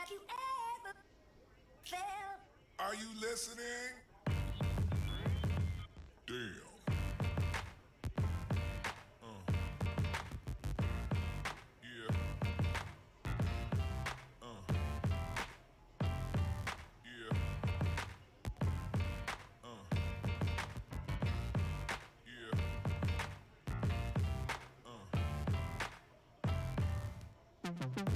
Have you ever felt? Are you listening? Damn. Yeah. Yeah. Yeah. Have you ever felt?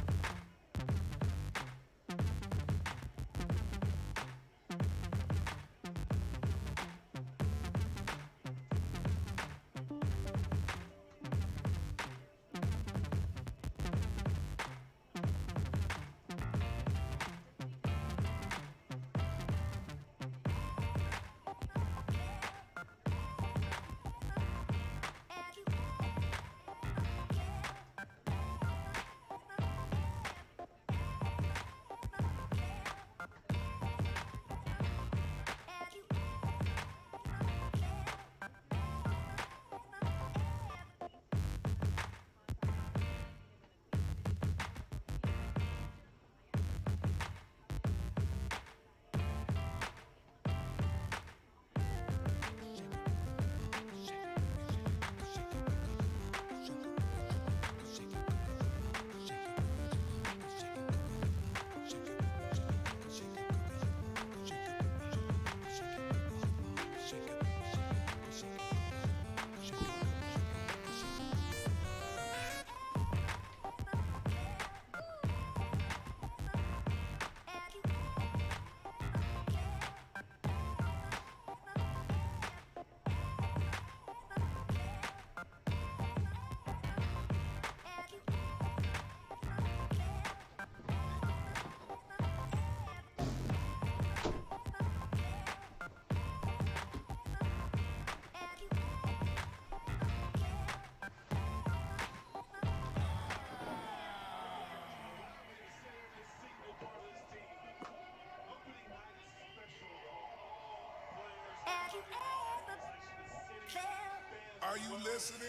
Are you listening?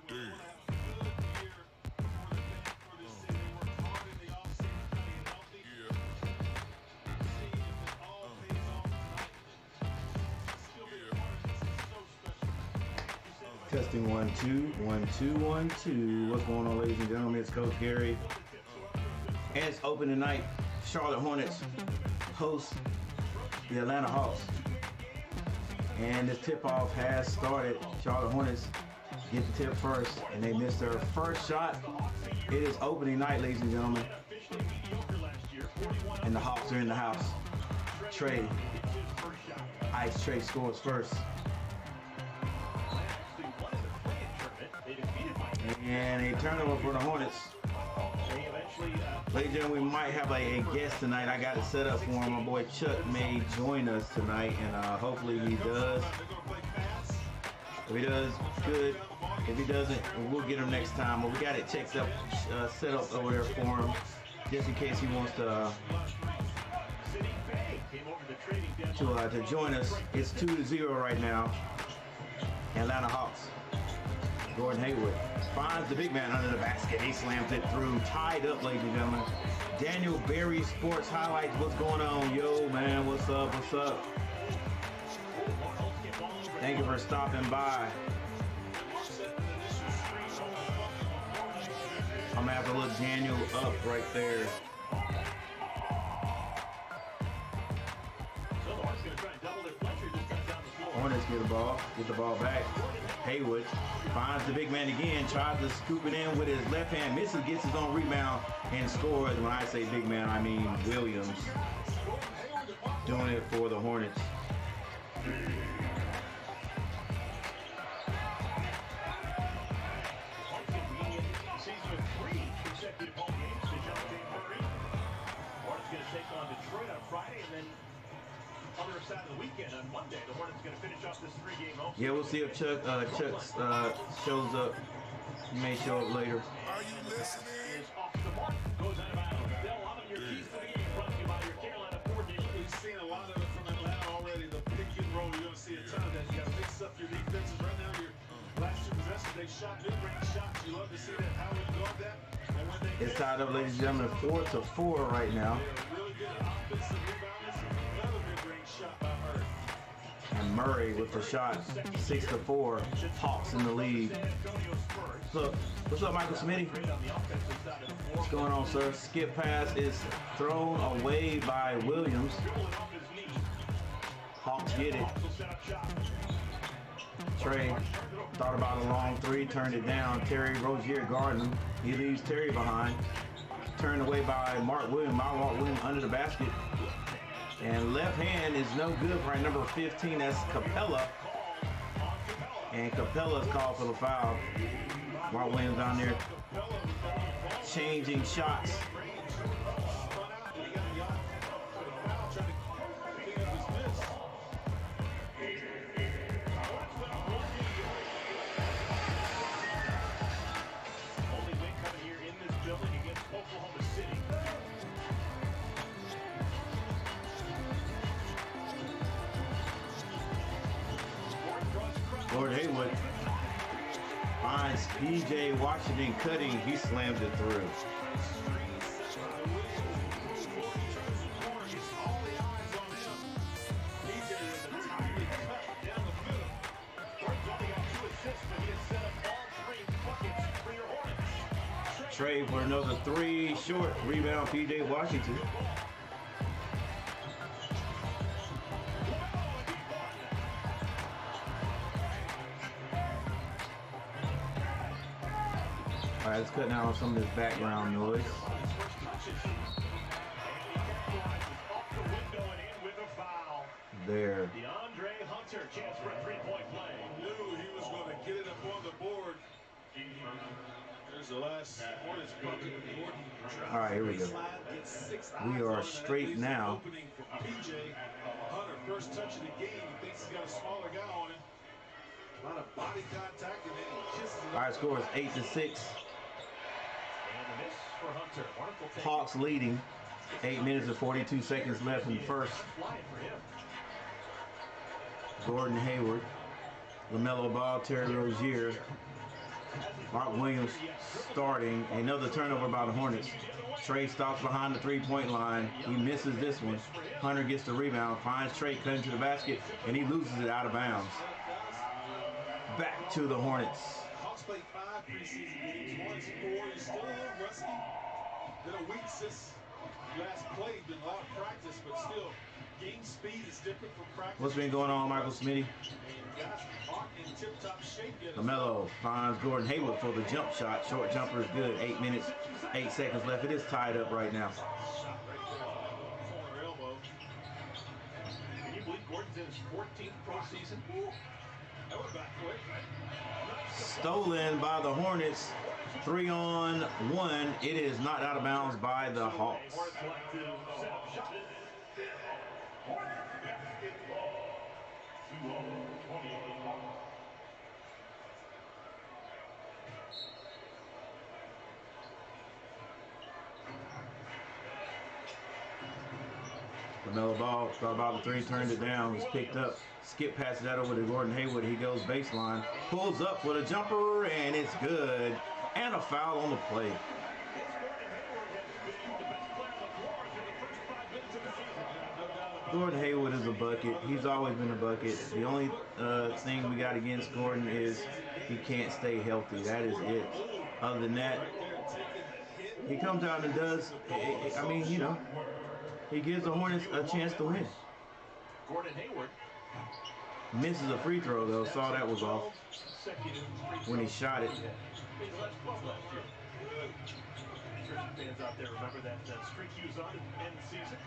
Damn. Yeah. Testing 1 2 1 2 1 2. What's going on, ladies and gentlemen? It's Coach Gary. And it's open tonight. Charlotte Hornets host the Atlanta Hawks. And this tip-off has started. Charlotte Hornets get the tip first, and they missed their first shot. It is opening night, ladies and gentlemen. And the Hawks are in the house. Ice Trey scores first. And a turnover for the Hornets. Ladies and gentlemen, we might have a guest tonight. I got it set up for him. My boy Chuck may join us tonight, and hopefully he does. If he does, good. If he doesn't, we'll get him next time. But we got it checked up, set up over there for him, just in case he wants to join us. It's 2-0 right now. Atlanta Hawks. Gordon Hayward finds the big man under the basket. He slams it through. Tied up, ladies and gentlemen. Daniel Berry Sports Highlights. What's going on? Yo, man. What's up? What's up? Thank you for stopping by. I'm going to have to look Daniel up right there. Hornets get the ball back. Hayward finds the big man again, tries to scoop it in with his left hand, misses, gets his own rebound, and scores. When I say big man, I mean Williams. Doing it for the Hornets. Hornets going to take on Detroit on Friday, and then other side of the weekend on Monday, the Hornets going to finish off this 3-game home. Yeah, we'll see if Chuck shows up. He may show up later. Are you listening? Is off the mark, goes out of bounds. Bill Lovin, your keys to the game, brought to you by your Carolina Ford dealer. We've seen a lot of it from Atlanta already. The pick and roll, you're going to see a ton of that. You got to mix up your defenses right now. Your last two possessions, they shot mid-range shots. You love to see that. How we guard that. It's tied up, ladies and gentlemen, 4-4 right now. Really good offensive rebounders. Another mid-range shot by Murray. And Murray with the shot, 6-4. Hawks in the lead. Look, what's up, Michael Smitty? What's going on, sir? Skip pass is thrown away by Williams. Hawks get it. Trey thought about a long three, turned it down. Terry Rozier guarding him. He leaves Terry behind. Turned away by Mark Williams. Mark Williams under the basket. And left hand is no good for number 15. That's Capella. And Capella's called for the foul. Mark Williams down there changing shots. Lord Haywood finds PJ Washington cutting. He slams it through. Trey for another three, short rebound. PJ Washington. All right, let's cut down on some of this background noise. There. DeAndre Hunter, chance for a three-point play. Knew he was going to get it up on the board. There's the last Hornets bucket. All right, here we go. We are straight now. PJ Hunter, first touch of the game. He thinks he's got a smaller guy on him. A lot of body contact, and then he kisses it. All right, score is 8-6. And the miss for Hunter. Wonderful take. Hawks leading. 8 minutes and 42 seconds left in the first. Flying for him. Gordon Hayward, LaMelo Ball, Terry Rozier, Mark Williams starting. Another turnover by the Hornets. Trey stops behind the three-point line. He misses this one. Hunter gets the rebound, finds Trey cutting to the basket, and he loses it out of bounds. Back to the Hornets. Hawks played 5 preseason games. Hornets 4. You're still a little rusty. Been a week since you last played. Been a lot of practice, but still, game speed is different from practice. What's been going on, Michael Smitty? Guys aren't in tip-top shape yet. LaMelo finds Gordon Hayward for the jump shot. Short jumper is good. 8 minutes, 8 seconds left. It is tied up right now. Corner elbow. Can you believe Gordon's in his 14th pro season? That went back quick. Stolen by the Hornets. 3-on-1. It is knocked out of bounds by the Hawks. Hornets like to set up shot. LaMelo Ball thought about the three, turned it down, was picked up. Skip passes that over to Gordon Hayward. He goes baseline, pulls up with a jumper, and it's good. And a foul on the play. Gordon Hayward is a bucket. He's always been a bucket. The only thing we got against Gordon is he can't stay healthy. That is it. Other than that, he comes out and does, I mean, you know, he gives the Hornets a chance to win. Gordon Hayward. Misses a free throw, though. Saw that was off when he shot it. Fans out there remember that streak he was on at the end of the season.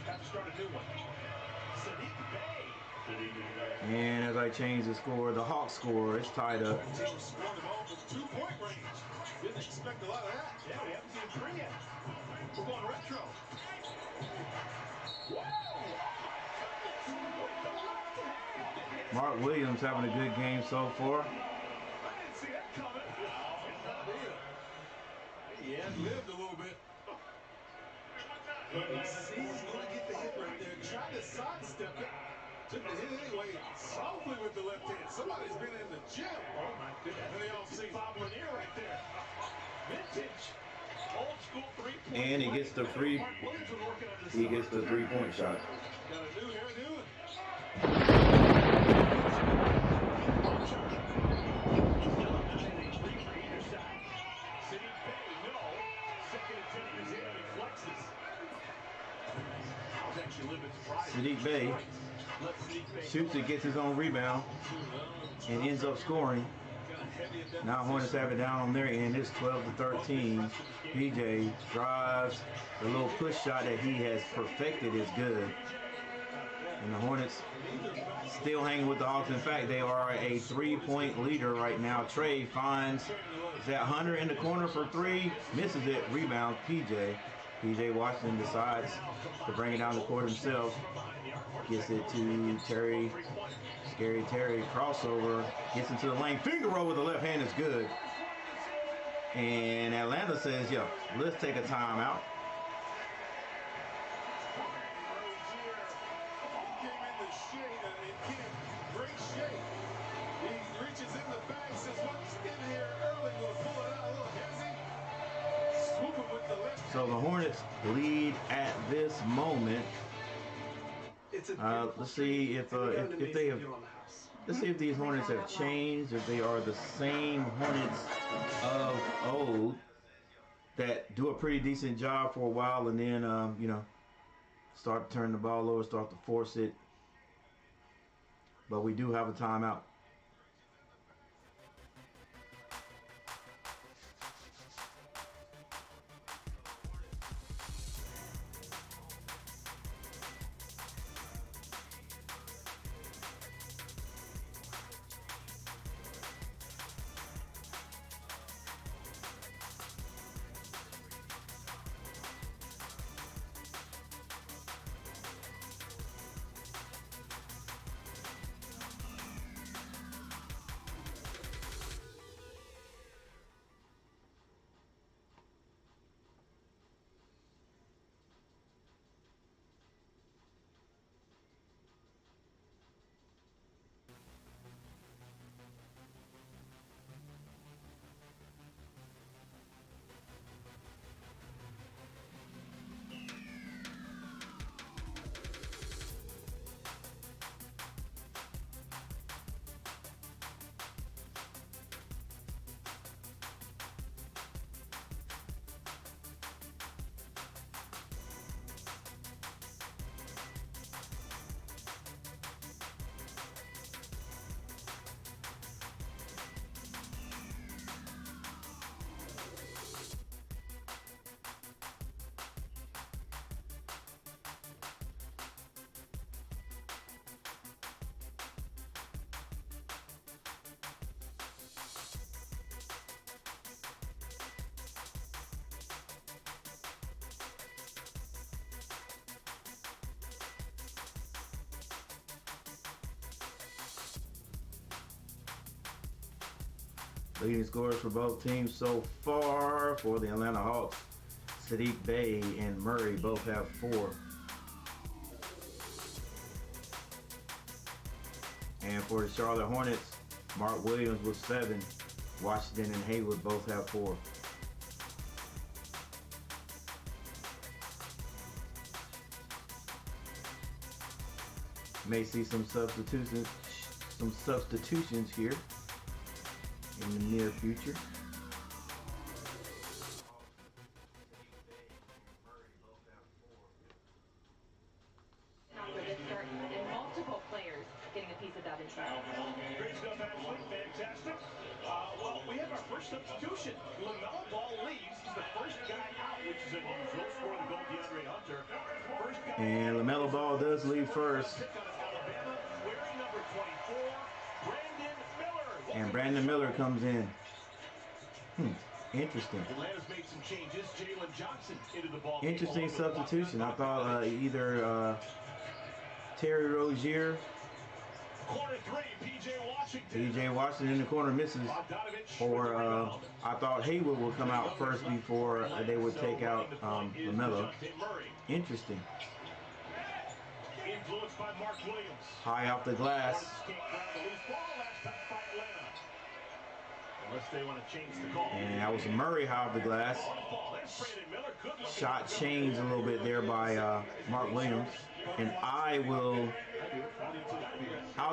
Have to start a new one. Sadiq Bey. And as I change the score, the Hawks score is tied up. Team scored the ball from 2-point range. Didn't expect a lot of that. Yeah, we haven't seen him three yet. We're going retro. Mark Williams having a good game so far. I didn't see that coming. He has lived a little bit. He sees he's going to get the hit right there. Tried to sidestep it. Took the hit anyway. Softly with the left hand. Somebody's been in the gym. Oh my goodness. And they all see Bob Lanier right there. Vintage. And he gets the free. He gets the 3-point shot. Got a new hairdo. Sadiq Bey shoots it, gets his own rebound, and ends up scoring. Now Hornets have it down on their end. It's 12-13. PJ drives. The little push shot that he has perfected is good. And the Hornets still hanging with the Hawks. In fact, they are a 3-point leader right now. Trey finds that Hunter in the corner for 3. Misses it. Rebound PJ. PJ Washington decides to bring it down the court himself. Gets it to Terry. Scary Terry. Crossover. Gets into the lane. Finger roll with the left hand is good. And Atlanta says, yo, let's take a timeout. So the Hornets lead at this moment. Let's see if they have. Let's see if these Hornets have changed. If they are the same Hornets of old that do a pretty decent job for a while and then start to turn the ball over, start to force it. But we do have a timeout. Leading scorers for both teams so far for the Atlanta Hawks, Sadiq Bey and Murray both have 4. And for the Charlotte Hornets, Mark Williams with 7. Washington and Haywood both have 4. May see some substitutions here in the near future. And multiple players getting a piece of that inside. Great stuff, Ashley. Fantastic. Well, we have our first substitution. LaMelo Ball leaves. He's the first guy out, which is unusual. Scoring the goal, DeAndre Hunter. First guy And LaMelo Ball does leave first. Alabama, wearing number 24, Brandon Miller. And Brandon Miller comes in. Interesting. Atlanta's made some changes. Jalen Johnson into the ball game. Interesting substitution. I thought either Terry Rozier, Corner 3, PJ Washington. PJ Washington in the corner misses, or I thought Haywood would come out first before they would take out LaMelo. Interesting. Influenced by Mark Williams. High off the glass. Unless they want to change the call. And that was Murray high off the glass. Brandon Miller could look Shot changed a little bit there by Mark Williams. And I'll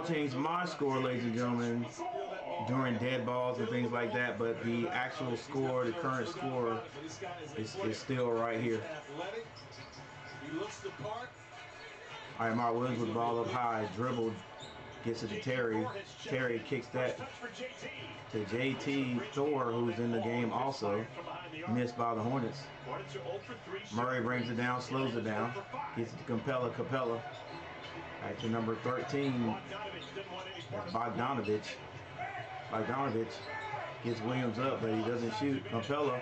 change my score, ladies and gentlemen, during dead balls and things like that. But the actual score, the current score, is still right here. He looks the part. All right, Mark Williams with the ball up high, dribbled, gets it to Terry. Terry kicks that to JT Thor, who's in the game also. Missed by the Hornets. Murray brings it down, slows it down, gets it to Capella. Back to number 13, Bogdanovich. Bogdanovich gets Williams up, but he doesn't shoot. Capella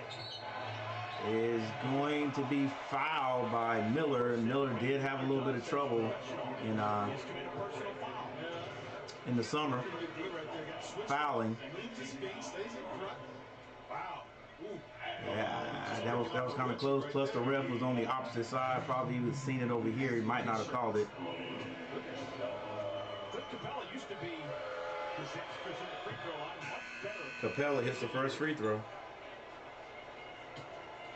is going to be fouled by Miller. Miller did have a little bit of trouble in the summer, fouling. Yeah, that was kind of close. Plus the ref was on the opposite side. Probably he was seeing it over here. He might not have called it. Capella hits the first free throw.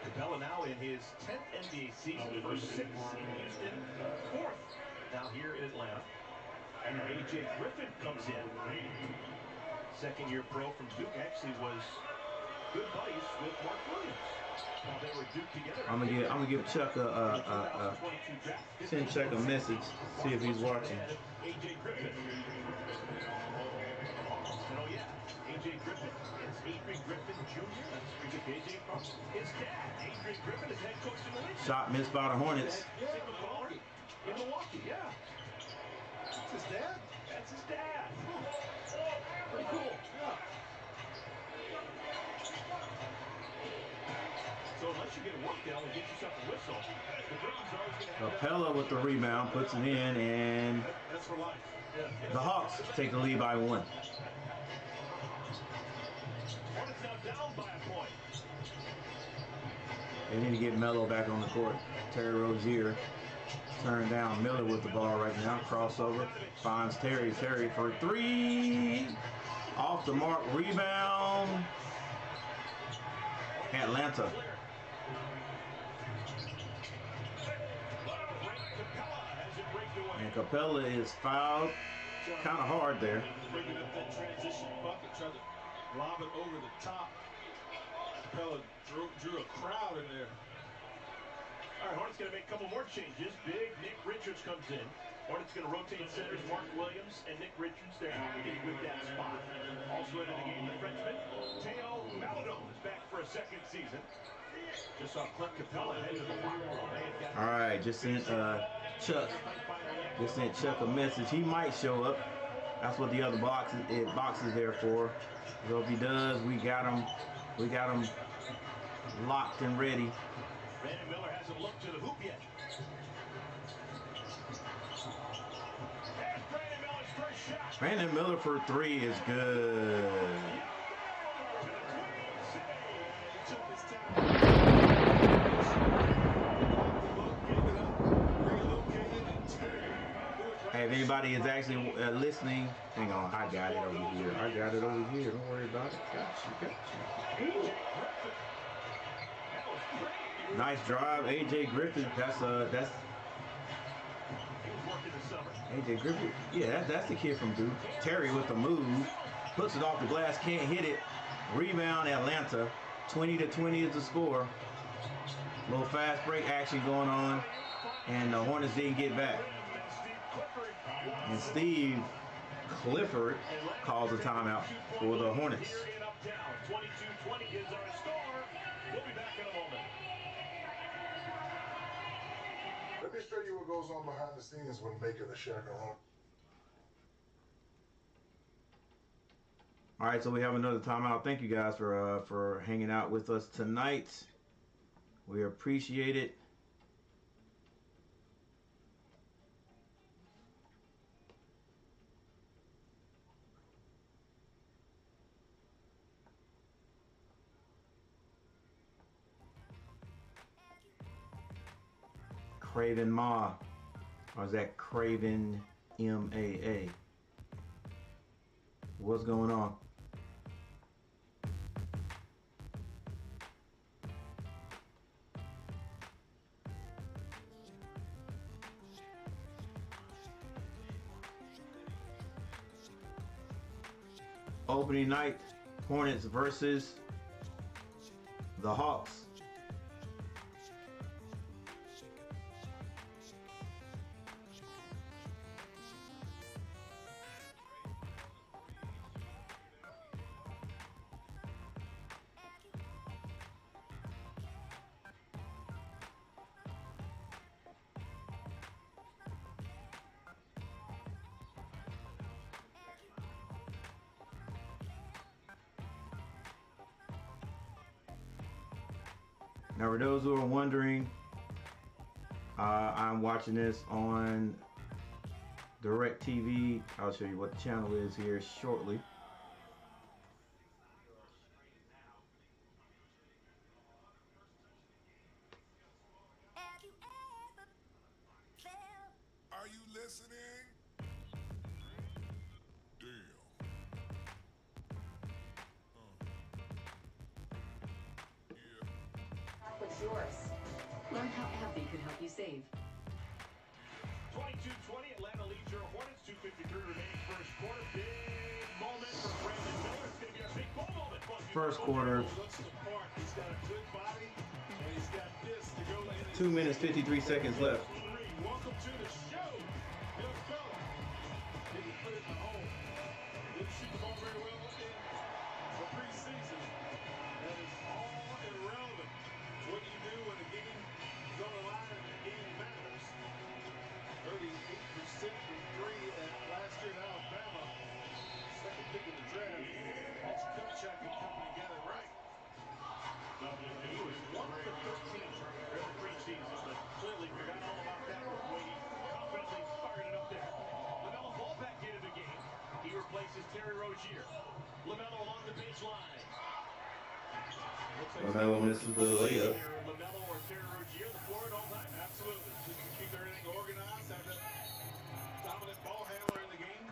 Capella now in his 10th NBA season, first 6 in Houston, 4th now here in Atlanta. And A.J. Griffin comes in. Second-year pro from Duke, actually was good buddies with Mark Williams. Now they were Duke together. I'm gonna give Chuck send Chuck a message, see if he's watching. A.J. Griffin. And oh yeah, A.J. Griffin is Adrian Griffin Jr. That's where you get A.J. from. His dad, Adrian Griffin, is head coach in the league. Shot missed by the Hornets. In Milwaukee, yeah. That's his dad? That's his dad. Pretty cool. Yeah. So unless you get a workout and get yourself a whistle, the Griffins are always going to have Capella with the rebound, puts it in, and That's for life. the Hawks take the lead by 1. Hornets now down by a point. They need to get Melo back on the court. Terry Rozier turned down. Miller with the ball right now. Crossover. Finds Terry. Terry for 3. Off the mark. Rebound. Atlanta. And Capella is fouled. Kind of hard there. Bringing up that transition bucket, tried to lob it over the top. Capella drew a crowd in there. All right, Hornets going to make a couple more changes. Big Nick Richards comes in. Hornets going to rotate centers Mark Williams and Nick Richards. They're happy with that spot. Also into the game, the Frenchman, Teo Maladon is back for a second season. Just saw Clint Capella head to the locker room. All right, just sent Chuck a message. He might show up. That's what the other box is there for. So if he does, we got him locked and ready. Brandon Miller hasn't looked to the hoop yet. There's Brandon Miller's first shot. Brandon Miller for 3 is good. Hey, if anybody is actually listening, hang on, I got it over here. Don't worry about it. Got you. Nice drive, AJ Griffin. That's AJ Griffin. Yeah, that's the kid from Duke. Terry with the move, puts it off the glass, can't hit it. Rebound, Atlanta. 20-20 is the score. Little fast break action going on, and the Hornets didn't get back. And Steve Clifford calls a timeout for the Hornets. 22-20 is our score. We'll be back in a moment. Let me show you what goes on behind the scenes when making a Shaker home. All right, so we have another timeout. Thank you guys for hanging out with us tonight. We appreciate it. Craven Ma, or is that Craven MAA? What's going on? opening night, Hornets versus the Hawks. Now, for those who are wondering, I'm watching this on DirecTV. I'll show you what the channel is here shortly. Have you ever felt? Are you listening? Damn. Yeah. What's yours? Learn how Appy could help you save. 22-20, Atlanta leads your Hornets. 2:53 remaining first quarter. Big moment for Brandon Miller. It's going to be a big goal moment. First quarter, Looks the part. He's got a good body, and he's got this to go in. 2 minutes, 53 seconds left. Welcome to the show, young fella. Didn't put it in the hole. Didn't shoot the ball very well in the preseason. That is all irrelevant. What you do when the game is on the line and the game matters. 38% from three last year in Alabama. Second pick in the draft. That's Kupchak and company got it right. He was 1 for 13 during the preseason, but clearly forgot all about that when he confidently fired it up there. LaMelo Ball back into the game. He replaces Terry Rozier. LaMelo along the baseline. LaMelo misses the layup. LaMelo or Terry Rozier, the floor at all time. Absolutely. Just to keep everything organized, have that dominant ball handler in the game.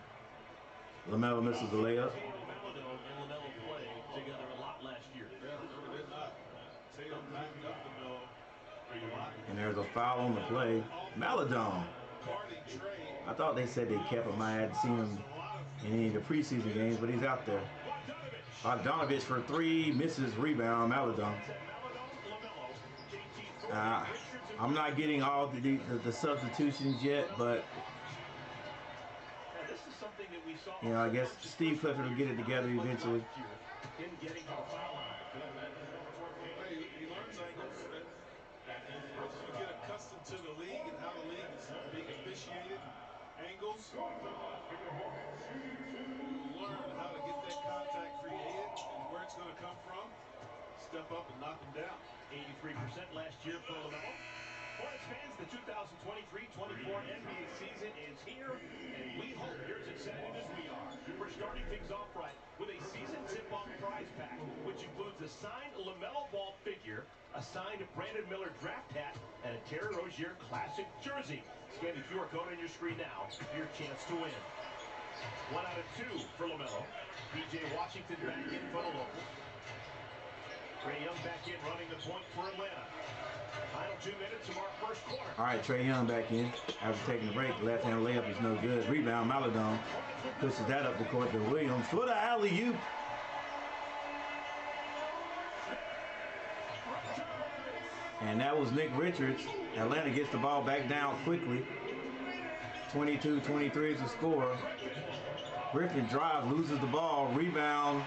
LaMelo misses the layup. Tatum and LaMelo played together a lot last year. Yeah, no, they did not. Tatum backed up the middle. And there's a foul on the play. Maladon. Cardi, Trey, I thought they said they kept him. I hadn't seen him in any of the preseason games, but he's out there. Bogdanovich for three, misses, rebound, Maladon. I'm not getting all the substitutions yet, but This is something that we saw. you know, I guess Steve Clifford will get it together eventually. Him getting to the foul line. he learns angles. As you get accustomed to the league and how the league is being officiated, angles, you learn how to get that contact created and where it's going to come from. Step up and knock them down. 83% last year for LaMelo. Hornets fans, the 2023-24 NBA season is here, and we hope you're as excited as we are. We're starting things off right with a season tip-off prize pack, which includes a signed LaMelo Ball figure, a signed Brandon Miller draft hat, and a Terry Rozier classic jersey. Scan the QR code on your screen now for your chance to win. 1 out of 2 for LaMelo. PJ Washington back in for the locals. Trae Young back in running the point for Atlanta. Final 2 minutes of our first quarter. All right, Trae Young back in after taking the break. Left-hand layup is no good. Rebound, Maladon pushes that up the court to Williams for the alley-oop. And that was Nick Richards. Atlanta gets the ball back down quickly. 22-23 is the score. Griffin drives, loses the ball, rebound,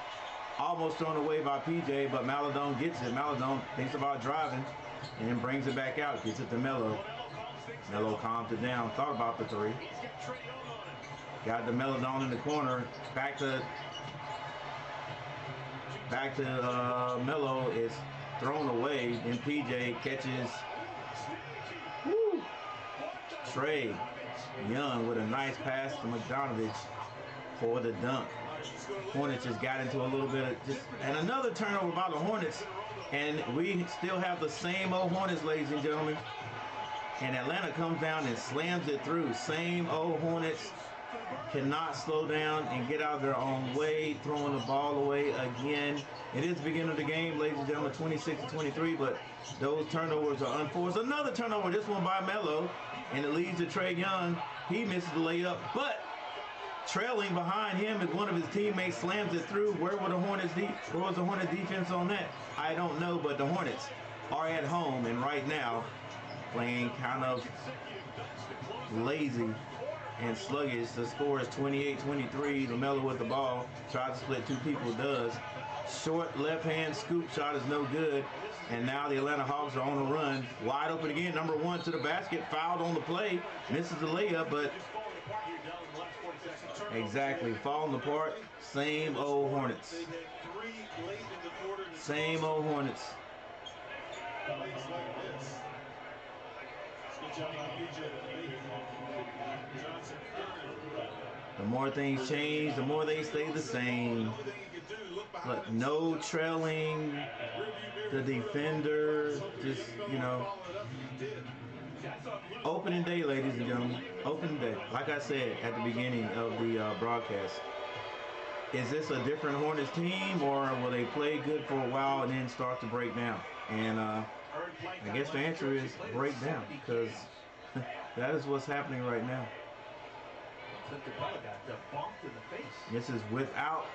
almost thrown away by PJ, but Maladon gets it. Maladon thinks about driving and then brings it back out, gets it to Melo. Melo calms it down, thought about the three. Got the Maladon in the corner, back to Melo, is thrown away, then PJ catches. Woo! Trae Young with a nice pass to Bogdanovich for the dunk. Hornets just got into a little bit of and another turnover by the Hornets, and we still have the same old Hornets, ladies and gentlemen. And Atlanta comes down and slams it through. Same old Hornets cannot slow down and get out of their own way, throwing the ball away again. It is the beginning of the game, ladies and gentlemen, 26-23, but those turnovers are unforced. Another turnover, this one by Melo, and it leads to Trae Young. He misses the layup, but trailing behind him as one of his teammates slams it through. Where was the Hornets defense on that? I don't know, but the Hornets are at home and right now playing kind of lazy and sluggish. The score is 28-23. LaMelo with the ball. Tries to split two people, does. Short left-hand scoop shot is no good. And now the Atlanta Hawks are on the run. Wide open again. Number one to the basket. Fouled on the play. Misses the layup, but exactly. Falling apart. Same old Hornets. Same old Hornets. The more things change, the more they stay the same. Look, no trailing the defender. Just, you know, opening day, ladies and gentlemen. Opening day. Like I said at the beginning of the broadcast, is this a different Hornets team, or will they play good for a while and then start to break down? And I guess the answer is break down, because that is what's happening right now. This is without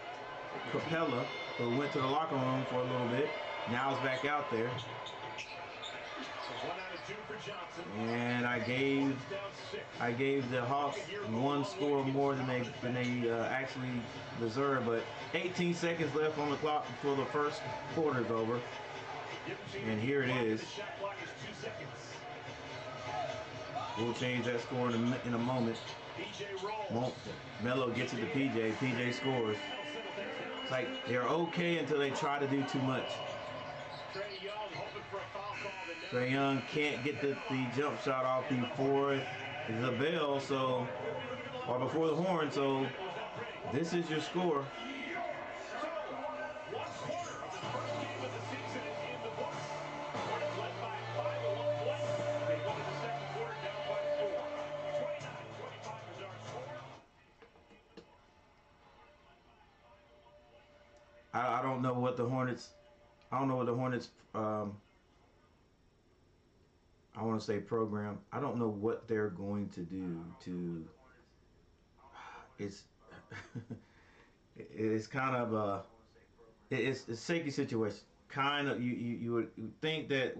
Capella, who went to the locker room for a little bit. Now is back out there. And I gave the Hawks one score more than they actually deserve, but 18 seconds left on the clock before the first quarter is over. And here it is. We'll change that score in a moment. Melo gets it to PJ. PJ scores. It's like they're okay until they try to do too much. Trae Young can't get the jump shot off before the bell, so, or before the horn, so this is your score. I don't know what the Hornets, I want to say program. I don't know what they're going to do to, it's kind of it's a shaky situation. Kind of, you would think that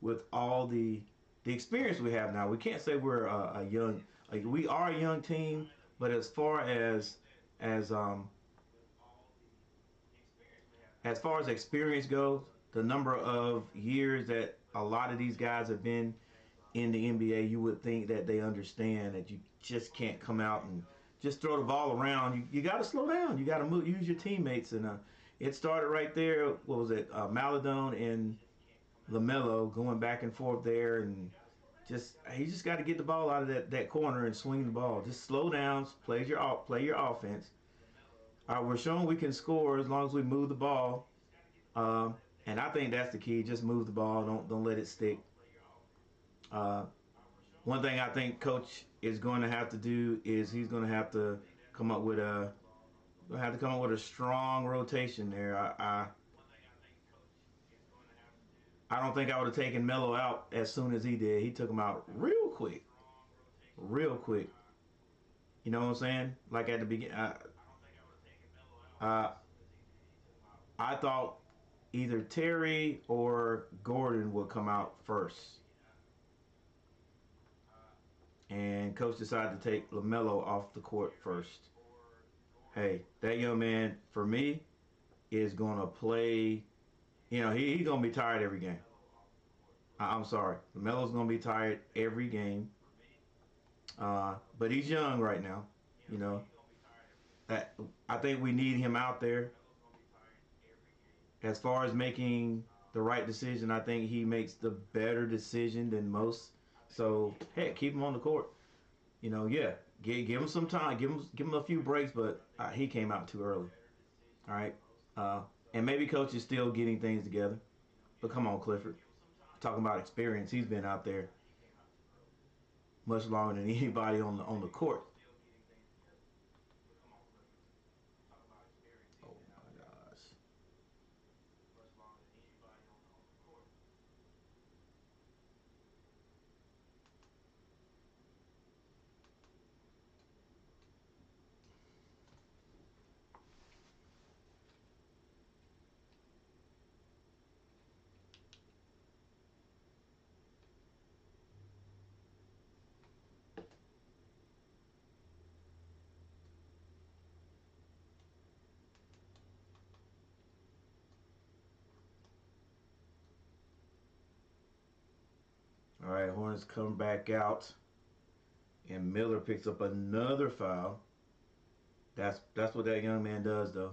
with all the experience we have now, we can't say we're a young, like we are a young team, but as far as experience goes, the number of years that a lot of these guys have been in the NBA, you would think that they understand that you just can't come out and just throw the ball around. You got to slow down. You got to use your teammates. And it started right there. What was it? Maladon and LaMelo going back and forth there, and he just got to get the ball out of that corner and swing the ball. Just slow down, play your offense. We're showing we can score as long as we move the ball. And I think that's the key. Just move the ball. Don't let it stick. One thing I think Coach is going to have to do is he's going to have to come up with a strong rotation there. I don't think I would have taken Melo out as soon as he did. He took him out real quick. You know what I'm saying? Like at the beginning, I thought either Terry or Gordon would come out first. And Coach decided to take LaMelo off the court first. Hey, that young man, for me, is going to play. You know, he's going to be tired every game. I'm sorry. LaMelo's going to be tired every game. But he's young right now. You know, I think we need him out there. As far as making the right decision, I think he makes the better decision than most. So, heck, keep him on the court. You know, yeah, give him some time. Give him a few breaks, but he came out too early. All right? And maybe Coach is still getting things together. But come on, Clifford. Talking about experience, he's been out there much longer than anybody on the court. Hornets come back out, and Miller picks up another foul. That's what that young man does, though.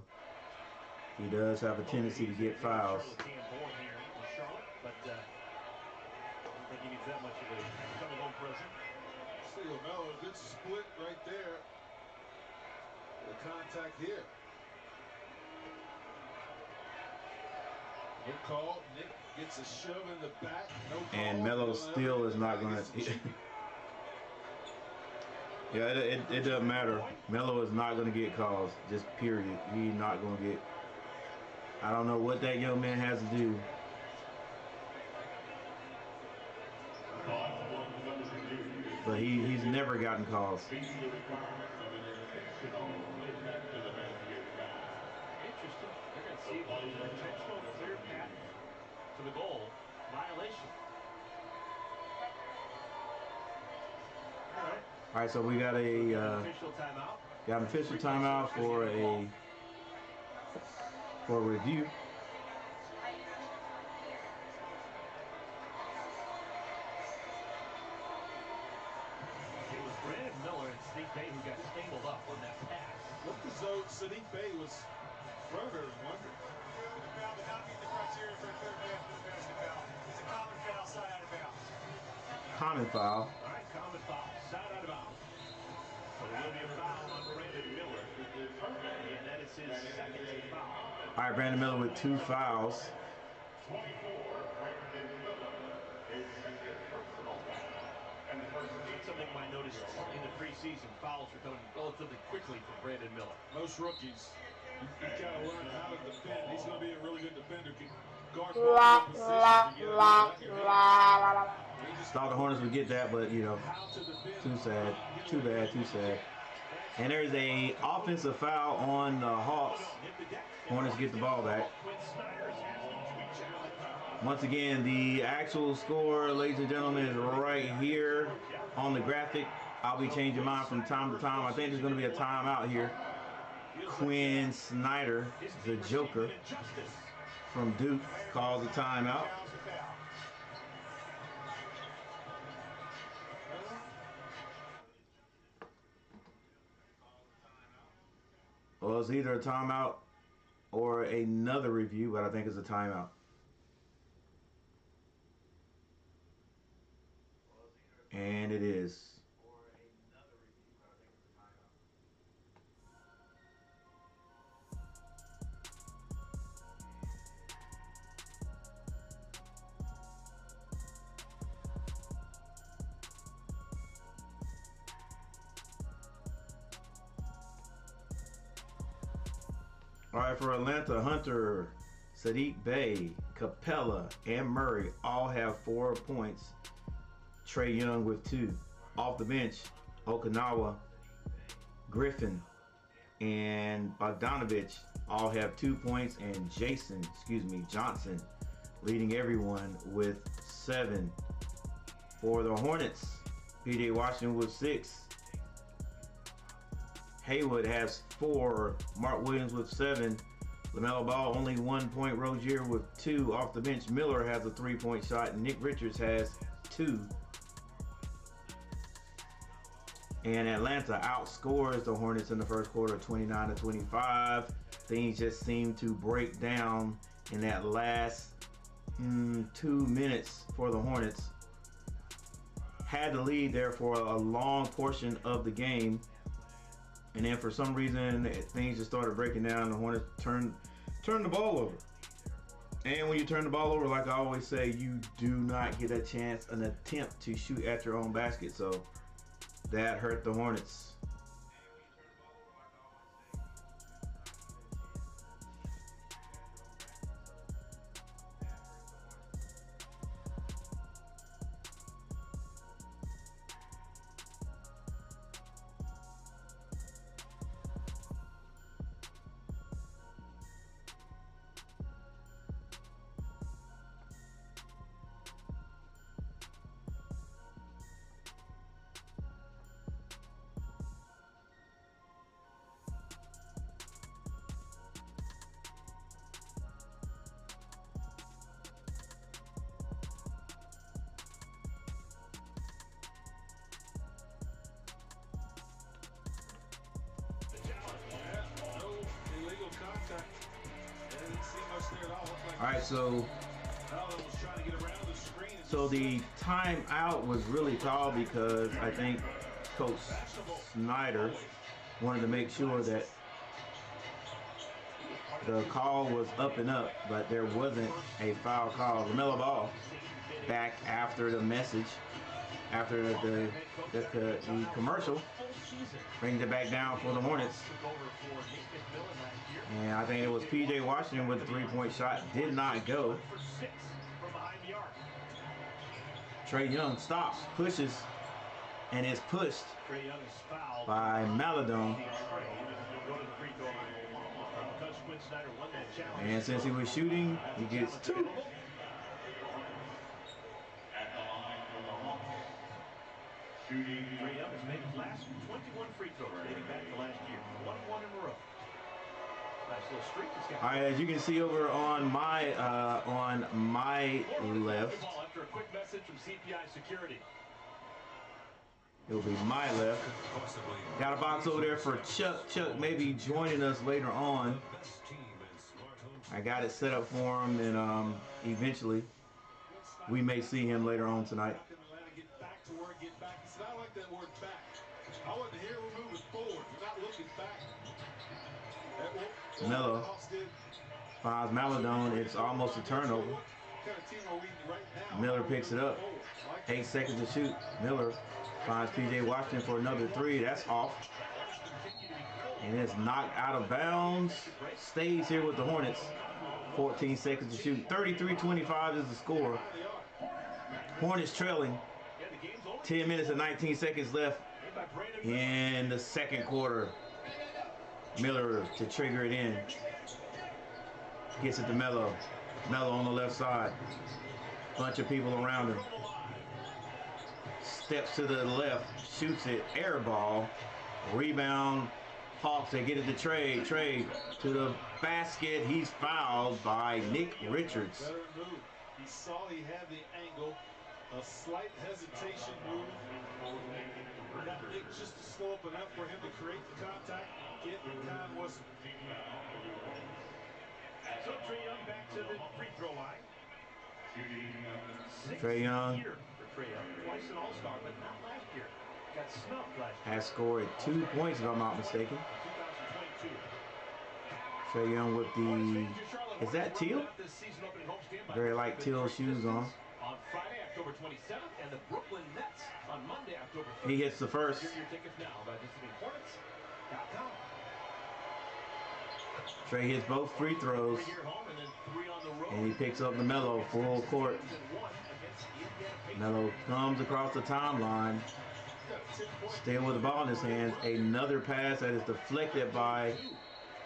He does have a tendency to get fouls. But I don't think he needs that much of a coming home present. See Lamelo, good split right there. The contact here. No call. Nick gets a shove in the back. No call. And Melo still is not going to. Yeah, it doesn't matter. Melo is not going to get calls. Just period. He's not going to get. I don't know what that young man has to do. But he's never gotten calls. Interesting. They're going to see an intentional clear path to the goal. Violation. All right, so we got an official timeout for a review. It was Brandon Miller and Sadiq Bey who got tangled up on that pass. Looked as though Sadiq Bey was further than wondered. Foul did not meet the criteria for a third man for the basket foul. It's a common foul, side out of bounds. Common foul. All right, common foul, side out of bounds. So there will be a foul on Brandon Miller, and that is his second foul. All right, Brandon Miller with 2 fouls. Something I noticed in the preseason, fouls are coming relatively quickly from Brandon Miller. Most rookies, you got to learn how to defend. He's going to be a really good defender. Can guard both positions to get Thought the Hornets would get that, but you know, too sad, too bad, too sad. And there's a offensive foul on the Hawks. Hornets get the ball back. Once again, the actual score, ladies and gentlemen, is right here on the graphic. I'll be changing mine from time to time. I think there's going to be a timeout here. Quinn Snyder, the Joker from Duke, calls a timeout. Well, it's either a timeout or another review, but I think it's a timeout. And it is. All right, for Atlanta, Hunter, Sadiq Bey, Capella, and Murray all have 4 points. Trae Young with 2. Off the bench, Okinawa, Griffin, and Bogdanovich all have 2 points, and Johnson leading everyone with 7. For the Hornets, P.J. Washington with 6. Haywood has 4. Mark Williams with 7. LaMelo Ball only 1 point. Rozier with 2. Off the bench, Miller has a 3-point shot. And Nick Richards has 2. And Atlanta outscores the Hornets in the first quarter, 29-25. Things just seem to break down in that last 2 minutes for the Hornets. Had the lead there for a long portion of the game. And then for some reason, things just started breaking down. The Hornets turned the ball over. And when you turn the ball over, like I always say, you do not get a chance, an attempt to shoot at your own basket. So that hurt the Hornets. so the timeout was really called because I think Coach Snyder wanted to make sure that the call was up and up, but there wasn't a foul call. LaMelo Ball back after the message, after the commercial, brings it back down for the Hornets. And I think it was P.J. Washington with the three-point shot. Did not go. Trae Young stops, pushes, and is pushed by Maladon. And since he was shooting, he gets 2. Trae Young has made his last 21 free throws dating back to last year. 1-1 in a row. Nice little streak. All right, as you can see over on my left, After a quick message from CPI Security. it'll be my left. Got a box over there for Chuck. Chuck may be joining us later on. I got it set up for him, and eventually we may see him later on tonight. Get back to work, get back. He said, I like that word back. I want to hear we're moving forward. We're not looking back. Melo finds Maladon. It's almost a turnover. Miller picks it up. 8 seconds to shoot. Miller finds P.J. Washington for another 3. That's off. And it's knocked out of bounds. Stays here with the Hornets. 14 seconds to shoot. 33-25 is the score. Hornets trailing. 10 minutes and 19 seconds left in the second quarter. Miller to trigger it in. Gets it to Melo. Melo on the left side. Bunch of people around him. Steps to the left. Shoots it. Air ball. Rebound. Hawks, they get it to Trae. Trae to the basket. He's fouled by Nick Richards. Better move. He saw he had the angle. A slight hesitation move. Got Nick just to slow up enough for him to create the contact. Get the time wasn't. So Trae Young back to the free throw line. Trae Young For Trae Young, twice an All-Star, but not last year. Got snubbed last year. has scored 2 points, if I'm not mistaken. 2022. Trae Young with the, is that teal? Very light teal shoes on. On Friday, October 27th, and the Brooklyn Nets on Monday, October 1st. He hits the first. Get your tickets now by visiting Hornets.com. Trae hits both free throws, and he picks up the Melo full court. Melo comes across the timeline, still with the ball in his hands. Another pass that is deflected by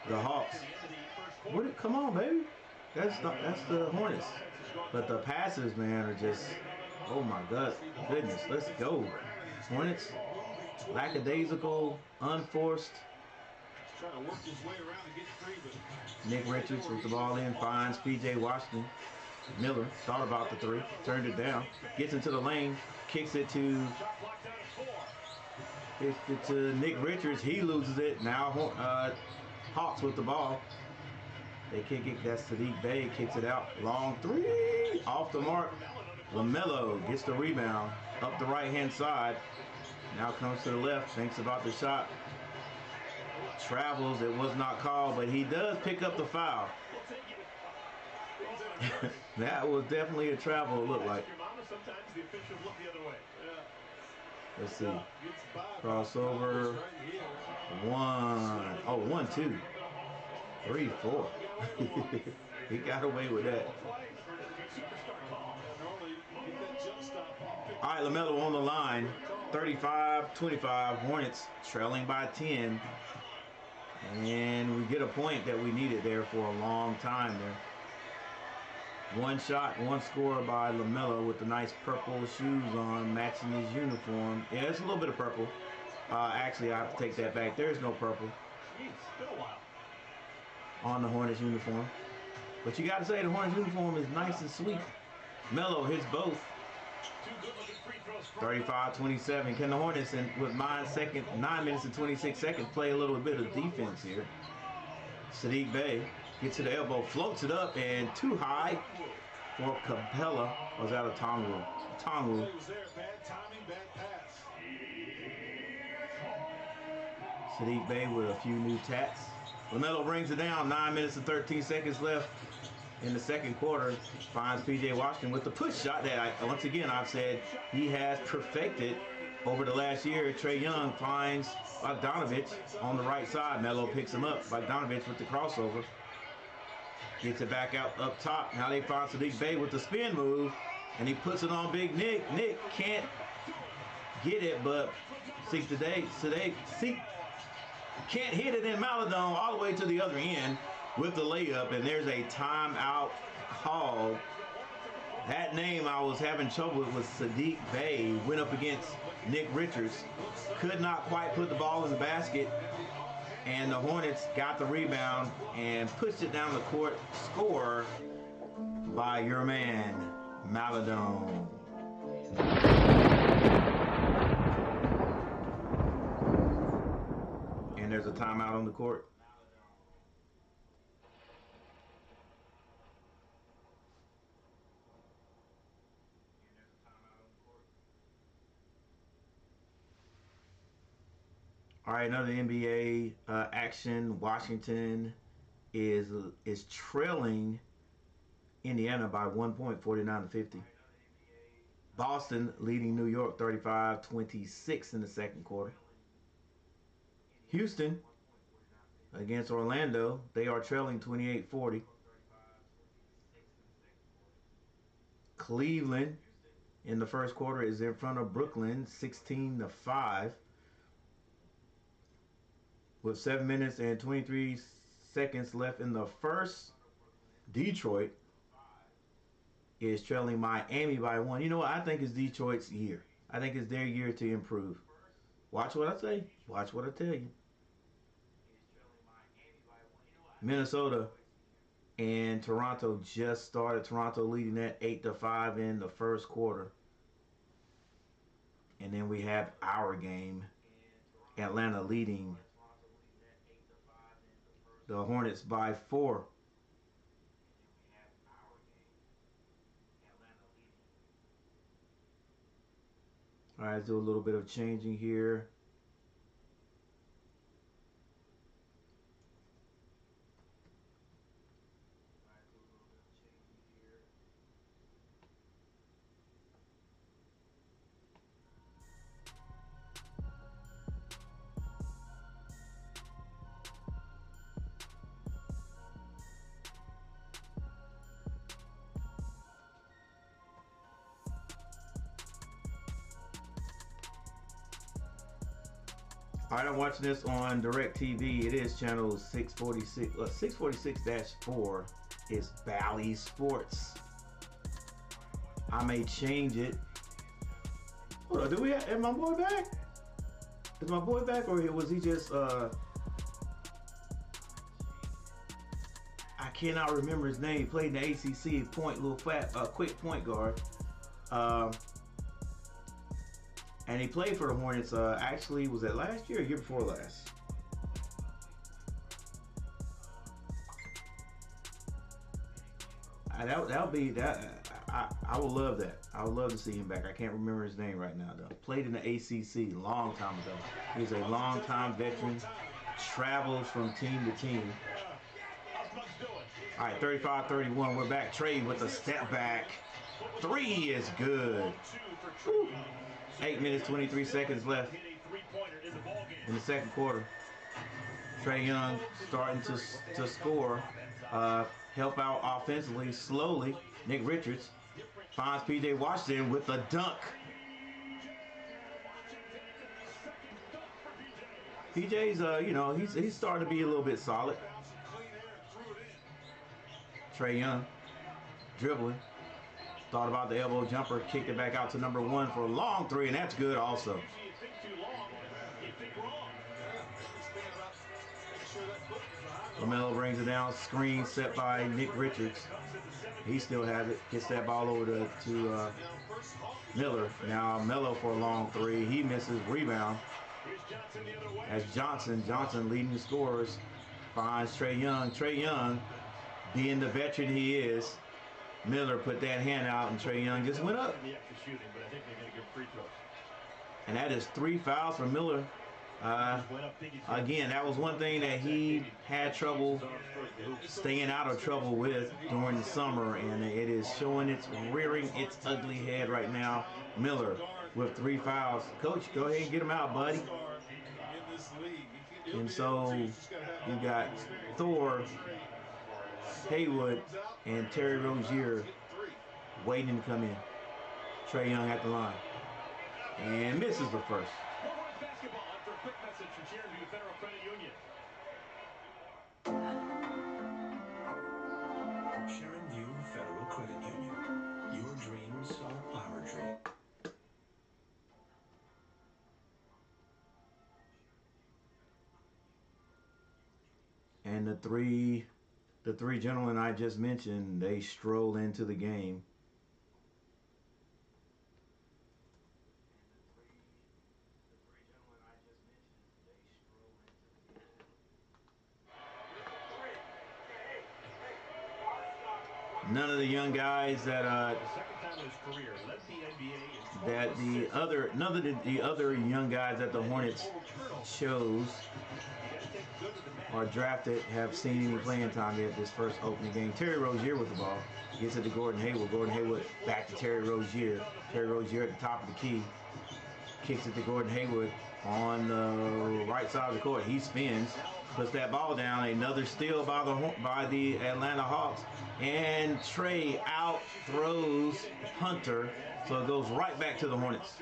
the Hawks. Come on, baby. That's the Hornets. But the passes, man, are just, oh my goodness. Let's go. Hornets, lackadaisical, unforced. Trying to work his way around and get free, but Nick Richards with the ball in, finds P.J. Washington. Miller thought about the 3, turned it down, gets into the lane, kicks it to Nick Richards. He loses it. Now Hawks with the ball. They kick it. That's Sadiq Bey. Kicks it out. Long 3 off the mark. LaMelo gets the rebound up the right-hand side. Now comes to the left. Thinks about the shot. Travels. It was not called, but he does pick up the foul. That was definitely a travel, it looked like. Let's see. Crossover. 1, 2, 3, 4. He got away with that. All right, LaMelo on the line. 35-25. Hornets trailing by 10. And we get a point that we needed there for a long time there. 1 shot, 1 score by LaMelo with the nice purple shoes on, matching his uniform. Yeah, it's a little bit of purple. Actually, I have to take that back. There's no purple on the Hornets uniform. But you got to say the Hornets uniform is nice and sweet. Melo hits both. 35-27. Can the Hornets, with 9 minutes and 26 seconds, play a little bit of defense here? Sadiq Bey Gets to the elbow, floats it up, and too high for Capella. Was out of Tongwu. Play was there. Bad timing, bad pass. Sadiq Bey with a few new tats. LaMelo brings it down. 9 minutes and 13 seconds left in the second quarter. Finds P.J. Washington with the push shot that, once again, I've said he has perfected over the last year. Trae Young finds Bogdanovich on the right side. Melo picks him up. Bogdanovich with the crossover. Gets it back out up top. Now they find Sadiq Bey with the spin move. And he puts it on Big Nick. Nick can't get it, but Sadiq can't hit it in Maladon all the way to the other end with the layup. And there's a timeout called. That name I was having trouble with was Sadiq Bey. Went up against Nick Richards. Could not quite put the ball in the basket. And the Hornets got the rebound and pushed it down the court. Score by your man, Maladon. And there's a timeout on the court. All right, another NBA action. Washington is trailing Indiana by 1 point, 49-50. Boston leading New York 35-26 in the second quarter. Houston against Orlando, they are trailing 28-40. Cleveland in the first quarter is in front of Brooklyn 16-5. With 7 minutes and 23 seconds left in the first, Detroit is trailing Miami by 1. You know what? I think it's Detroit's year. I think it's their year to improve. Watch what I say. Watch what I tell you. Minnesota and Toronto just started. Toronto leading that 8-5 in the first quarter. And then we have our game. Atlanta leading the Hornets by 4. All right, let's do a little bit of changing here. All right, I'm watching this on DirecTV. It is channel 646. 646-4 is Bally Sports. I may change it. Hold on, is my boy back? Is my boy back, or was he just I cannot remember his name. He played in the ACC, quick point guard. And he played for the Hornets, actually, was that last year or year before last? That'll be that. I would love that. I would love to see him back. I can't remember his name right now, though. Played in the ACC a long time ago. He's a long-time veteran. Travels from team to team. All right, 35-31. We're back. Trae with a step back. 3 is good. Whew. 8 minutes, 23 seconds left in the second quarter. Trae Young starting to score. Help out offensively slowly. Nick Richards finds P.J. Washington with a dunk. PJ's, he's starting to be a little bit solid. Trae Young dribbling. Thought about the elbow jumper, kicked it back out to number 1 for a long 3, and that's good also. LaMelo brings it down, screen set by Nick Richards. He still has it, gets that ball over to Miller. Now Melo for a long 3, he misses, rebound. As Johnson leading the scorers, finds Trae Young. Trae Young being the veteran he is, Miller put that hand out and Trae Young just went up. And that is 3 fouls for Miller. Again, that was one thing that he had trouble staying out of trouble with during the summer, and it is showing its rearing its ugly head right now. Miller with 3 fouls. Coach, go ahead and get him out, buddy. And so you got Thor, Haywood, and Terry Rozier waiting to come in. Trae Young at the line. And misses the first. Sharon View Federal Credit Union. Your dreams are our dream. And the three gentlemen I just mentioned, they stroll into the game. None of the young guys that none of the other young guys that the Hornets chose or drafted have seen any playing time yet this first opening game. Terry Rozier with the ball. Gets it to Gordon Hayward. Gordon Hayward back to Terry Rozier. Terry Rozier at the top of the key. Kicks it to Gordon Hayward on the right side of the court. He spins, puts that ball down. Another steal by the Atlanta Hawks. And Trae out throws Hunter. So it goes right back to the Hornets.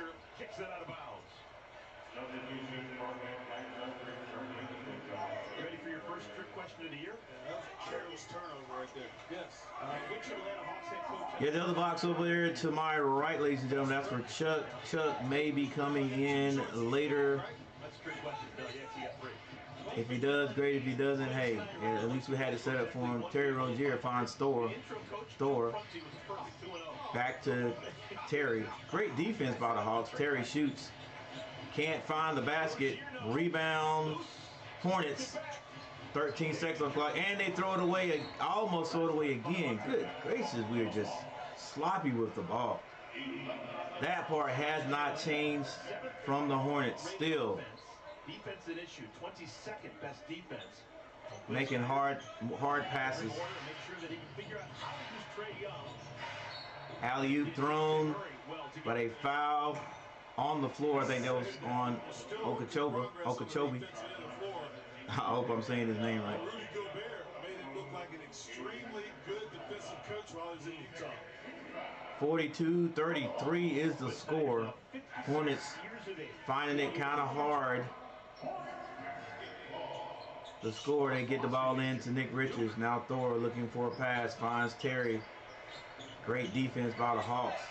Ready for your first trick question of the year? Careless turnover right there. Yes. Which Atlanta Hawks head coach? Yeah, the other box over there to my right, ladies and gentlemen, that's for Chuck. Chuck may be coming in later. That's a trick question. No, you actually got 3. If he does, great. If he doesn't, hey, at least we had it set up for him. Terry Rozier finds Thor. Back to Terry. Great defense by the Hawks. Terry shoots. Can't find the basket. Rebound. Hornets. 13 seconds on the clock. And they throw it away. Almost throw it away again. Good gracious, we are just sloppy with the ball. That part has not changed from the Hornets. Still. Defense an issue. 22nd best defense. Making hard passes. Alley-oop thrown, but a foul on the floor. I think that was on Okeechobee. I hope I'm saying his name right. Rudy Gobert made it look like an extremely good defensive coach while he was in Utah. 42-33 is the score. Hornets finding it kind of hard. The score, they get the ball in to Nick Richards. Now Thor looking for a pass, finds Terry. Great defense by the Hawks.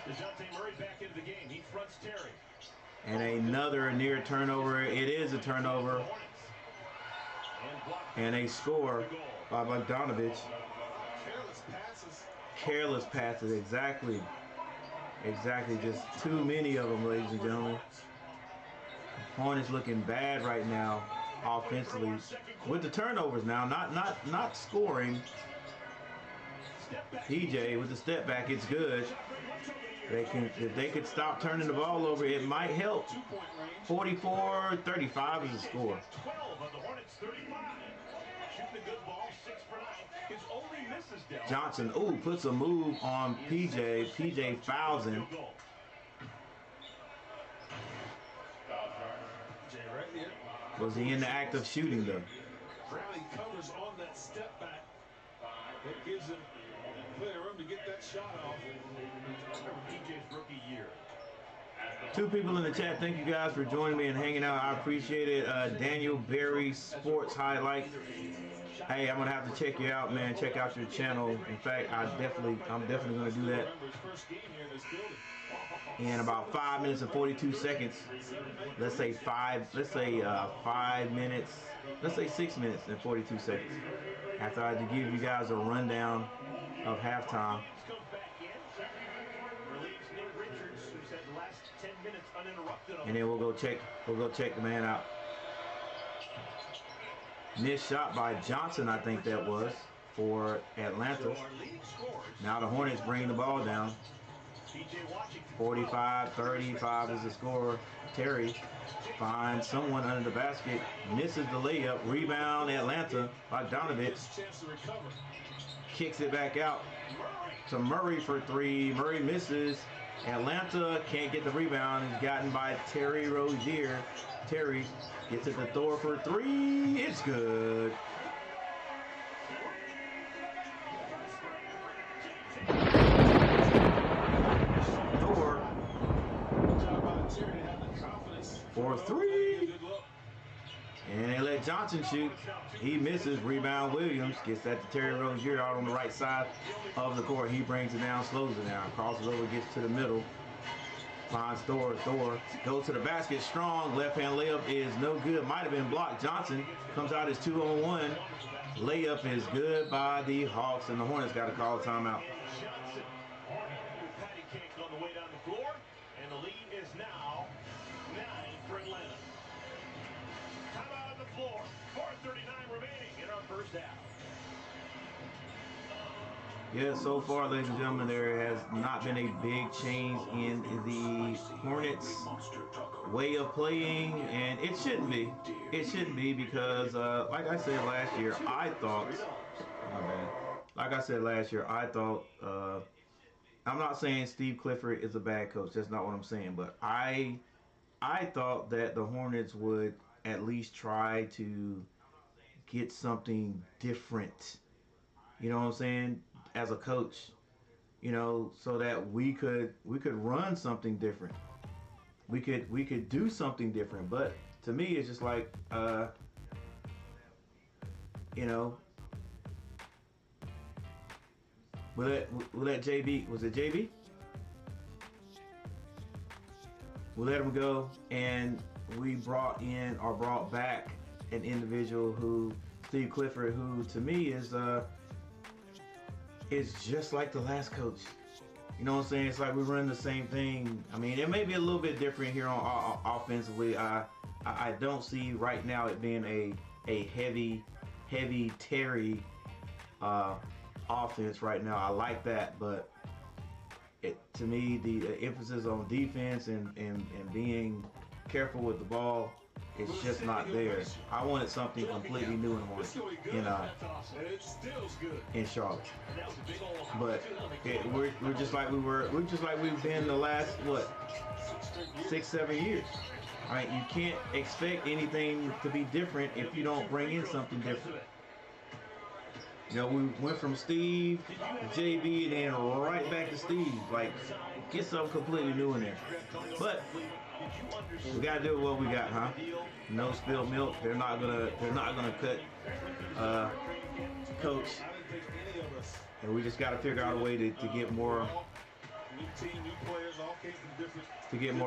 And another near turnover. It is a turnover. And a score by Bogdanovich. Careless passes, exactly. Exactly, just too many of them, ladies and gentlemen. Hornets looking bad right now offensively with the turnovers now, not scoring. PJ with the step back, it's good. If they could stop turning the ball over, it might help. 44-35 is the score. Johnson, puts a move on PJ. PJ fouls him. Was he in the act of shooting though? Bradley covers on that step back. That gives him plenty of room to get that shot off. DJ's rookie year. 2 people in the chat. Thank you guys for joining me and hanging out. I appreciate it. Daniel Berry Sports Highlight. Hey, I'm gonna have to check you out, man. Check out your channel. In fact, I'm definitely gonna do that in about 5 minutes and 42 seconds. Let's say 5 minutes. Let's say 6 minutes and 42 seconds. After I give you guys a rundown of halftime. And then we'll go check the man out. Missed shot by Johnson, I think that was. for Atlanta. Now the Hornets bring the ball down. 45-35 is the score. Terry finds someone under the basket, misses the layup. Rebound Atlanta. Bogdanovich kicks it back out to Murray for three. Murray misses. Atlanta can't get the rebound. It's gotten by Terry Rozier. Terry gets it to Thor for three. It's good. Thor for three. And they let Johnson shoot. He misses. Rebound Williams. Gets that to Terry Rozier out on the right side of the court. He brings it down, slows it down. Crosses over, gets to the middle. Finds Thor. Thor goes to the basket. Strong. Left-hand layup is no good. Might have been blocked. Johnson comes out as 2-on-1. Layup is good by the Hawks, and the Hornets got to call a timeout. Patty cake on the way down the floor, and the lead is now 9 for Atlanta. Timeout on the floor. 4:39 remaining in our first half. Yeah, so far, ladies and gentlemen, there has not been a big change in the Hornets' way of playing, and it shouldn't be. It shouldn't be because, like I said last year, I thought, I'm not saying Steve Clifford is a bad coach. That's not what I'm saying, but I thought that the Hornets would at least try to get something different. You know what I'm saying? As a coach, you know, so that we could run something different. We could do something different. But to me, it's just like, you know, we'll let JB. Was it JB? We let him go, and we brought back an individual who, Steve Clifford, who to me is just like the last coach. You know what I'm saying? It's like we run the same thing. I mean, it may be a little bit different here on offensively. I don't see right now it being a heavy Terry offense right now. I like that, but to me, the emphasis on defense and being careful with the ball, it's just not there. I wanted something completely new in Charlotte. But we're just like we've been the last 6-7 years. All right, you can't expect anything to be different if you don't bring in something different. You know, we went from Steve to JB and then right back to Steve. Like, get something completely new in there. But we gotta do what we got, huh? No spilled milk. They're not gonna cut Coach. And we just gotta figure out a way to get more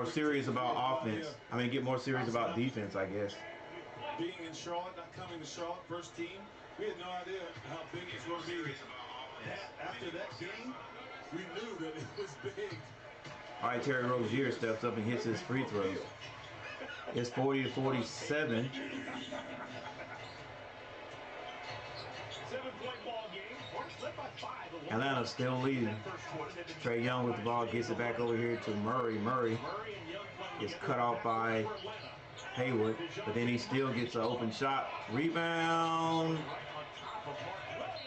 serious about offense. I mean, get more serious about defense, I guess. Being in Charlotte, not coming to Charlotte, first team, we had no idea how big it's going to be. After that game, we knew that it was big. All right, Terry Rozier steps up and hits his free throws. It's 40-47. 7-point ball game. Hornets led by 5. Atlanta still leading. Trae Young with the ball gets it back over here to Murray. Murray is cut off by Haywood, but then he still gets an open shot. Rebound.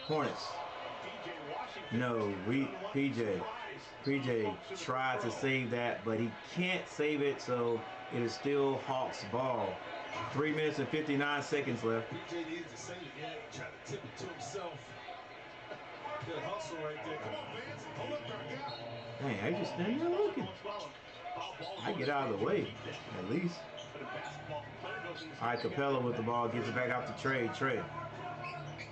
Hornets. No, PJ tried to save that, but he can't save it, so it is still Hawks ball. 3 minutes and 59 seconds left. PJ needs to save it. Yeah, try to tip it to himself. Good hustle right there. Come on, Vance. Hold up there, guy. Dang, I just standing there looking. I get out of the way, at least. All right, Capella with the ball, gets it back out to Trey. Trey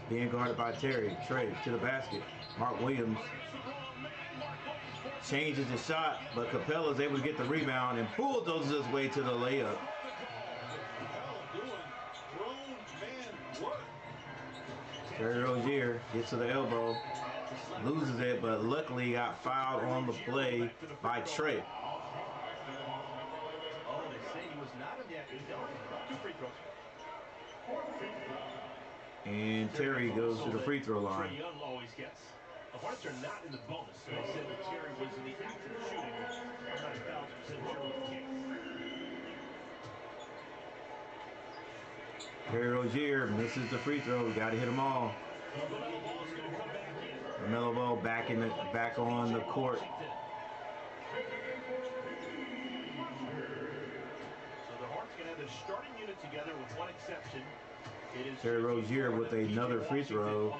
being guarded by Terry. Trey to the basket. Mark Williams changes the shot, but Capella's able to get the rebound and bulldozes his way to the layup. Terry Rozier gets to the elbow, loses it, but luckily got fouled on the play by Trey. And Terry goes to the free throw line. Trae Young always gets. The Hornets are not in the bonus, so they said that Terry was in the act of shooting. I'm not 1,000% sure with the case. Terry Rozier misses the free throw. We got to hit them all. LaMelo Ball back on the court. So the Hornets can have their starting unit together with one exception. It is Terry Rozier with another free throw.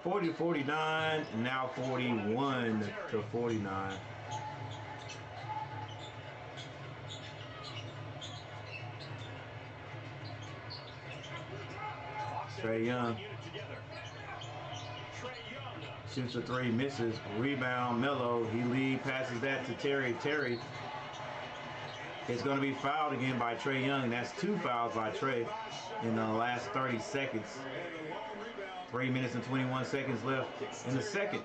40-49, and now 41-49. Trae Young shoots a three, misses. Rebound, Melo. He lead, passes that to Terry. Terry is going to be fouled again by Trae Young. That's 2 fouls by Trae in the last 30 seconds. 3 minutes and 21 seconds left in the second.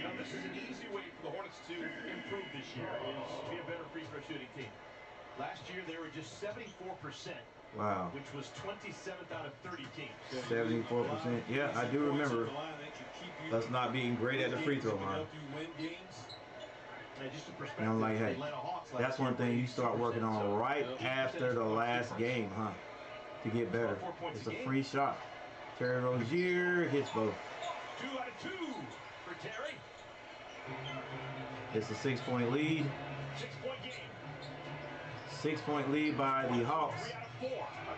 Now, this is an easy way for the Hornets to improve this year, is to be a better free throw shooting team. Last year, they were just 74%. Wow. Which was 27th out of 30 teams. 74%. Yeah, I do remember us not being great at the free throw line. And I'm like, hey, that's one thing you start working on right after the last game, huh? To get better. It's a free shot. Terry Rozier hits both. 2 out of 2 for Terry. It's a 6-point lead. 6-point game. 6-point lead by the Hawks. 3 out of 4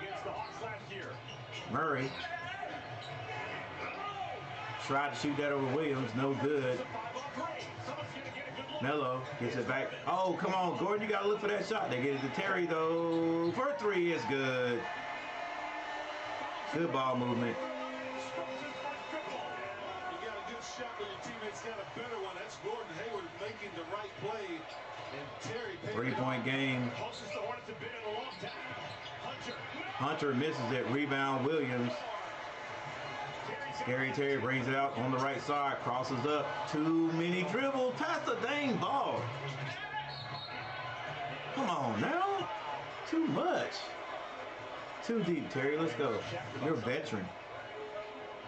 against the Hawks last year. Murray tried to shoot that over Williams, no good. Melo gets it back. Oh, come on, Gordon, you gotta look for that shot. They get it to Terry though. For 3, it's good. Good ball movement. You got a good shot, but your teammate's got a better one. That's Gordon Hayward making the right play. And Terry 3-point game. Closest the Hornets have been in a long time. Hunter misses it. Rebound, Williams. Scary Terry brings it out on the right side. Crosses up. Too many dribbles. Pass the dang ball. Come on now. Too much. Too deep, Terry. Let's go. You're a veteran.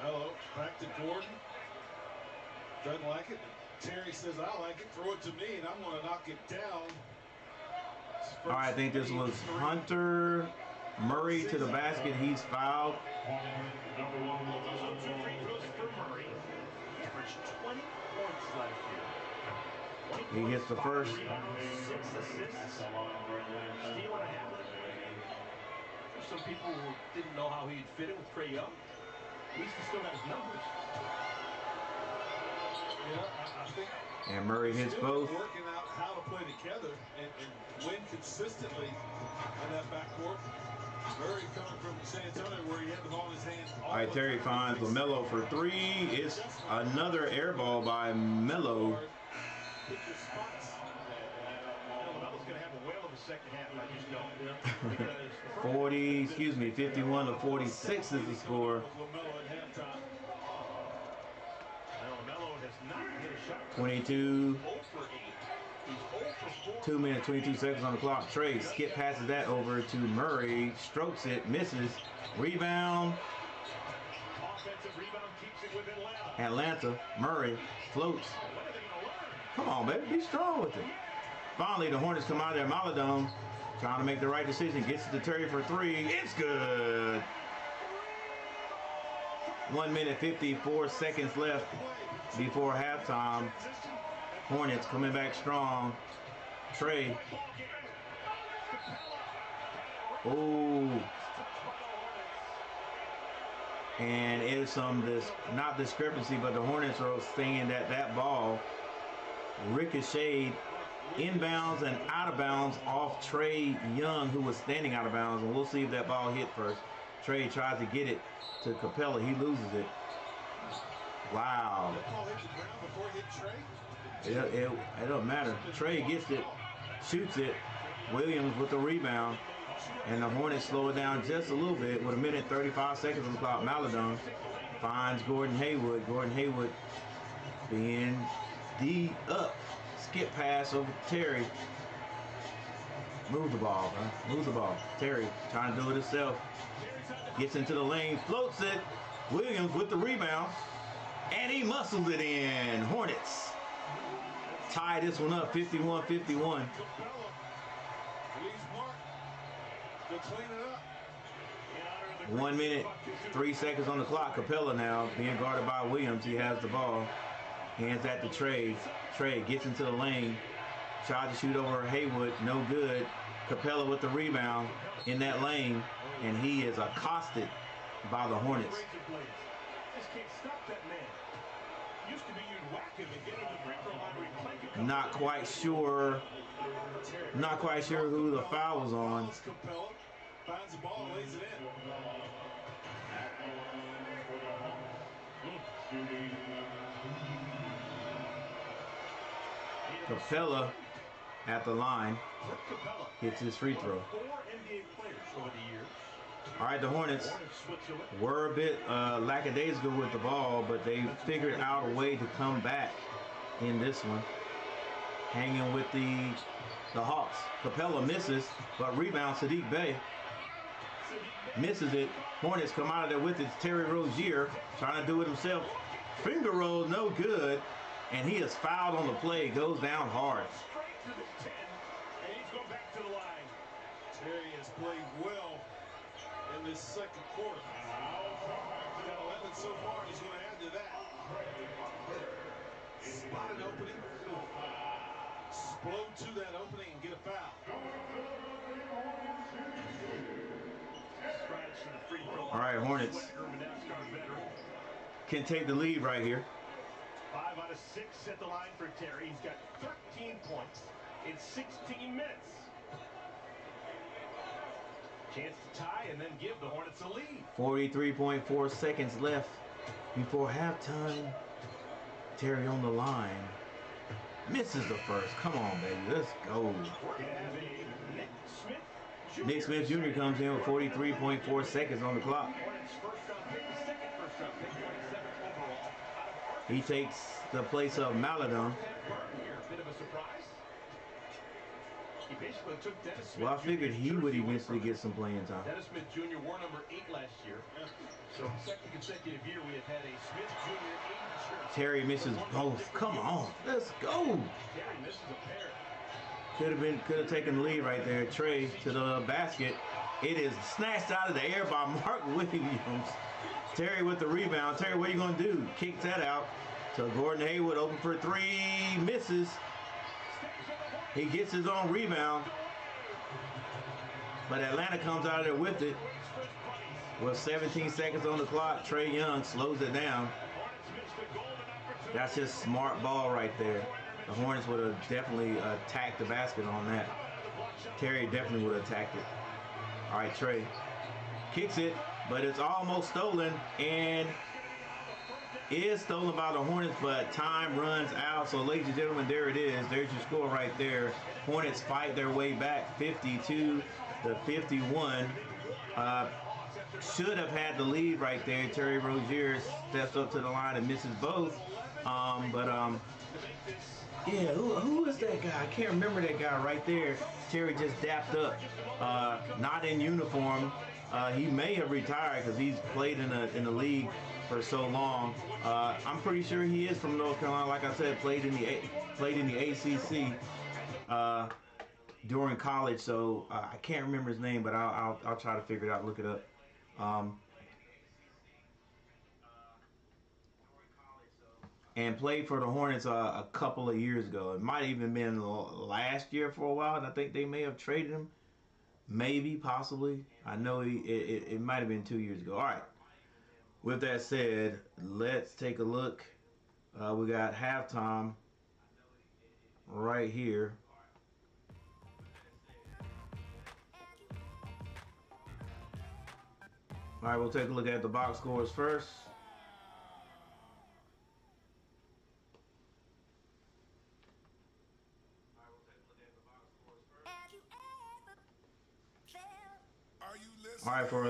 Hello, back to Gordon. Doesn't like it. Terry says, I like it. Throw it to me, and I'm going to knock it down. All right, I think this was Hunter. Murray to the basket. He's fouled. He gets the first. 6 assists. Stealing a half. There's some people who didn't know how he'd fit in with Trae Young. At least he still got his numbers. Yeah, I think. And Murray hits both. Working out how to play together and win consistently in that backcourt. Murray coming from San Antonio where he had the ball in his hands. All right, Terry finds LaMelo for 3. It's another air ball by Melo. Pick your spots. LaMelo's going to have a whale of a second half. I just don't. 51-46 is the score. LaMelo at halftime. LaMelo has not hit a shot. 22. 0 for 8. He's 0 for 4. 2 minutes, 22 seconds on the clock. Trae skip passes that over to Murray. Strokes it, misses. Rebound. Offensive rebound keeps it with Atlanta. Atlanta. Murray floats. Come on, baby. Be strong with it. Finally, the Hornets come out there. Maladon trying to make the right decision. Gets it to Terry for 3. It's good. 1 minute, 54 seconds left before halftime. Hornets coming back strong. Trae. Oh. And it's not discrepancy, but the Hornets are saying that ball ricocheted inbounds and out of bounds off Trae Young, who was standing out of bounds. And we'll see if that ball hit first. Trae tries to get it to Capella. He loses it. Wow. It don't matter. Trae gets it, shoots it. Williams with the rebound. And the Hornets slow it down just a little bit with 1 minute 35 seconds on the clock. Maladon finds Gordon Hayward. Gordon Hayward being D up. Skip pass over to Terry. Move the ball, bro. Move the ball. Terry trying to do it himself. Gets into the lane, floats it. Williams with the rebound. And he muscles it in. Hornets tie this one up, 51-51. Leaves Mark to clean it up. 1 minute, 3 seconds on the clock. Capella now being guarded by Williams. He has the ball. Hands at the Trey. Trey gets into the lane. Tried to shoot over Haywood. No good. Capella with the rebound in that lane. And he is accosted by the Hornets. Not quite sure who the foul was on. Finds the ball, lays it in. Capella at the line hits his free throw. All right, the Hornets were a bit lackadaisical with the ball, but they figured out a way to come back in this one. Hanging with the Hawks. Capella misses, but rebounds Sadiq Bey. Misses it. Hornets come out of there with it. Terry Rozier trying to do it himself. Finger roll, no good. And he is fouled on the play. Goes down hard. Terry has played well in this second quarter. He's got 11 so far. He's going to add to that. Spot an opening. Explode to that opening and get a foul. All right, Hornets can take the lead right here. 5 out of 6 at the line for Terry. He's got 13 points in 16 minutes. Chance to tie and then give the Hornets a lead. 43.4 seconds left before halftime. Terry on the line. Misses the first. Come on, baby. Let's go. Nick Smith Jr. comes in with 43.4 seconds on the clock. He takes the place of Maladon. Well, I figured he would eventually get some playing time. Dennis Smith Jr. wore number 8 last year. So second consecutive year we have had a Smith Jr. 8 shirt. Terry misses both. Come on, let's go. Terry misses a pair. Could have taken the lead right there. Trey to the basket. It is snatched out of the air by Mark Williams. Terry with the rebound. Terry, what are you gonna do? Kicks that out. So Gordon Haywood open for 3, misses. He gets his own rebound, but Atlanta comes out of there with it. With 17 seconds on the clock, Trae Young slows it down. That's just smart ball right there. The Hornets would have definitely attacked the basket on that. Terry definitely would have attacked it. All right, Trae kicks it, but it's almost stolen, and is stolen by the Hornets, but time runs out. So, ladies and gentlemen, there it is. There's your score right there. Hornets fight their way back 52-51. Should have had the lead right there. Terry Rozier steps up to the line and misses both. Yeah, who is that guy? I can't remember that guy right there. Terry just dapped up. Not in uniform. He may have retired because he's played in the league for so long. I'm pretty sure he is from North Carolina. Like I said, played in the ACC during college. So I can't remember his name, but I'll try to figure it out. Look it up. And played for the Hornets a couple of years ago. It might have even been last year for a while, and I think they may have traded him. Maybe, possibly. I know it might have been 2 years ago. All right. With that said, let's take a look. We got halftime right here. All right, we'll take a look at the box scores first. All right, for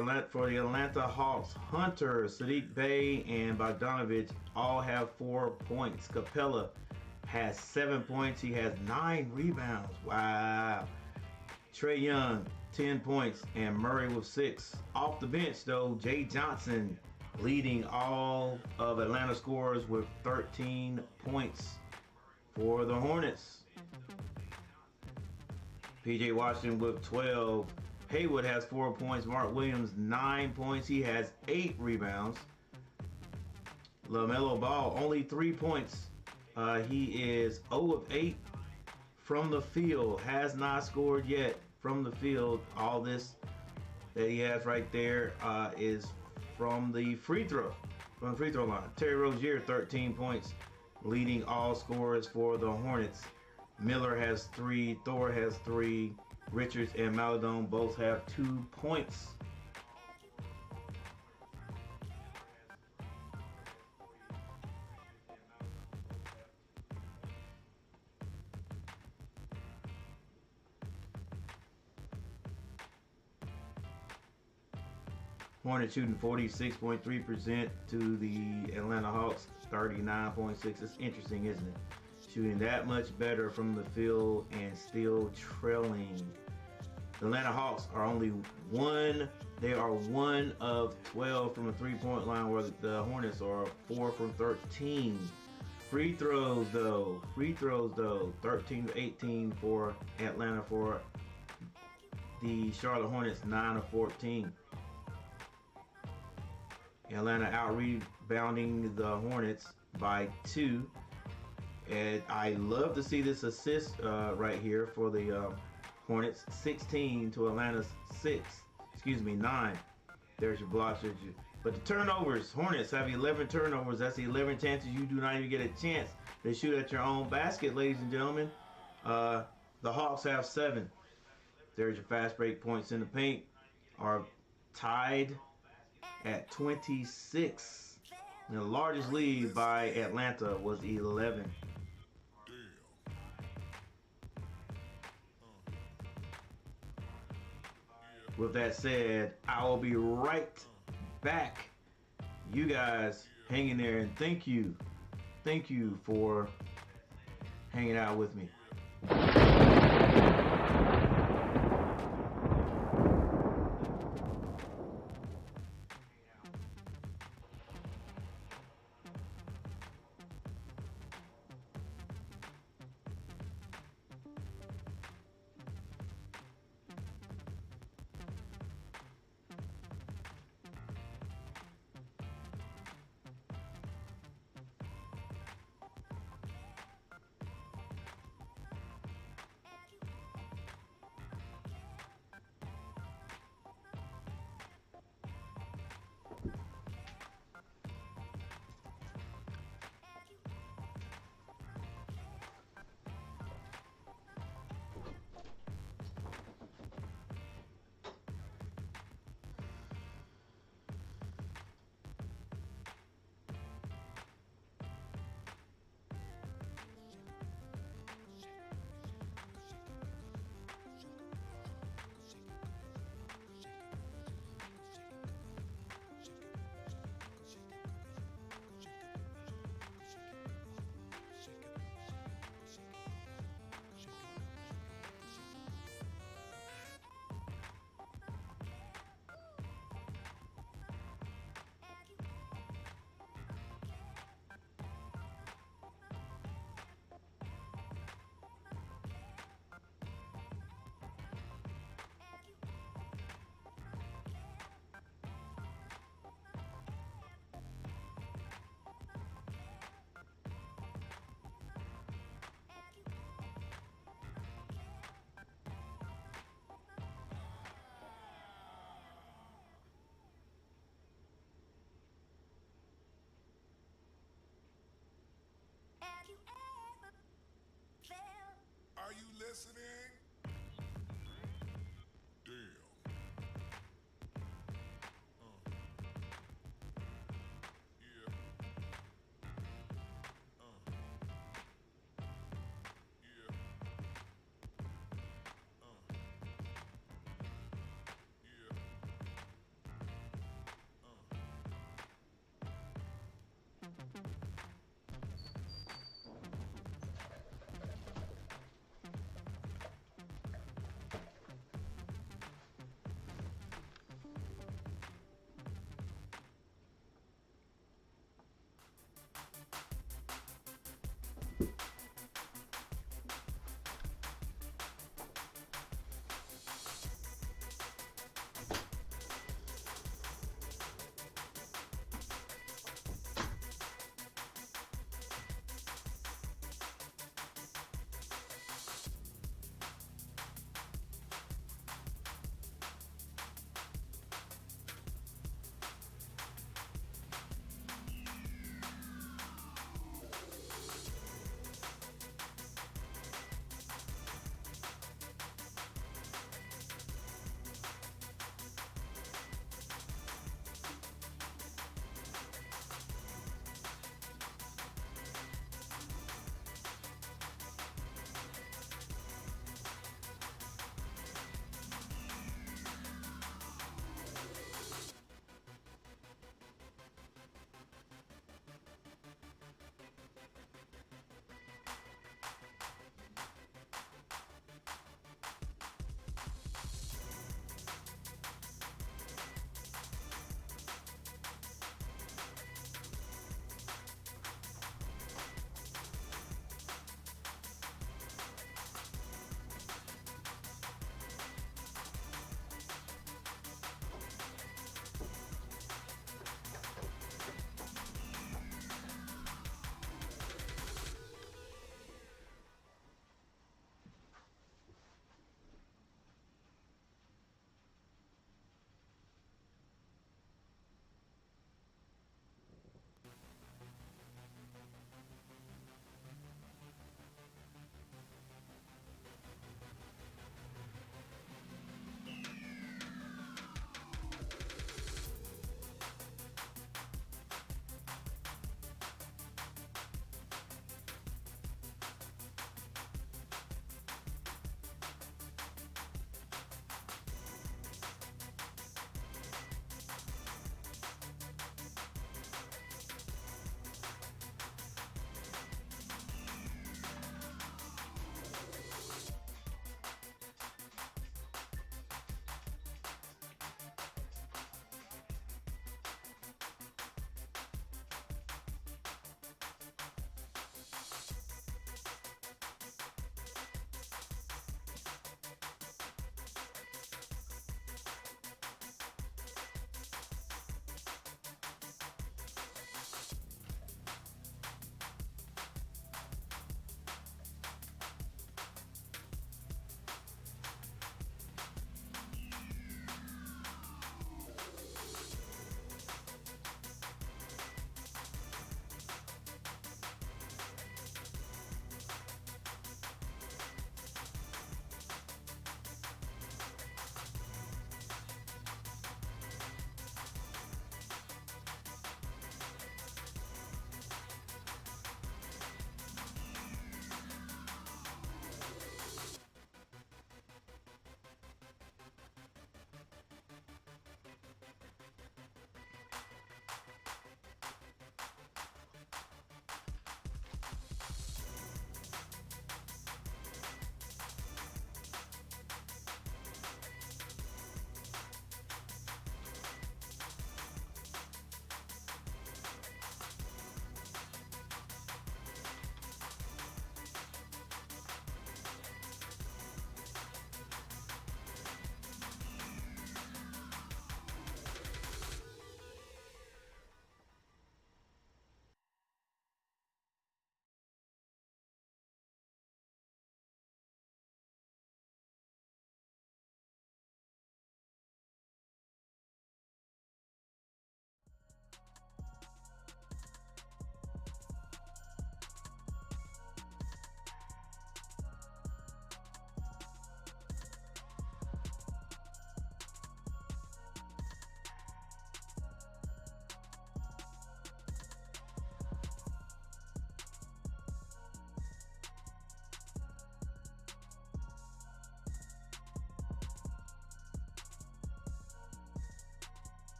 the Atlanta Hawks, Hunter, Sadiq Bey, and Bogdanovich all have 4 points. Capella has 7 points. He has 9 rebounds. Wow. Trae Young, 10 points, and Murray with 6. Off the bench, though, Jay Johnson leading all of Atlanta scorers with 13 points for the Hornets. PJ Washington with 12. Haywood has 4 points. Mark Williams, 9 points. He has 8 rebounds. LaMelo Ball, only 3 points. He is 0 of 8 from the field. Has not scored yet from the field. All this that he has right there is from the free throw line. Terry Rozier, 13 points, leading all scorers for the Hornets. Miller has 3, Thor has 3, Richards and Maladone both have 2 points. Hornets shooting 46.3% to the Atlanta Hawks 39.6. It's interesting, isn't it? Shooting that much better from the field and still trailing. The Atlanta Hawks are only one. They are 1 of 12 from the three-point line, where the Hornets are 4 from 13. Free throws though, 13 to 18 for Atlanta. For the Charlotte Hornets, 9 of 14. Atlanta out-rebounding the Hornets by 2. And I love to see this assist right here for the Hornets. 16 to Atlanta's 9. There's your blocks. But the turnovers, Hornets have 11 turnovers. That's 11 chances you do not even get a chance to shoot at your own basket, ladies and gentlemen. The Hawks have 7. There's your fast break points in the paint are tied at 26. And the largest lead by Atlanta was 11. With that said, I will be right back. You guys hang in there, and thank you for hanging out with me. Are you listening? Damn. Yeah. Yeah.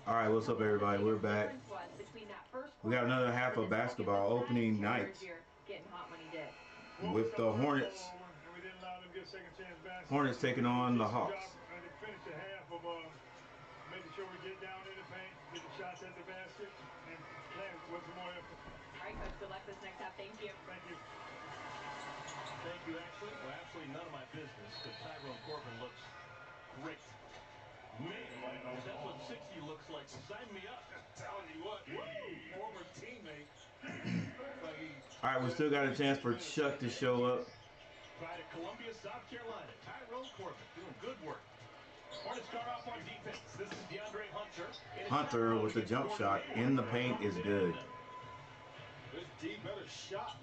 All right, what's up, everybody? We're back. We got another half of basketball opening night Getting hot when he did. with the Hornets. We didn't allow them to get a second chance basket. Hornets taking on the Hawks. They finished the half of making sure we get down in the paint, get the shots at the basket, and plan with some more effort. All right, Coach, good luck this next half. Thank you. Thank you. Thank you, Ashley. Well, absolutely none of my business, because Tyrone Corbin looks great. Man, that's what 60 looks like. Sign me up. I'm telling you what, former teammate. All right, we still got a chance for Chuck to show up. Pride of Columbia, South Carolina. Tyrone Corbin doing good work. Hornets start off on defense. This is DeAndre Hunter. Hunter with the jump shot in the paint is good. This D better shot.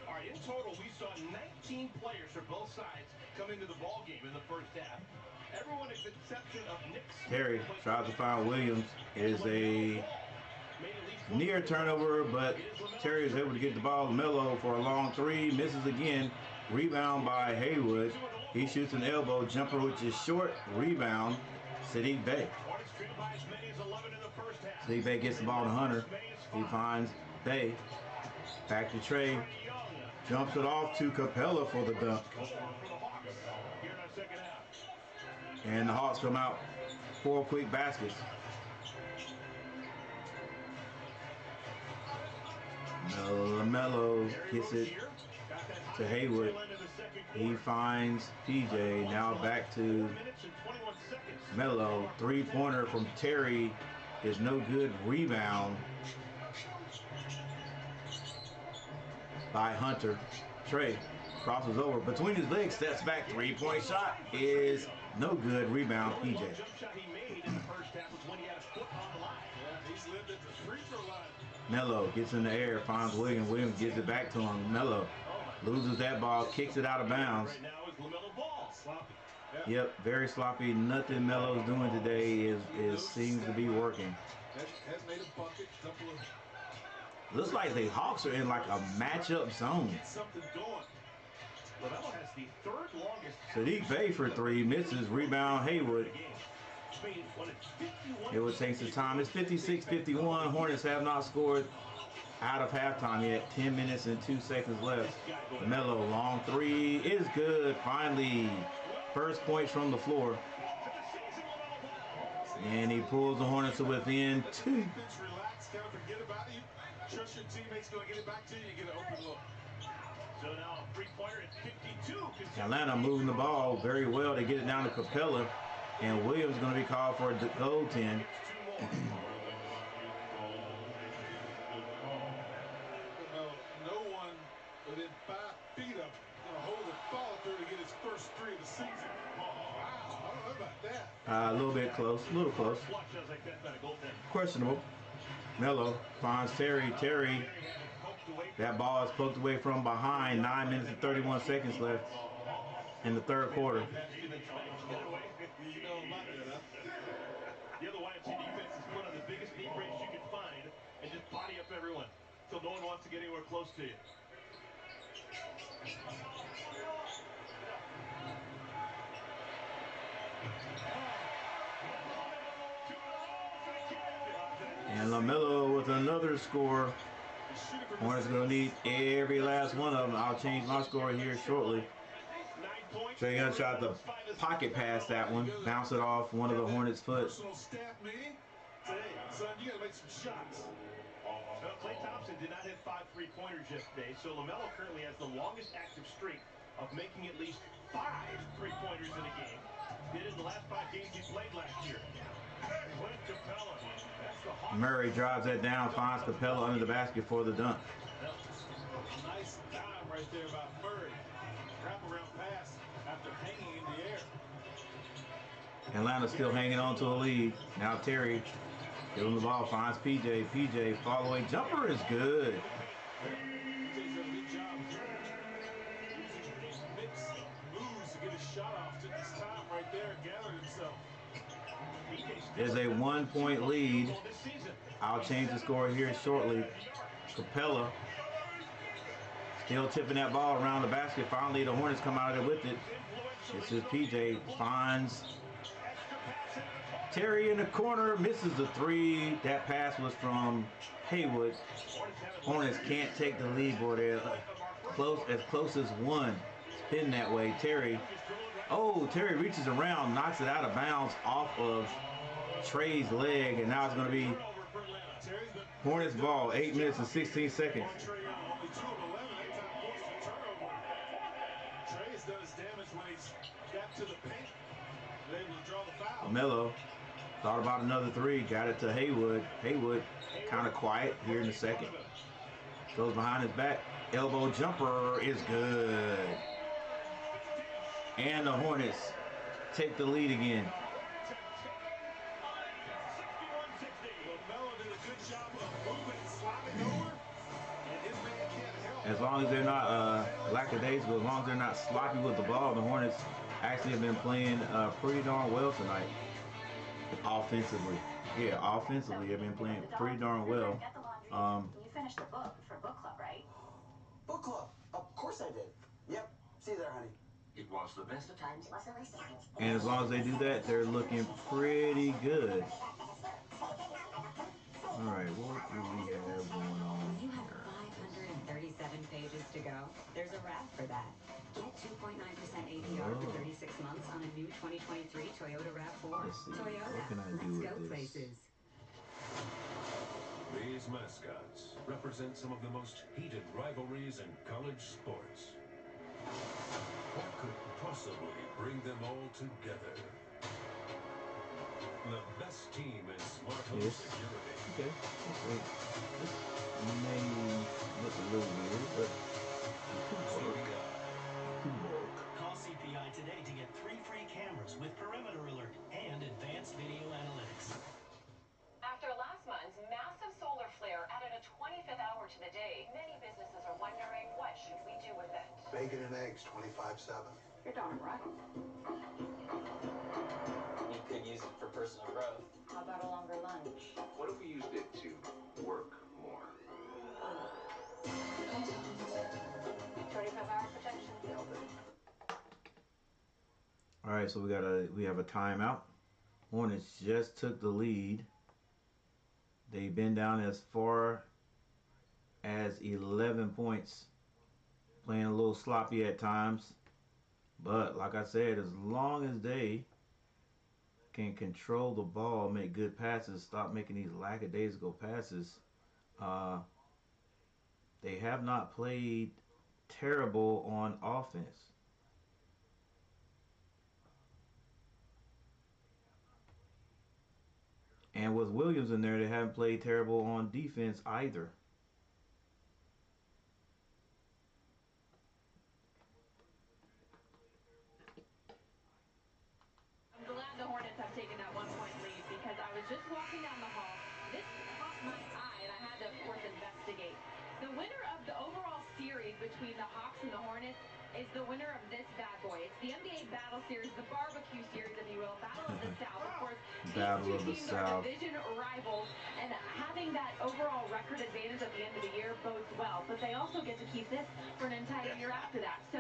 All right, in total, we saw 19 players for both sides come into the ball game in the first half. Everyone with the exception of Nick. Terry tries to find Williams. It is a near turnover, but Terry is able to get the ball to Melo for a long three. Misses again. Rebound by Haywood. He shoots an elbow jumper, which is short. Rebound, Sadiq Bey. Sadiq Bey gets the ball to Hunter. He finds Bey. Back to Trey. Jumps it off to Capella for the dunk. And the Hawks come out 4 quick baskets. Melo gets it to Haywood. He finds PJ. Now back to Melo. Three-pointer from Terry is no good. Rebound by Hunter. Trey crosses over between his legs, steps back. Three-point shot is no good. Rebound, PJ. Melo gets in the air, finds Williams. Williams gives it back to him. Melo loses that ball, kicks it out of bounds. Yep, very sloppy. Nothing Melo's doing today seems to be working. Looks like the Hawks are in like a matchup zone. Sadiq Bey for three, misses. Rebound Haywood. Haywood takes his time. It's 56-51. Hornets have not scored out of halftime yet. 10 minutes and 2 seconds left. Melo, long three is good. Finally, first points from the floor. And he pulls the Hornets to within 2. Trust your teammates going to get it back to you. You get an open look. So now a three-pointer at 52. Atlanta moving the ball very well to get it down to Capella. And Williams is going to be called for a goaltend. No one within 5 feet of him going to hold the ball through to get his first three of the season. Wow, I don't know about that. A little bit close, a little close. Questionable. Melo finds Terry. Terry, that ball is poked away from behind. 9 minutes and 31 seconds left in the third quarter. The other YMC defense is put on the biggest knee brace you can find and just body up everyone so no one wants to get anywhere close to you. And LaMelo with another score. Hornets going to need every last one of them. I'll change my score here shortly. Trey Young tried to pocket pass that one. Bounce it off one of the Hornets' foot. Personal staff meeting. Say, hey, son, you got to make some shots. Klay Thompson did not hit 5 3-pointers yesterday, so LaMelo currently has the longest active streak of making at least 5 3-pointers in a game. Did it in the last 5 games he played last year. Murray drives that down, finds Capella under the basket for the dunk. Nice dime right there by Murray. Wraparound pass after hanging in the air. Atlanta still hanging on to a lead. Now Terry gives him the ball, finds PJ. PJ follow-away jumper is good. PJ's done a good job using these mix moves to get his shot off. Took his time right there and gathered himself. There's a 1-point lead. I'll change the score here shortly. Capella still tipping that ball around the basket. Finally, the Hornets come out of there with it. This is PJ. Finds Terry in the corner misses the three. That pass was from Haywood. Hornets can't take the lead, boy. They're close as one. It's been that way. Terry. Oh, Terry reaches around, knocks it out of bounds off of Trey's leg, and now it's going to be Hornets ball. 8 minutes and 16 seconds. Trey has done his damage when he's got to the paint. They're able to draw the foul. Melo thought about another three, got it to Haywood. Haywood kind of quiet here in the second. Goes behind his back. Elbow jumper is good. And the Hornets take the lead again. As long as they're not lackadaisical, as long as they're not sloppy with the ball, the Hornets actually have been playing pretty darn well tonight. Offensively. Yeah, offensively they've been playing pretty darn well. You finished the book for book club, right? Book club? Of course I did. Yep. See you there, honey. It was the best. Times it was the worst times. And as long as they do that, they're looking pretty good. All right, what do we have going on You here? have 537 pages to go. There's a wrap for that. Get 2.9% APR for 36 months on a new 2023 Toyota RAV4. Let's see. Toyota, What can I let's do go with this? places. These mascots represent some of the most heated rivalries in college sports. What could possibly bring them all together? The best team in smart home Yes. security. Okay. This may look a little weird, but it could work. CPI. It could work. Call CPI today to get 3 free cameras with perimeter alert and advanced video analytics. After last month's massive solar flare added a 25th hour to the day, many businesses are wondering, what should we do with it? Bacon and eggs, 25/7. You're darn right. You could use it for personal growth. How about a longer lunch? What if we used it to work more? 35-hour protection. All right, so we have a timeout. Hornets just took the lead. They've been down as far as 11 points, playing a little sloppy at times. But like I said, as long as they can control the ball, make good passes, stop making these lackadaisical passes, they have not played terrible on offense. And with Williams in there, they haven't played terrible on defense either. I'm glad the Hornets have taken that 1-point lead because I was just walking down the hall. This caught my eye and I had to, of course, investigate. The winner of the overall series between the Hawks and the Hornets is the winner of this bad boy. It's the NBA Battle Series, the barbecue series, if you will. Battle of the South, of course. Battle of the These two teams South. are division rivals, and having that overall record advantage at the end of the year bodes well. But they also get to keep this for an entire year after that. So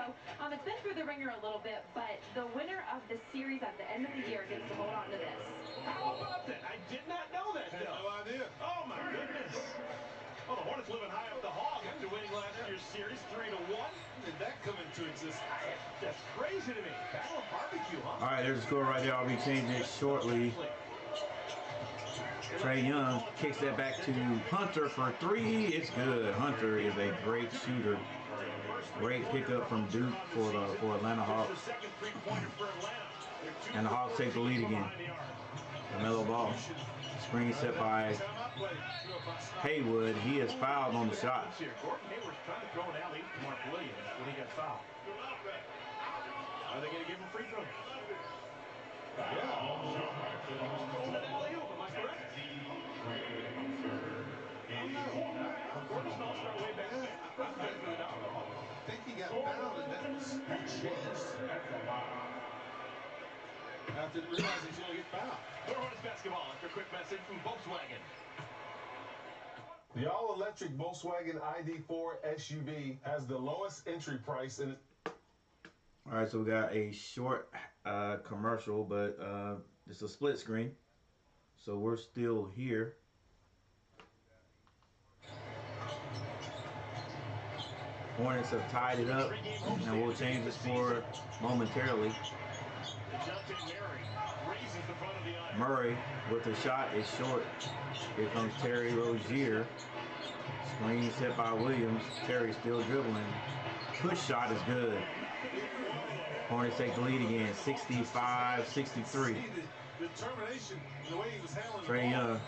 it's been through the ringer a little bit, but the winner of the series at the end of the year gets to hold on to this. How about that? I did not know that, Had though. no idea. Oh, my goodness. Well, the Hornets living high up the hog after winning last year's series 3-1. When did that come into existence? That's crazy to me. Battle of barbecue, huh? All right, there's a score right there. I'll be changing it shortly. Trae Young kicks that back to Hunter for three. It's good. Hunter is a great shooter. Great pickup from Duke for Atlanta Hawks. And the Hawks take the lead again. LaMelo Ball. Screen set by Haywood. He is fouled on the shot. Gordon Hayward's trying to throw an alley to Mark Williams when he got fouled. Are they going to give him free throws? Yeah. An alley-oop, am I correct? Gordon's an all-star way back then. I think he got fouled and that changed. After realizing he's going to get fouled. Hornets basketball after a quick message from Volkswagen. The all-electric Volkswagen ID4 SUV has the lowest entry price in it. All right, so we got a short commercial, but it's a split screen. So we're still here. Hornets have tied it up, and we'll change the score momentarily. Murray with the shot is short. Here comes Terry Rozier. Screen set by Williams. Terry still dribbling. Push shot is good. Hornets take the lead again, 65-63. Trae Young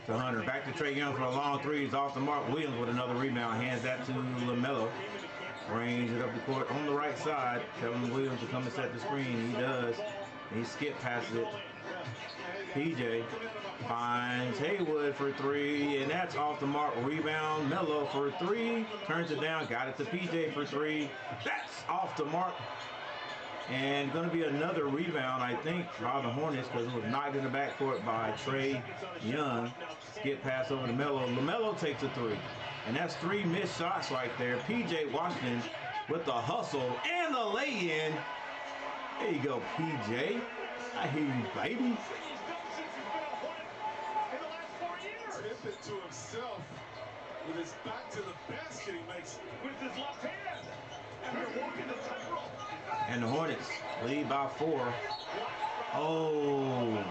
to Hunter. Back to Trae Young for a long three. He's off the mark. Williams with another rebound. Hands that to LaMelo. Range it up the court on the right side. Telling Williams to come and set the screen. He does. He skip passes it. PJ finds Haywood for three, and that's off the mark. Rebound. Melo for three. Turns it down. Got it to PJ for three. That's off the mark. And going to be another rebound, I think, by the Hornets because it was knocked in the backcourt by Trae Young. Skip pass over to Melo. LaMelo takes a three. And that's three missed shots right there. PJ Washington with the hustle and the lay-in. There you go, PJ. I hear you, baby. Tip it to himself with his back to the basket. He makes with his left hand. And they're walking the tightrope. And the Hornets lead by 4. Oh.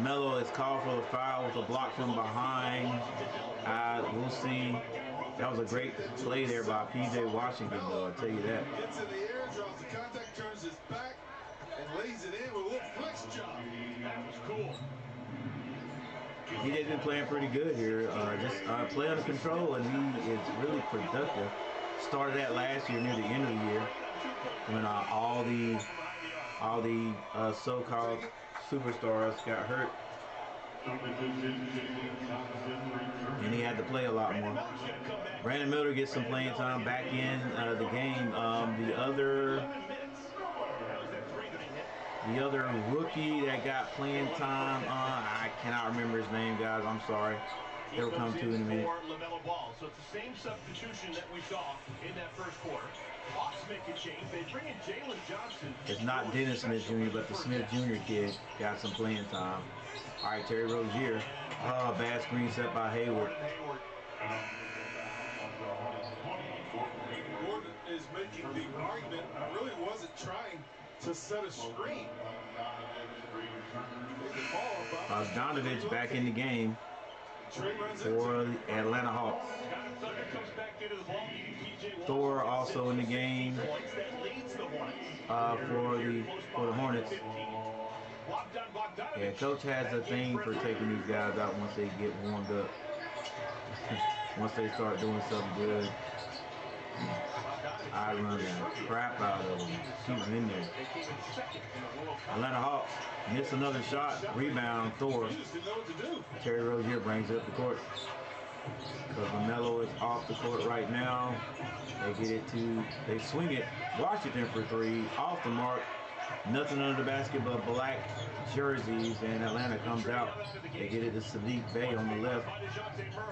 Melo is called for the foul with a block from behind. We'll see. That was a great play there by PJ Washington, though, I'll tell you that. Gets in the air, draws the contact, turns his back, and lays it in with a little flex job. That was cool. He has been playing pretty good here. Just play under control, and he is really productive. Started that last year near the end of the year when all the so-called superstars got hurt, and he had to play a lot more. Brandon Miller gets some playing time back in the game. The other rookie that got playing time, I cannot remember his name, guys. I'm sorry. It'll come to in a minute. So it's the same substitution that we saw in that first quarter. Hawks make a change. They bring in Jalen Johnson. It's not Dennis Smith Jr., but the Smith Jr. kid got some playing time. All right, Terry Rozier. Bad screen set by Hayward. Gordon is making the argument. I really wasn't trying to set a screen. Bogdanovich back in the game for the Atlanta Hawks. Thor also in the game for the Hornets. Yeah, coach has a thing for taking these guys out once they get warmed up. Once they start doing something good, I run the crap out of them. Keep them in there. Atlanta Hawks miss another shot. Rebound, Thor. Terry Rozier brings it up the court. Because LaMelo is off the court right now. They swing it. Washington for three. Off the mark. Nothing under the basket but black jerseys, and Atlanta comes out. They get it to Sadiq Bey on the left.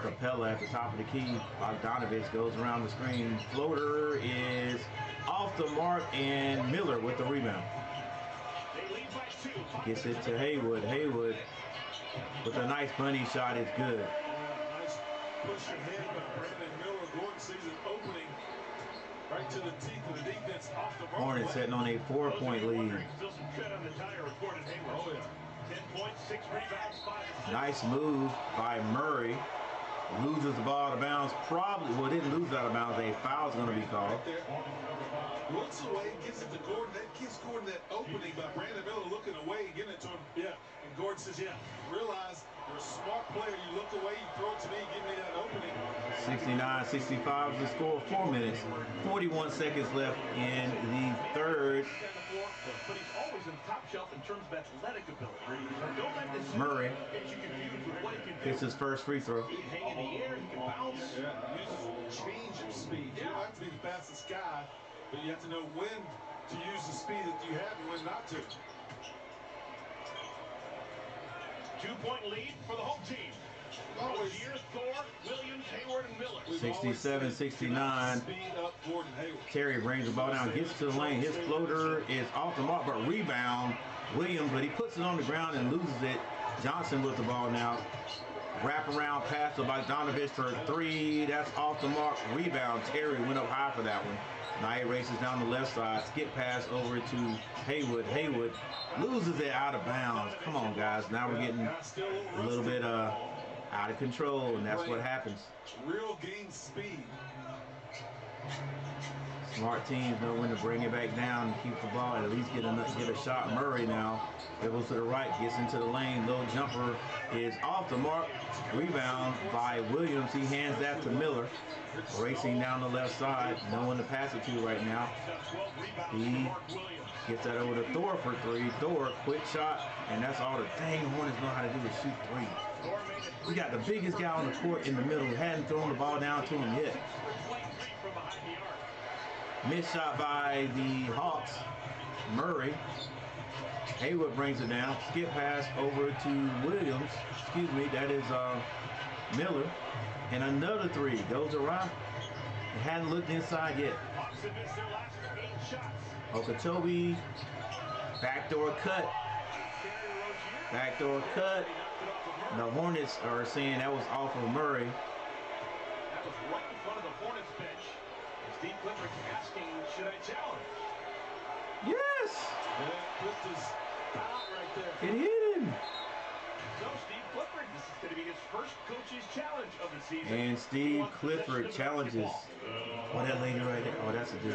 Capella at the top of the key. Bogdanovich goes around the screen. Floater is off the mark, and Miller with the rebound. Gets it to Haywood. Haywood with a nice bunny shot is good. Nice push ahead by Brandon Miller. Gordon sees an opening right to the teeth of the defense off the mark. Hornets sitting on a 4-point lead. Nice move by Murray. Loses the ball out of bounds. Didn't lose it out of bounds. A foul is going to be called. Looks away, gives it to Gordon. That gives Gordon that opening by Brandon Miller looking away and giving it to him. Yeah. And Gordon says, yeah, realize you're a smart player. You look away, you throw it to me, give me that opening. 69-65 is the score. 4 minutes. 41 seconds left in the third. But he's always in the top shelf in terms of athletic ability. Don't let this Murray get you confused with what he can do. gets his first free throw. He can hang in the air, he can bounce. Uses change of speed. You don't have to be the fastest guy, but you have to know when to use the speed that you have and when not to. 2-point lead for the home team. Rozier, Thor, Williams, Hayward, and Miller. 67-69. Terry brings the ball down, gets to the lane. His floater is off the mark, but rebound. Williams, but he puts it on the ground and loses it. Johnson with the ball now. Wrap around pass to Bogdanovich for a three. That's off the mark. Rebound. Terry went up high for that one. Now he races down the left side. Skip pass over to Haywood. Haywood loses it out of bounds. Come on, guys. Now we're getting a little bit out of control, and that's what happens. Real game speed. Smart teams know when to bring it back down and keep the ball and at least get a shot. Murray now dribbles to the right, gets into the lane. Low jumper is off the mark. Rebound by Williams. He hands that to Miller. Racing down the left side. No one to pass it to right now. He gets that over to Thor for three. Thor, quick shot, and that's all the dang Hornets know how to do is shoot three. We got the biggest guy on the court in the middle who hadn't thrown the ball down to him yet. Missed shot by the Hawks. Murray. Haywood brings it down. Skip pass over to Williams. Excuse me, that is Miller. And another three goes around. It hadn't looked inside yet. Okotobi. Backdoor cut. Backdoor cut. The Hornets are saying that was off of Murray. That was right in front of the Hornets bench. Steve Clifford asking, should I challenge? Yes! It hit him. So Steve Clifford, this is going to be his first coach's challenge of the season. And Steve Clifford challenges. Oh, that lady right there. Oh, that's a dude.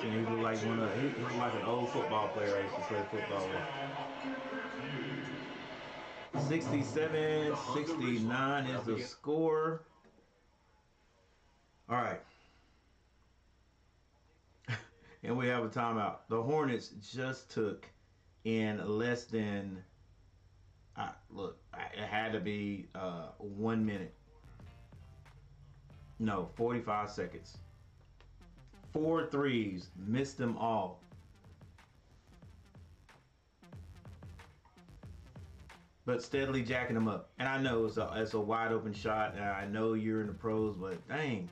And he looked like he looked like an old football player I used to play football with. 67-69 is the score. All right. And we have a timeout. The Hornets just took in less than, look, it had to be 1 minute. No, 45 seconds. 4 threes, missed them all. But steadily jacking them up. And I know it's a wide open shot, and I know you're in the pros, but dang.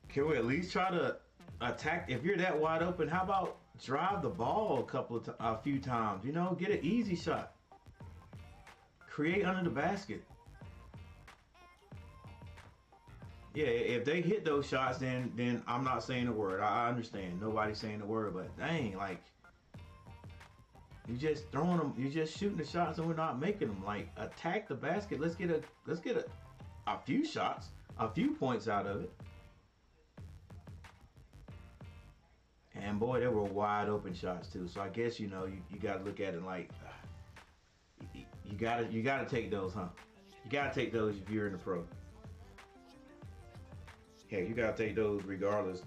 Can we at least try to attack? If you're that wide open, how about drive the ball a few times? You know, get an easy shot. Create under the basket. Yeah, if they hit those shots, then I'm not saying a word. I understand. Nobody's saying a word, but dang, like, you just throwing them, you just shooting the shots and we're not making them. Like, attack the basket. Let's get a few shots, a few points out of it. And boy, they were wide open shots too. So I guess, you know, you got to look at it like you got to take those, huh? You got to take those if you're in the pro. Yeah, you got to take those regardless.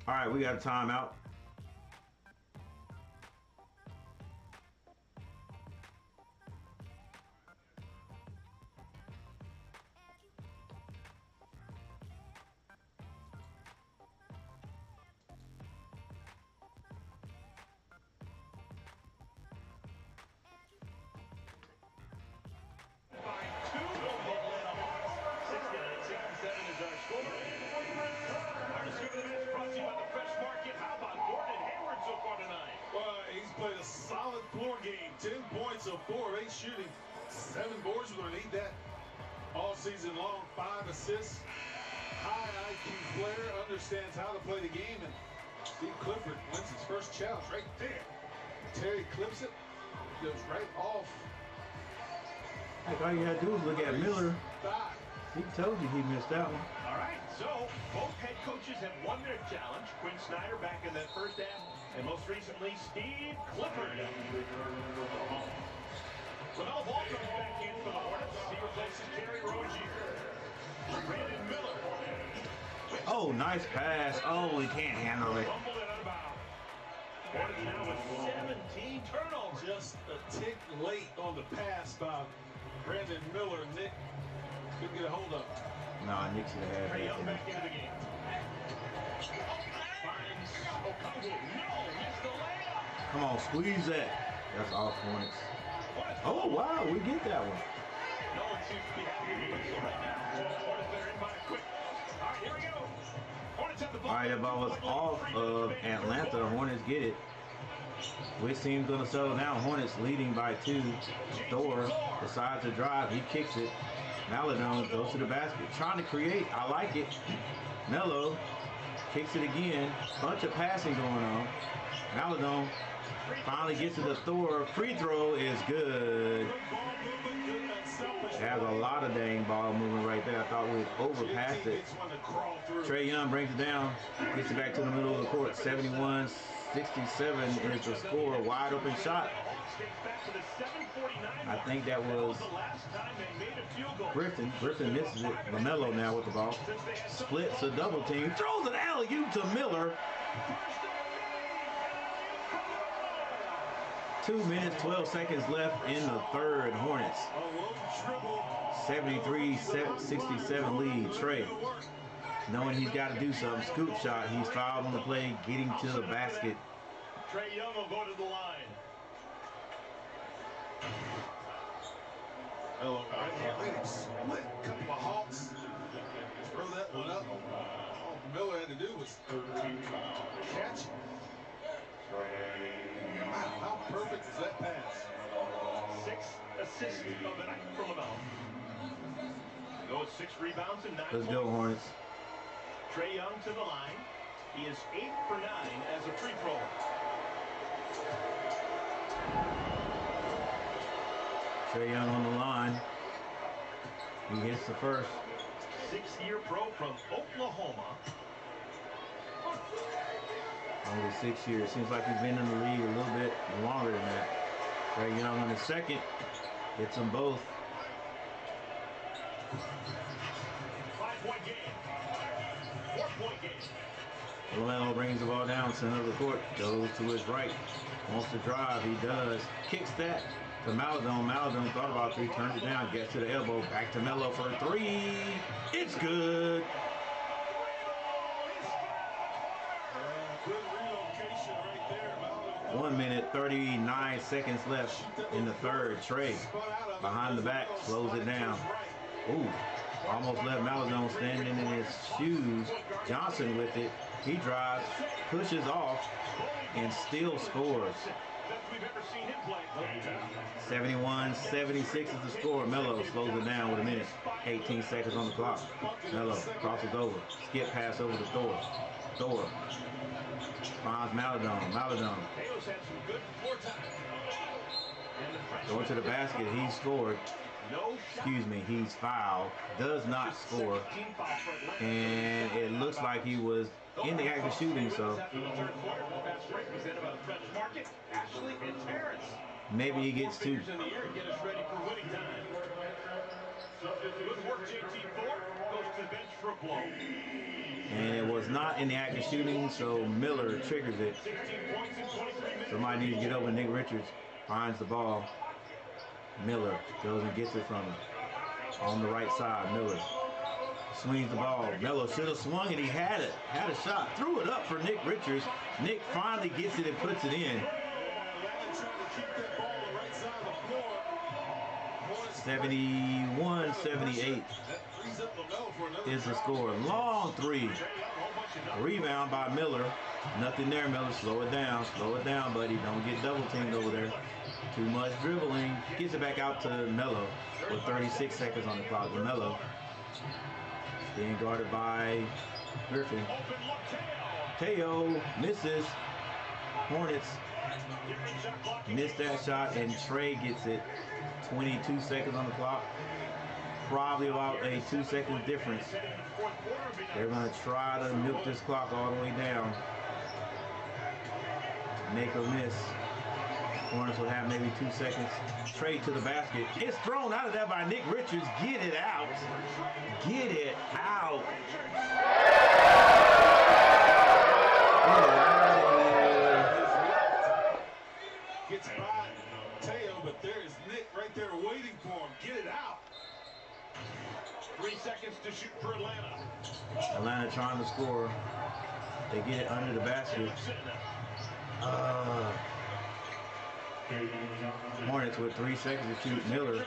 All right, we got a timeout. Played a solid floor game. 10 points of 4 of 8 shooting. 7 boards. We're going to need that all season long. 5 assists. High IQ player. Understands how to play the game. And Steve Clifford wins his first challenge right there. Terry clips it. Goes right off. Like, all you got to do is look at Miller. He told you he missed that one. All right, so both head coaches have won their challenge. Quinn Snyder back in that first half. And most recently, Steve Clifford. Lamelo Ball comes back in for the Hornets. He replaces Terry Rozier. Brandon Miller. Oh, nice pass. Oh, he can't handle it. Fumbled it out of bounds. Hornets now with 17 turnovers. Just a tick late on the pass by Brandon Miller. Nick couldn't get a hold of it. Nah, Nick should have had Trae that. Young back into the game. Finds Come on, squeeze that. That's off Hornets. Oh, wow, we get that one. No one seems to be happy with the whistle right now. Hornets better in by a quick. All right, here we go. Hornets have the ball. All right, that ball was off of Atlanta. Hornets get it. Which team's going to settle down? Hornets leading by 2. Thor decides to drive. He kicks it. Maladon goes to the basket. Trying to create. I like it. Melo kicks it again. Bunch of passing going on. Maladon finally gets to the Thor. Free throw is good. Has a lot of dang ball movement right there. I thought we overpassed it. Trae Young brings it down. Gets it back to the middle of the court. 71-67 is the score. Wide open shot. I think that was Griffin. Griffin misses it. LaMelo now with the ball. Splits a double team. Throws an alley-oop to Miller. 2 minutes, 12 seconds left in the third. Hornets 73-67 lead. Trae, knowing he's got to do something. Scoop shot. He's fouled on the play, getting to the basket. Trae Young will go to the line. Hello. Split. Couple of hawks. Throw that one up. All Miller had to do was catch. Wow, how perfect is that pass? 6 assists of the night from LaMelo. Go with 6 rebounds and 9 Let's points. go, Hornets. Trae Young to the line. He is 8 for 9 as a free thrower. Trae Young on the line. He hits the first. 6-year pro from Oklahoma. Only 6 years. Seems like he's been in the league a little bit longer than that. Trae Young on the second. Hits them both. 5-point game. 4-point game. LaMelo brings the ball down, center of the court. Goes to his right. Wants to drive. He does. Kicks that to Maladon. Maladon thought about 3. Turns it down. Gets to the elbow. Back to Melo for 3. It's good. Good relocation right there. 1 minute, 39 seconds left in the third. Trae behind the back, slows it down. Ooh, almost left Maladon standing in his shoes. Johnson with it. He drives, pushes off, and still scores. 71-76 is the score. Melo slows it down with a minute. 18 seconds on the clock. Melo crosses over. Skip pass over to Thor. Thor finds Maladon. Maladon going to the basket. He scored. Excuse me, he's fouled. Does not score. And it looks like he was in the act of shooting, so maybe he gets 2. And it was not in the act of shooting, so Miller triggers it. Somebody needs to get over. Nick Richards finds the ball. Miller goes and gets it from him. On the right side, Miller swings the ball. Melo should have swung it. He had it. Had a shot. Threw it up for Nick Richards. Nick finally gets it and puts it in. 71-78 is the score. Long 3. Rebound by Miller. Nothing there, Miller. Slow it down. Slow it down, buddy. Don't get double teamed over there. Too much dribbling. Gets it back out to Melo with 36 seconds on the clock. Melo being guarded by Griffin. Teo misses. Hornets missed that shot, and Trae gets it. 22 seconds on the clock. Probably about a 2 second difference. They're going to try to milk this clock all the way down. Make or miss. Hornets will have maybe 2 seconds. Trae to the basket. It's thrown out of there by Nick Richards. Get it out. Get it out. Gets by Teo, but there is Nick right there waiting for him. Get it out. 3 seconds to shoot for Atlanta. Atlanta trying to score. They get it under the basket. Hornets with 3 seconds to shoot. Miller.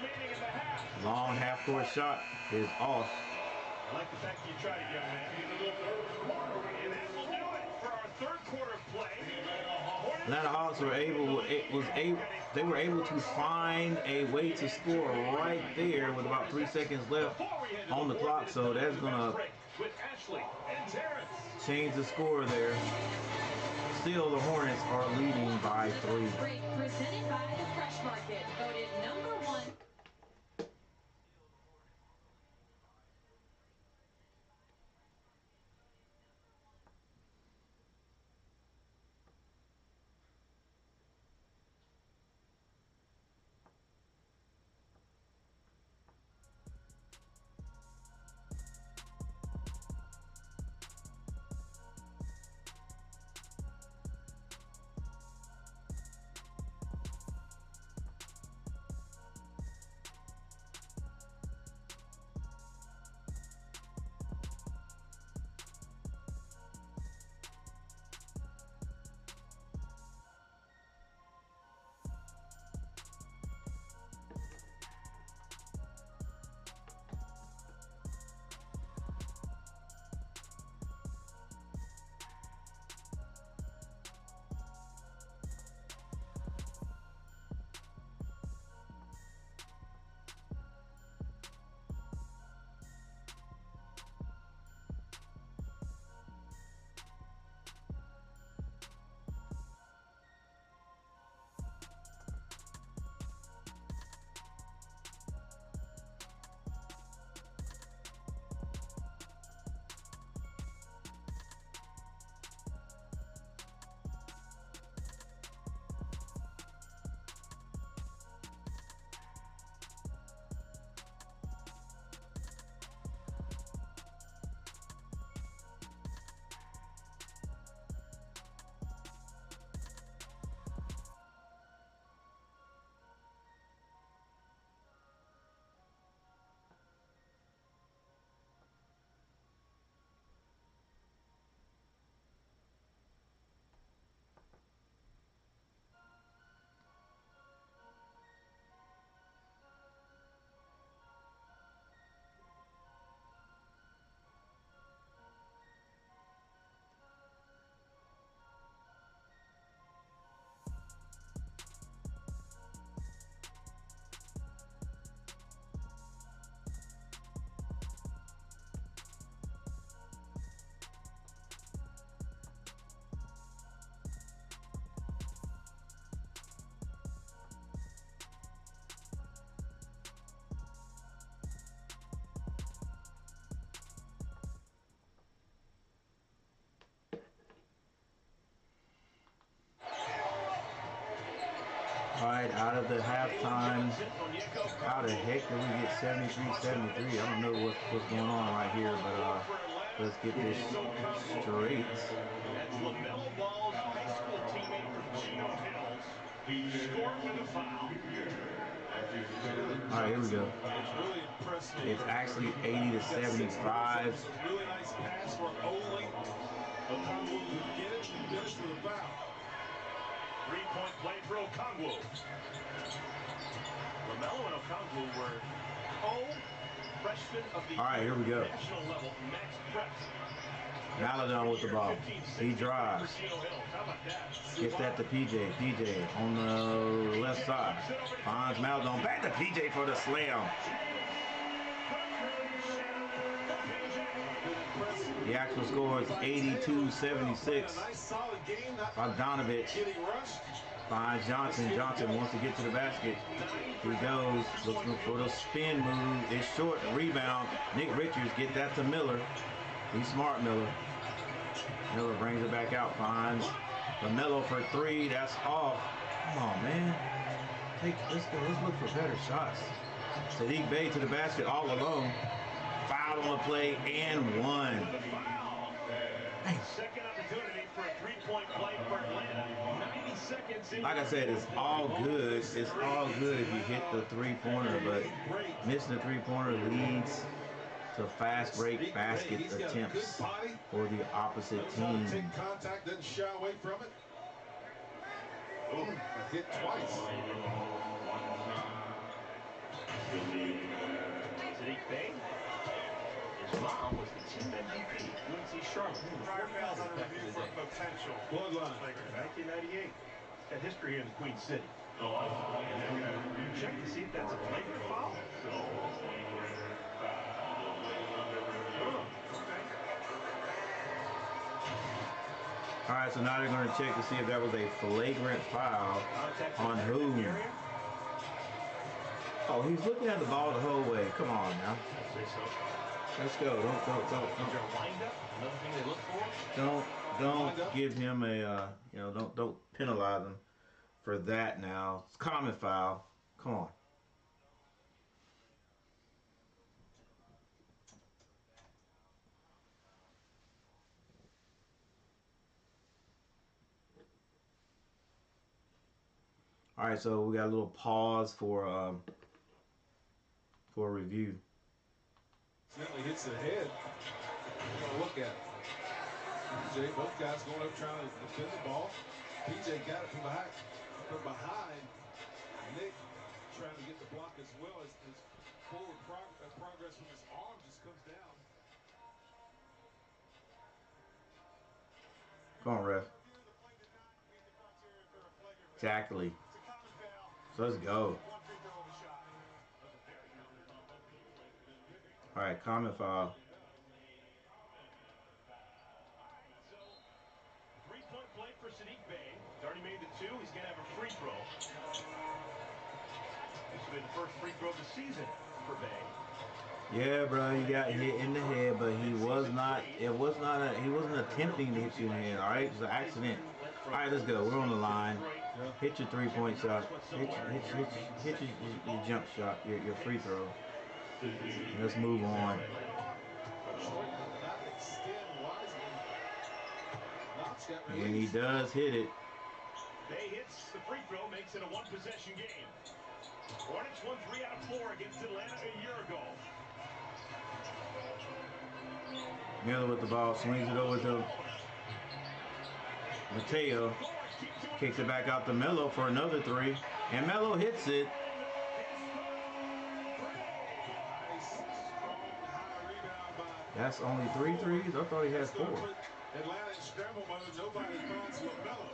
Long half-court shot is off. I like the fact that you tried it, young man. And that will do it for our third quarter of play. Atlanta Hawks were they were able to find a way to score right there with about 3 seconds left on the clock. So that's gonna change the score there. Still, the Hornets are leading by 3. Break presented by the Fresh Market, voted #1. All right, out of the halftime, how the heck did we get 73-73? I don't know what's going on right here, but let's get this straight. That's LaMelo Ball's high school teammate from Chino Hills. He scored with a foul. All right, here we go. It's really impressive. It's actually 80-75. Really nice pass for Ole. Okongwu would get it and finish with a foul. 3-point play for Okongwu. LaMelo and Okongwu were co-freshmen of the All right, here we go. national level max preps. Maladon with the ball. He drives. Gets that to PJ. PJ on the left side. Finds Maladon. Back to PJ for the slam. The actual score is 82-76. Bogdanovich finds Johnson. Johnson wants to get to the basket. He goes, looking for the spin move. It's short. Rebound. Nick Richards get that to Miller. He's smart, Miller. Miller brings it back out. Finds LaMelo for 3. That's off. Come on, man. Let's go. Let's look for better shots. Sadiq Bey to the basket all alone. Foul on the play and 1. Second opportunity for a 3-point play for Atlanta. like I said, it's all good. It's all good if you hit the three-pointer, but missing the three-pointer leads to fast break basket attempts for the opposite team. Take contact, then shy away from it. Oh, hit twice. Sadiq Bey. His mom was the team MVP. UNC Charlotte. Prior fouls under review for potential. Bloodline. 1998. Got history here in the Queen City. Check to see if that's a flagrant foul. All right, so now they're going to check to see if that was a flagrant foul on who. Oh, he's looking at the ball the whole way. Come on now. Let's go. Don't give him a don't penalize him for that now. It's common foul. Come on. All right, so we got a little pause for a review. Simply hits the head. We're gonna look at it. PJ, both guys going up trying to defend the ball. PJ got it from behind. Nick trying to get the block as well as his forward progress from his arm just comes down. Come on, ref. Exactly. So let's go. All right, common foul. Three-point play for Sadiq Bey. He's already made the two. He's going to have a free throw. This will be the first free throw of the season for Bey. Yeah, bro, you got hit in the head, but he wasn't attempting to hit you in the head. All right, it was an accident. All right, let's go. We're on the line. Hit your three-point shot. Hit your jump shot. Your free throw. Let's move on. And he does hit it. Bey hits the free throw, makes it a one-possession game. Hornets won 3 out of 4 against Atlanta a year ago. Miller with the ball, swings it over to Mateo. Kicks it back out to Melo for another three. And Melo hits it. That's only 3 threes? I thought he had 4. Atlanta in scramble mode. Nobody finds LaMelo.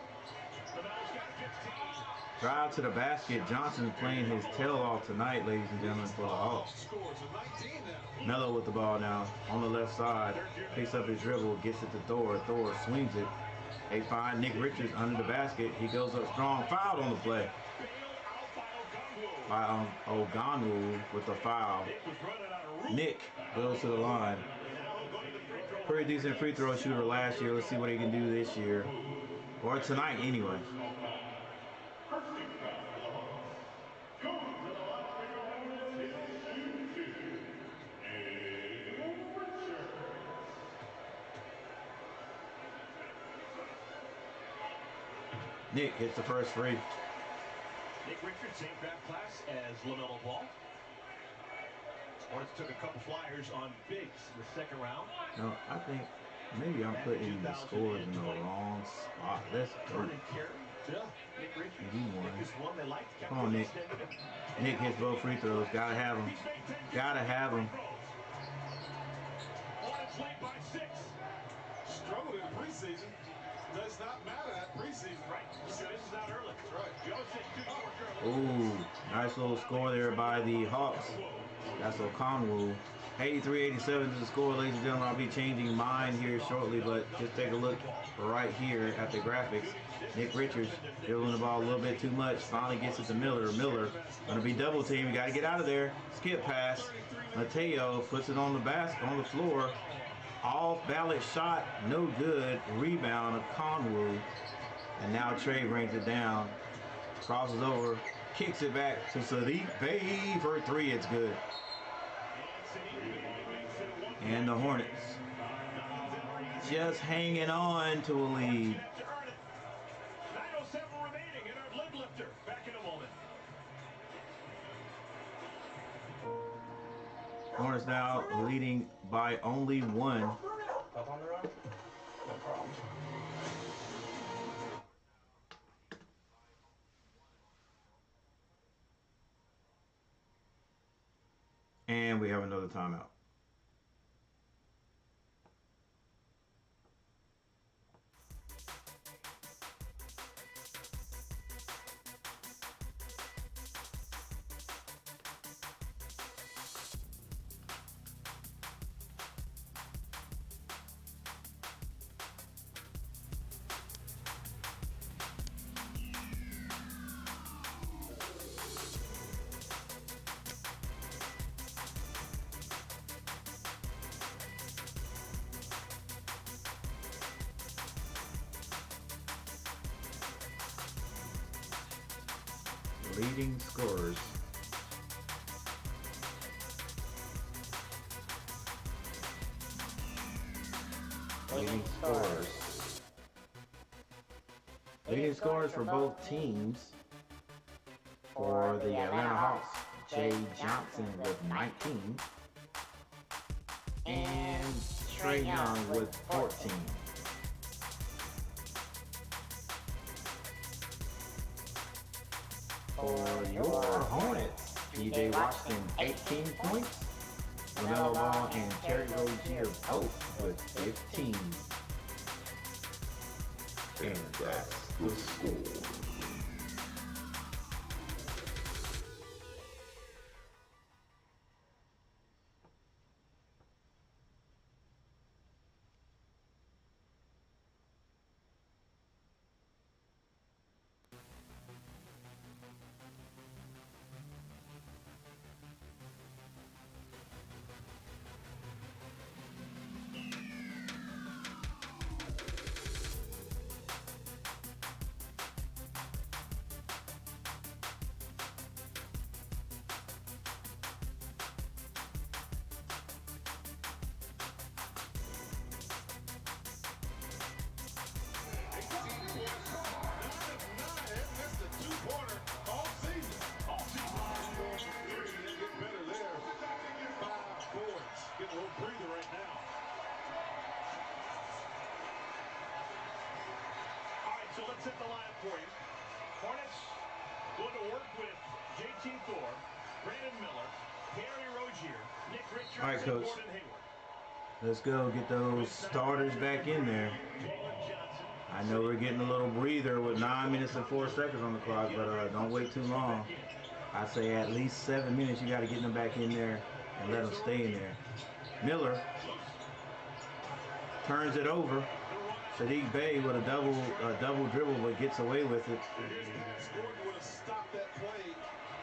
Drive to the basket. Johnson's playing his tail off tonight, ladies and gentlemen, for the Hawks. Melo with the ball now on the left side. Picks up his dribble, gets it to Thor. Thor swings it. They find Nick Richards under the basket. He goes up strong. Fouled on the play by Oganu with the foul. Nick goes to the line. Pretty decent free throw shooter last year. Let's see what he can do this year. Or tonight, anyway. Nick hits the first free. Nick Richards, same draft class as LaMelo Ball. Hornets took a couple flyers on Biggs in the second round. No, I think maybe I'm putting the scores in the wrong spot. Let's go. Come on, Nick. Nick hits both free throws. Gotta have him. Gotta have him. Struggled in preseason. Does not matter at preseason. Right. This is out early. Right. Ooh, nice little score there by the Hawks. That's Okonwu. 83-87 is the score, ladies and gentlemen. I'll be changing mine here shortly, but just take a look right here at the graphics. Nick Richards dribbling the ball a little bit too much. Finally gets it to Miller. Miller going to be double teamed. You got to get out of there. Skip pass. Mateo puts it on the floor. Off balance shot, no good. Rebound of Conwoo. And now Trey brings it down. Crosses over, kicks it back to Sadiq Bey for 3. It's good. And the Hornets just hanging on to a lead. 9:07 remaining Hornets now leading by only 1. Up on the run? No problem. And we have another timeout. Leading scorers. Leading scorers. Leading scorers for both teams. For the Atlanta Hawks, Jay Johnson with 19. And Trae Young with 14. For your Hornets, P.J. Washington, 18 points. LaMelo Ball and Terry Rozier both with 15. And that's the score. So let's hit the lineup for you. Hornets going to work with JT Thor, Brandon Miller, Terry Rozier, Nick Richards, All right, and Coach. Gordon Hayward. Let's go get those starters back in there. I know we're getting a little breather with 9 minutes and 4 seconds on the clock, but don't wait too long. I say at least 7 minutes. You got to get them back in there and let them stay in there. Miller turns it over. Sadiq Bey with a double dribble, but gets away with it.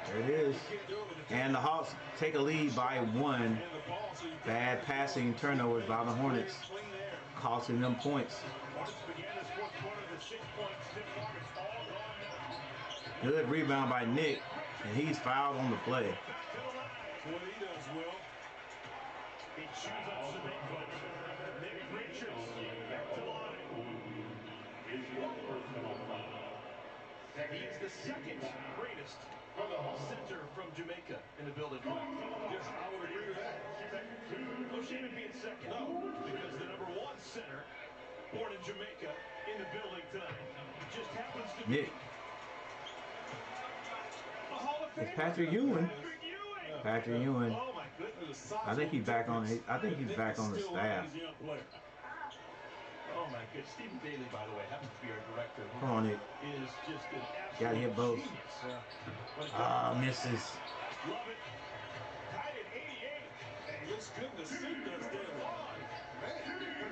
There it is. And the Hawks take a lead by 1. Bad passing turnovers by the Hornets, costing them points. Good rebound by Nick, and he's fouled on the play. What he does well. He chews up some input. Nick Richards back to the line. He's the second greatest center from Jamaica in the building. Yes, I would agree with that. No shame in being second. No, because the #1 center, born in Jamaica, in the building tonight, just happens to be Nick. a Hall of Famer. It's Patrick Ewing. Patrick Ewing. Oh my goodness. I think he's back on. I think he's back on the staff. Oh my goodness. Stephen Bailey, by the way, happens to be our director. Come on, Nick. Is just an absolute Gotta hit both. genius. Ah, misses. Love it. Tied at 88. Hey, it's good to see us there. Man,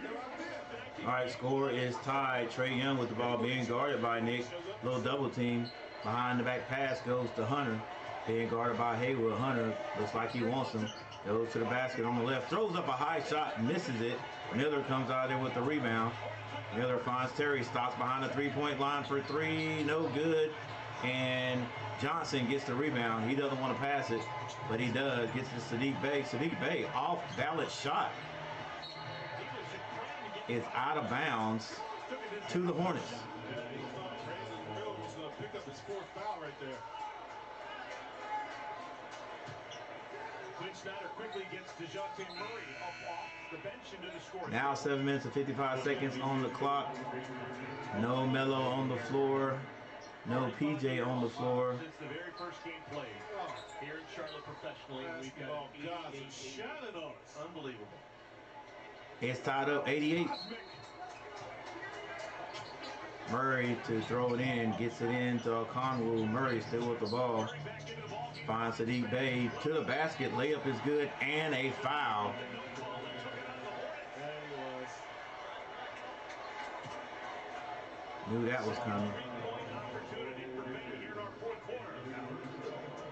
they're out there. All right, score is tied. Trae Young with the ball being guarded by Nick. Little double team. Behind the back pass goes to Hunter. Being guarded by Haywood. Hunter looks like he wants him. Goes to the basket on the left. Throws up a high shot. Misses it. Miller comes out there with the rebound. Miller finds Terry. Stops behind the three-point line for 3. No good. And Johnson gets the rebound. He doesn't want to pass it, but he does. Gets to Sadiq Bey. Sadiq Bey, off-balance shot. Is out of bounds to the Hornets. Pick up his 4th foul right there. Now 7 minutes and 55 seconds on the clock. No Melo on the floor. No PJ on the floor. Since the very first game played here in Charlotte professionally, we've got shining on us. Unbelievable. It's tied up 88. Murray to throw it in, gets it into Conwell. Murray still with the ball. Finds Sadiq Bey to the basket. Layup is good and a foul. Knew that was coming.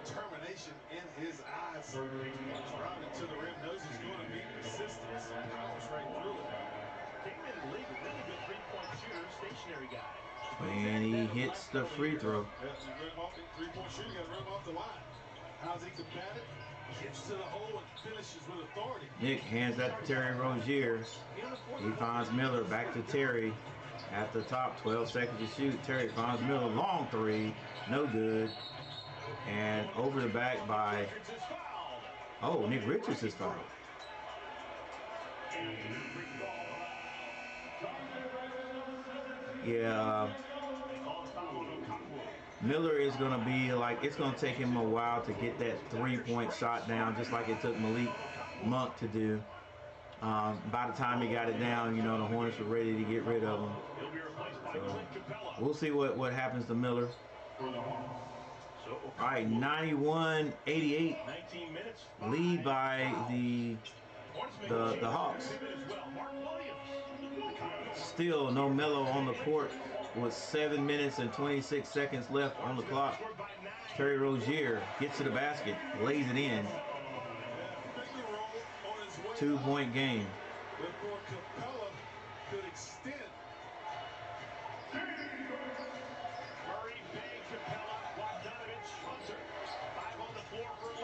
Determination in his eyes. Driving to the rim, knows he's going to be persistent. Powers right through it. Came in the league, a really good three-point shooter, stationary guy. And he hits the free throw. Three-point shooter, got to run off the line. How's he combat it? Gets to the hole and finishes with authority. Nick hands that to Terry Rozier. He finds Miller. Back to Terry. At the top, 12 seconds to shoot. Terry finds Miller. Long three. No good. And over the back by... Oh, Nick Richards is fouled. Yeah. Miller is going to be like, it's going to take him a while to get that three-point shot down, just like it took Malik Monk to do. By the time he got it down, you know, the Hornets were ready to get rid of him. So we'll see what happens to Miller. All right, 91-88, lead by the Hawks. Still no Melo on the court with 7 minutes and 26 seconds left on the clock. Terry Rozier gets to the basket, lays it in. 2-point game.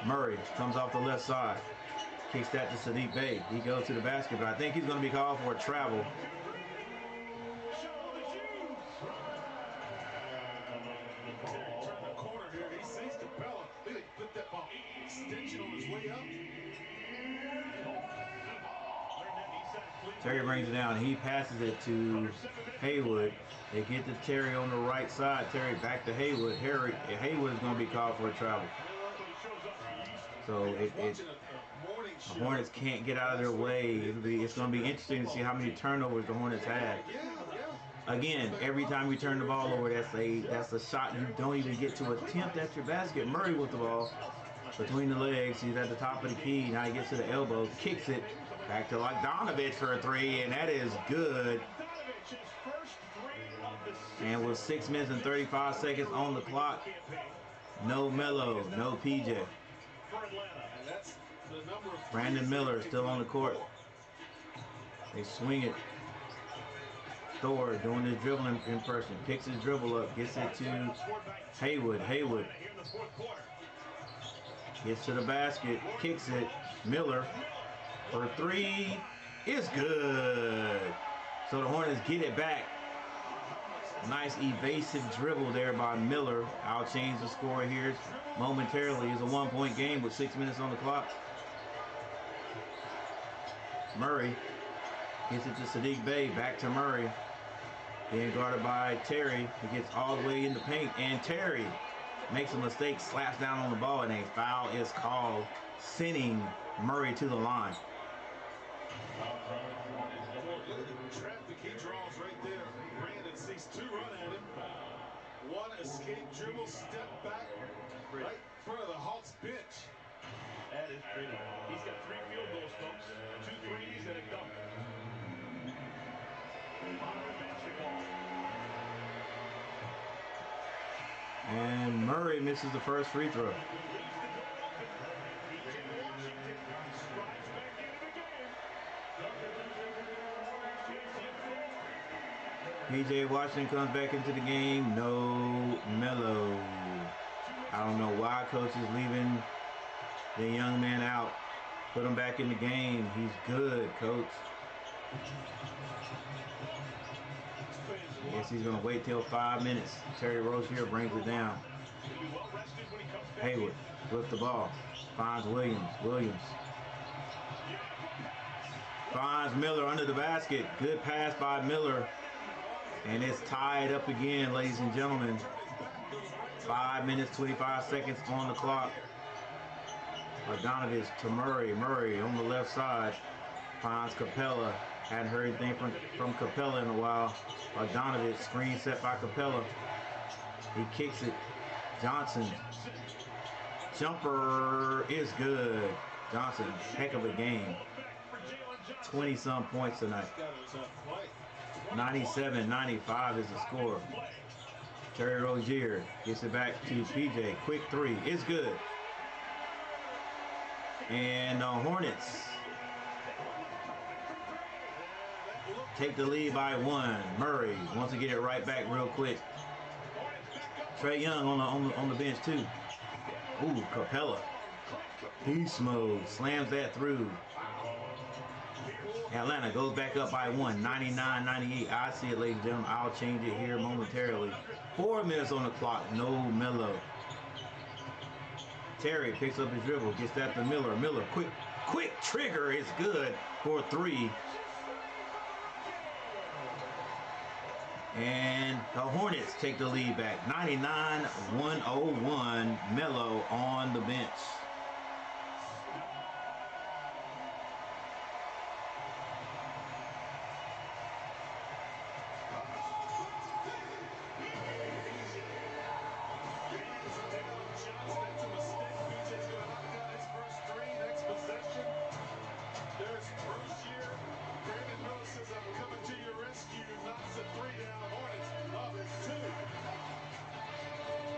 Murray comes off the left side, kicks that to Sadiq Bey. He goes to the basket, but I think he's going to be called for a travel. Terry brings it down. He passes it to Haywood. They get to Terry on the right side. Terry back to Haywood. Haywood is going to be called for a travel. So the Hornets can't get out of their way. It's going to be interesting to see how many turnovers the Hornets had. Again, every time we turn the ball over, that's a shot you don't even get to attempt at your basket. Murray with the ball between the legs. He's at the top of the key. Now he gets to the elbow, kicks it back to Bogdanovich for a three, and that is good. And with 6 minutes and 35 seconds on the clock, no Melo, no PJ. Brandon Miller still on the court. They swing it. Thor doing his dribbling in person. Picks his dribble up. Gets it to Haywood. Haywood gets to the basket. Kicks it. Miller for three. It's good. So the Hornets get it back. Nice evasive dribble there by Miller. I'll change the score here momentarily. It's a 1-point game with 6 minutes on the clock. Murray gets it to Sadiq Bey. Back to Murray. Being guarded by Terry. He gets all the way in the paint. And Terry makes a mistake, slaps down on the ball, and a foul is called, sending Murray to the line. Traffic, he draws right there. Brandon sees two run at him. One escape dribble, step back, right in front of the Hawks bench. That is pretty. He's got 3 field goals, folks. 2 threes and a dunk. And Murray misses the first free throw. PJ Washington comes back into the game. No Melo. I don't know why coach is leaving the young man out. Put him back in the game. He's good, coach. I guess he's going to wait till 5 minutes. Terry Rozier brings it down. Hayward with the ball. Finds Williams. Williams finds Miller under the basket. Good pass by Miller. And it's tied up again, ladies and gentlemen. 5 minutes, 25 seconds on the clock. Bogdanovich to Murray. Murray on the left side. Finds Capella. Hadn't heard anything from Capella in a while. Bogdanovich, screen set by Capella. He kicks it. Johnson. Jumper is good. Johnson, heck of a game. 20-some points tonight. 97-95 is the score. Terry Rozier gets it back to PJ. Quick three. It's good. And the Hornets take the lead by 1. Murray wants to get it right back real quick. Trae Young on the bench too. Ooh, Capella. Beast mode. Slams that through. Atlanta goes back up by 1. 99-98. I see it, ladies and gentlemen. I'll change it here momentarily. 4 minutes on the clock. No Melo. Terry picks up his dribble. Gets that to Miller. Miller, quick trigger is good for 3. And the Hornets take the lead back. 99-101. Melo on the bench.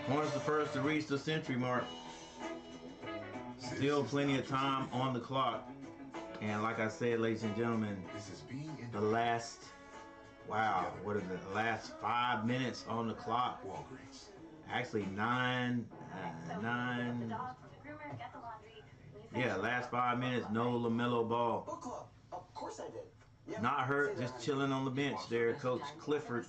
Hornets the first to reach the century mark. Still plenty of time on the clock. And like I said, ladies and gentlemen, the last, wow, what is it? The last 5 minutes on the clock. Actually, nine. Yeah, last 5 minutes, no LaMelo Ball. Book club. Of course I did. Yep. Not hurt, just chilling on the bench there, Coach Clifford.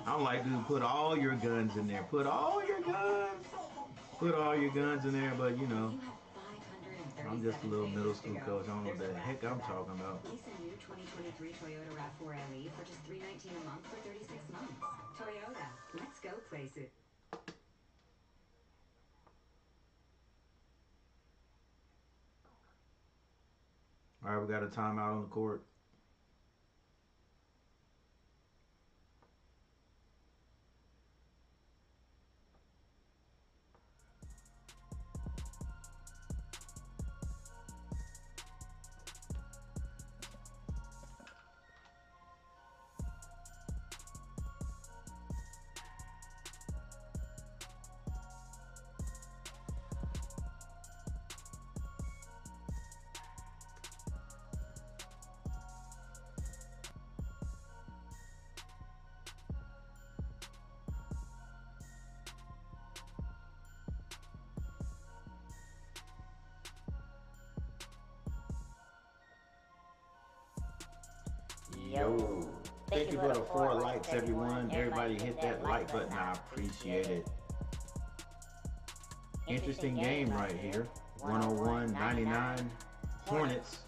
I'm like, dude, put all your guns in there. Put all your guns. Put all your guns in there, but you know, I'm just a little middle school coach. I don't know what the heck I'm talking about. Lease a new 2023 Toyota RAV4 LE for just $319 a month for 36 months. Toyota, let's go place it. All right, we got a timeout on the court. Yo, thank you for the 4 likes, everyone. Everybody hit that like button. I appreciate it. Interesting game right here. 101-99 Hornets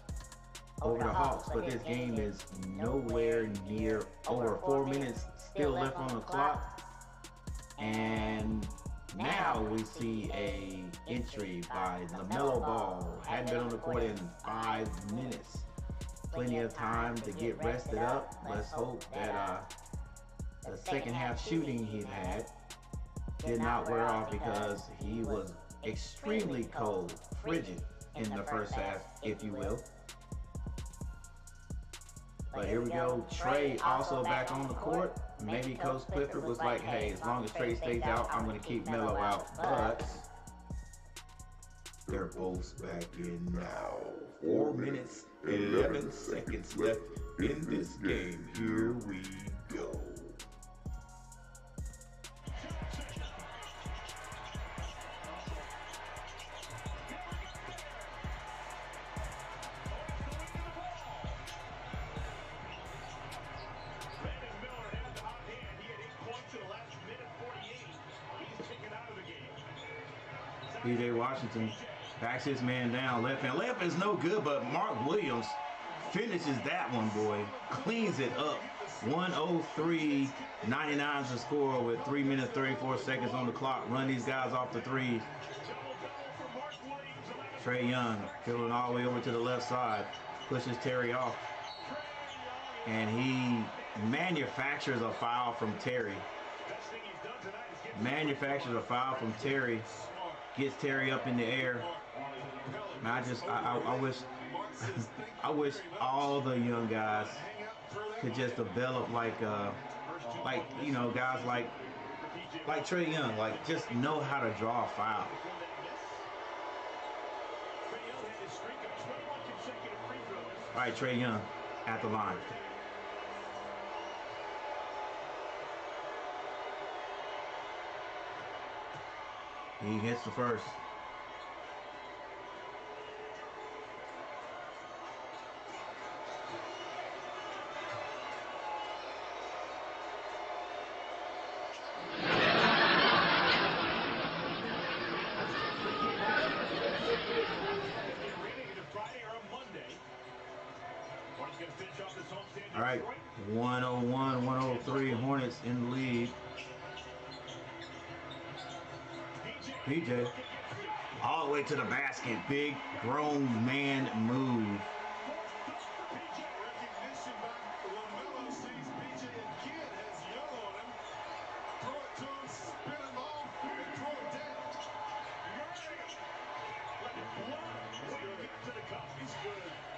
over the Hawks, but this game is nowhere near over. 4 minutes still left on the clock, and now we see a entry by LaMelo Ball. Hadn't been on the court in 5 minutes. Plenty of time to get rested up. Let's hope that the second half shooting he had did not wear off, because he was extremely cold, frigid in the first half, if you will. But here we go. Trae also back on the court. Maybe Coach Clifford was like, hey, as long as Trae stays out, I'm going to keep Melo out. But they're both back in now. 4 minutes, 11 seconds left in this game. Here we go. P.J. Washington backs his man down. Left hand. Left is no good, but Mark Williams finishes that one, boy. Cleans it up. 103.99 is the score with 3 minutes 34 seconds on the clock. Run these guys off the threes. Trae Young filling all the way over to the left side. Pushes Terry off. And he manufactures a foul from Terry. Manufactures a foul from Terry. Gets Terry up in the air. And I wish I wish all the young guys could just develop like you know, guys like Trae Young, like just know how to draw a foul. All right, Trae Young at the line. He hits the first. All right, 101-103, Hornets in the lead. PJ all the way to the basket. Big grown man move.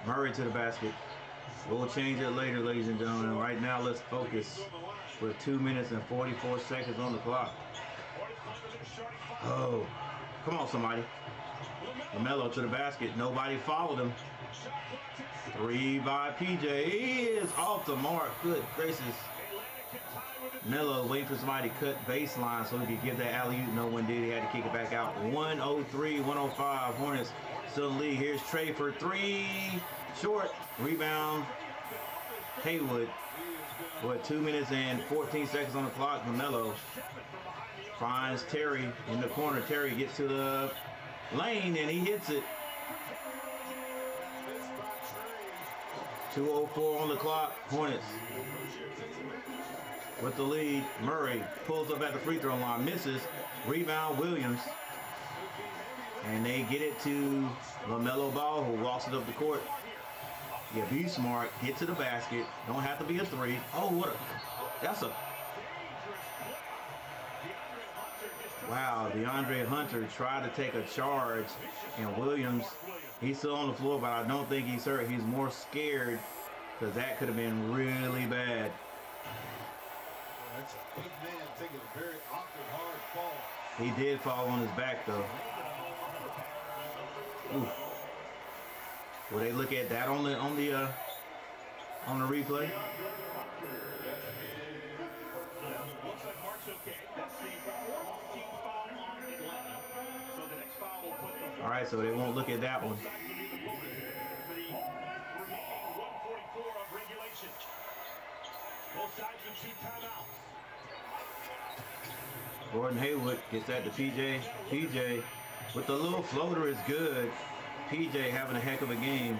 Murray to the basket. We'll change it later, ladies and gentlemen. Right now, let's focus with 2 minutes and 44 seconds on the clock. Oh, come on, somebody. LaMelo to the basket. Nobody followed him. Three by PJ. He is off the mark. Good gracious. Melo waiting for somebody to cut baseline so he could give that alley-oop. No one did. He had to kick it back out. 103-105. Hornets still in the lead. Here's Trae for three. Short. Rebound. Haywood. What, 2 minutes and 14 seconds on the clock. LaMelo finds Terry in the corner. Terry gets to the lane and he hits it. 2:04 on the clock. Hornets with the lead. Murray pulls up at the free throw line, misses. Rebound Williams. And they get it to LaMelo Ball, who walks it up the court. Yeah, be smart. Get to the basket. Don't have to be a three. Oh, what a... That's a... Wow, DeAndre Hunter tried to take a charge, and Williams, he's still on the floor, but I don't think he's hurt. He's more scared because that could have been really bad. That's a big man taking a very awkward, hard fall. He did fall on his back, though. Ooh. Will they look at that on the replay? All right, so they won't look at that one. Gordon Haywood gets that to PJ. PJ with the little floater is good. PJ having a heck of a game.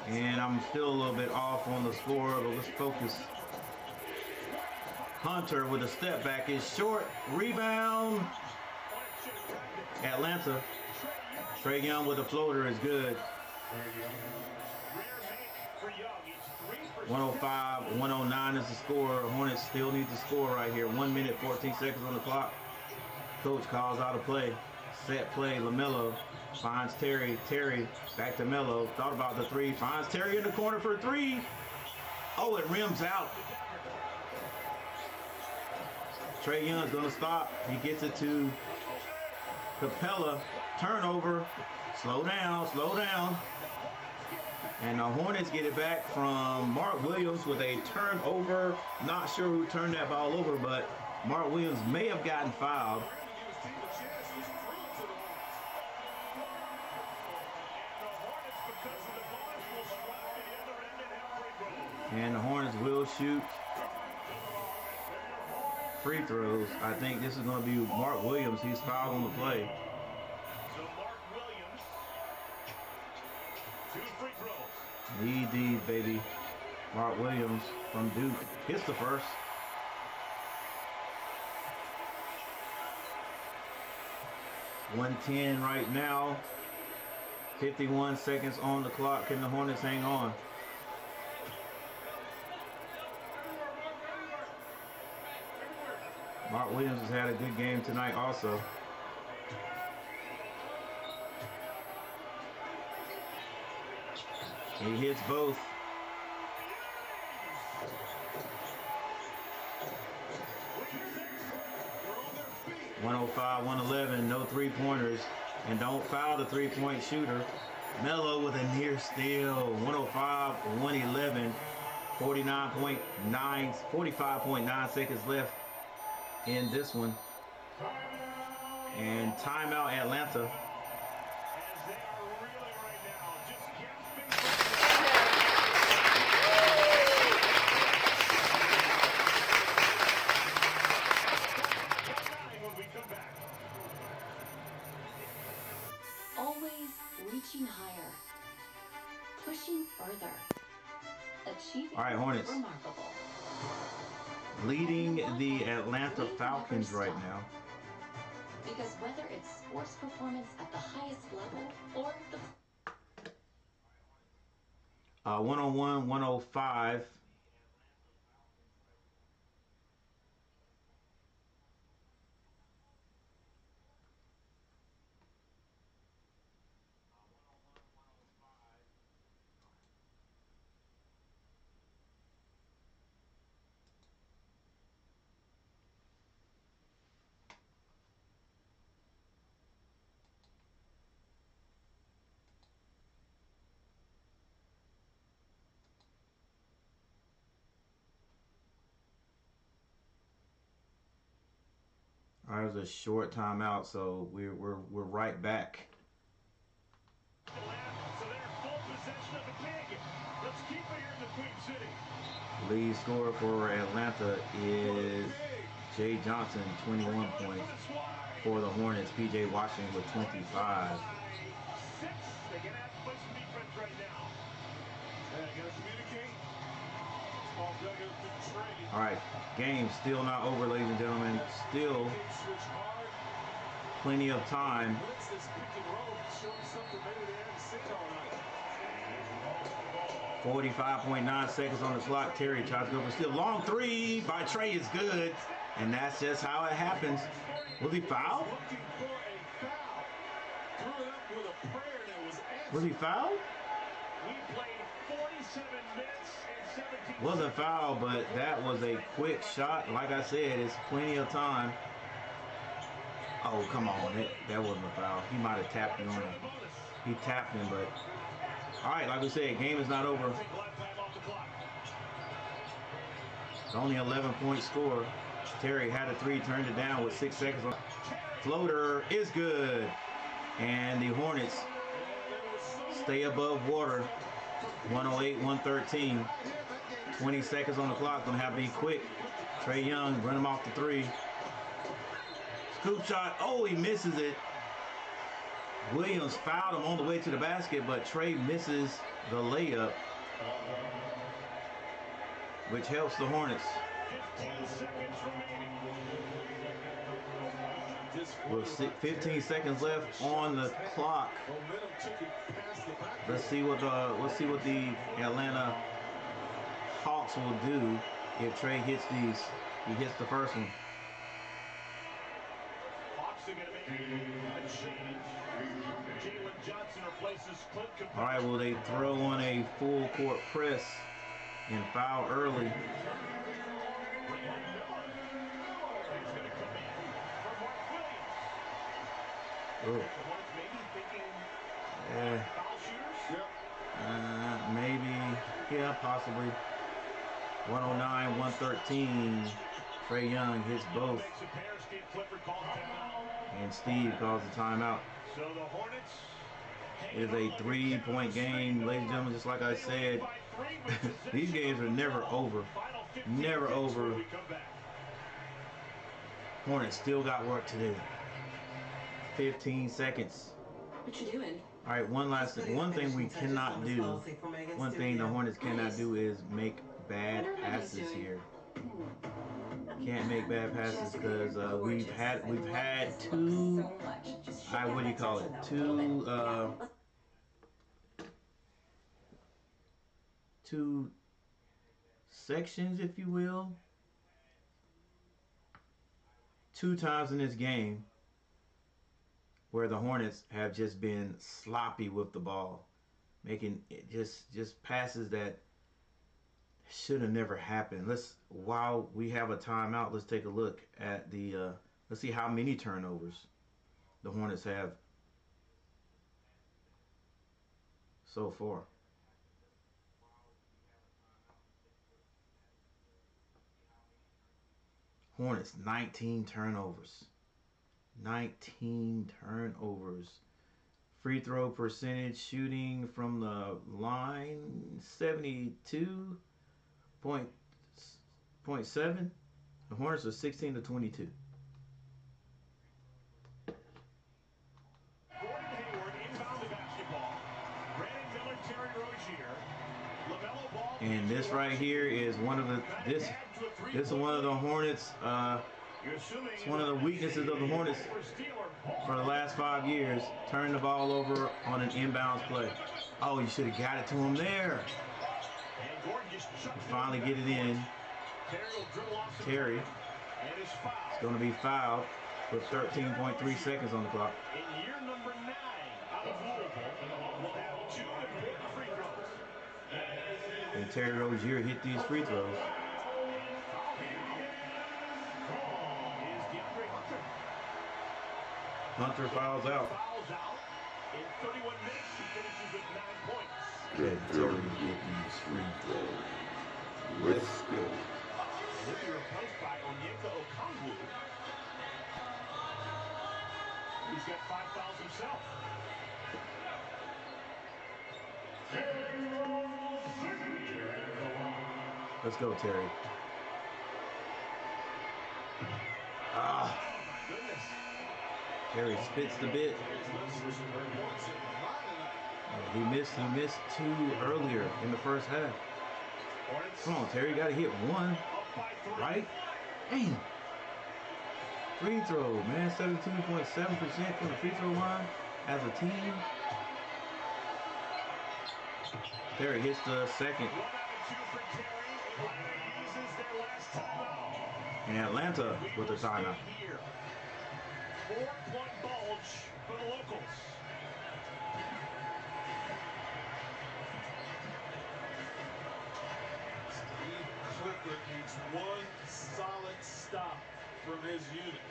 And I'm still a little bit off on the score, but let's focus. Hunter with a step back is short. Rebound. Atlanta. Trae Young with a floater is good. 105-109 is the score. Hornets still need to score right here. 1 minute, 14 seconds on the clock. Coach calls out a play. Set play. LaMelo finds Terry. Terry back to Melo. Thought about the three. Finds Terry in the corner for three. Oh, it rims out. Trae Young's going to stop. He gets it to Capella. Turnover. Slow down. Slow down. And the Hornets get it back from Mark Williams with a turnover. Not sure who turned that ball over, but Mark Williams may have gotten fouled. And the Hornets will shoot free throws. I think this is going to be Mark Williams. He's fouled on the play. So Mark Williams, 2 free throws. Lead these, baby. Mark Williams from Duke hits the first. .110 right now. 51 seconds on the clock. Can the Hornets hang on? Mark Williams has had a good game tonight also. He hits both. 105, 111, no three-pointers. And don't foul the three-point shooter. Melo with a near steal. 105, 111, 45.9 seconds left in this one. And timeout Atlanta. Always reaching higher, pushing further, achieving All right, Hornets. remarkable. Leading the Atlanta Falcons right now. Because whether it's sports performance at the highest level or the 101, 105. All right, it was a short timeout, so we're right back. So they're full possession of the pig. Let's keep it here in the Queen City. Lead scorer for Atlanta is Jay Johnson, 21 points. For the Hornets, P.J. Washington with 25. 6. They can have to play some defense right now. Yeah, gotta communicate. Small duggout through the trade. All right, game still not over, ladies and gentlemen. Still plenty of time. What's this pick and roll? Show me something maybe they haven't seen all night. 45.9 seconds on the clock. Terry tries to go for steal. Long three by Trey is good. And that's just how it happens. Was he fouled? Looking for a foul. Threw it up with a prayer that was answered. Was he fouled? We played 47 minutes and 17 Wasn't fouled, but that was a quick shot. Like I said, it's plenty of time. Oh, come on. That wasn't a foul. He might have tapped him on it. He tapped him, but... All right, like we said, game is not over. It's only an 11-point score. Terry had a three, turned it down with 6 seconds on. Floater is good. And the Hornets stay above water. 108, 113. 20 seconds on the clock. Gonna have to be quick. Trae Young run him off the three. Scoop shot. Oh, he misses it. Williams fouled him on the way to the basket, but Trae misses the layup, which helps the Hornets. 15 seconds remaining. With 15 seconds left on the clock. Let's see what the Atlanta Hawks will do if Trae hits these. He hits the first one. Hawks are going to make a change. Jalen Johnson replaces Clint Capella. All right, will they throw on a full court press and foul early? Oh. Maybe, yeah, possibly. 109, 113. Trae Young hits both. And Steve calls the timeout. So the Hornets It is a 3-point game, ladies and gentlemen. Just like I said, these games are never over. Never over. Hornets still got work to do. 15 seconds. What you doing? All right, one thing we cannot do, one thing the Hornets cannot do is make bad passes here. Can't make bad passes because we've had two, what do you call it? Two sections, if you will. 2 times in this game where the Hornets have just been sloppy with the ball, making it just passes that should have never happened. While we have a timeout, let's take a look at the let's see how many turnovers the Hornets have so far. Hornets 19 turnovers. 19 turnovers. Free throw percentage shooting from the line 72.7. The Hornets are 16 to 22. Gordon Hayward inbound the basketball. Brandon Miller, Terry Rozier. LaMelo Ball. And this right here is one of the this is one of the Hornets. It's one of the weaknesses of the Hornets for the last 5 years. Turn the ball over on an inbounds play. Oh, you should have got it to him there. Finally get it in. Terry is going to be fouled with 13.3 seconds on the clock. In year number 9 out of Louisville, will have 2 important free throws. And Terry Rozier hit these free throws. Hunter fouls out. In 31 minutes, he finishes with 9 points. Good. Terry hit these free throws. Let's go. Lydia replaced by Onyeka Okongwu. He's got 5 fouls himself. Let's go, Terry. Ah. Terry spits the bit. He missed 2 earlier in the first half. Come on, Terry, got to hit 1, right? Dang. Free throw, man, 72.7% from the free throw line as a team. Terry hits the second. And Atlanta with the timeout. 4-point bulge for the locals. Steve Clifford needs 1 solid stop from his unit.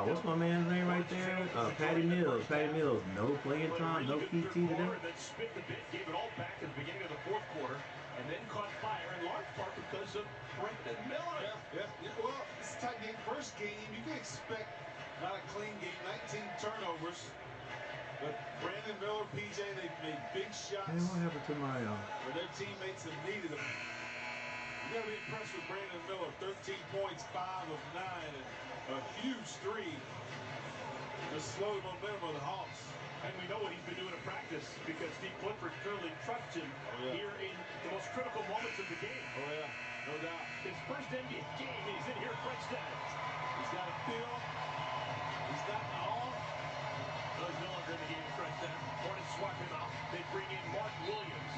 What's my man's name right there? Patty Mills. Patty Mills. No playing time, no PT today. Spit the bit, gave it all back at the beginning of the 4th quarter, and then caught fire in large part because of Brandon Miller. Yeah. Well, it's a tight game. First game, you can expect not a clean game. 19 turnovers. But Brandon Miller, PJ, they've made big shots. Hey, what happened to my where their teammates have needed them. You got to be impressed with Brandon Miller. 13 points, 5 of 9, and a huge 3 to slow the momentum of the Hawks. And we know what he's been doing in practice because Steve Clifford clearly trusts him here in the most critical moments of the game. Oh, yeah, no doubt. His first NBA game, he's in here crunch time. He's got a feel. He's got it all. No, he's no longer in the game in crunch time. Hornets swap him out. They bring in Mark Williams.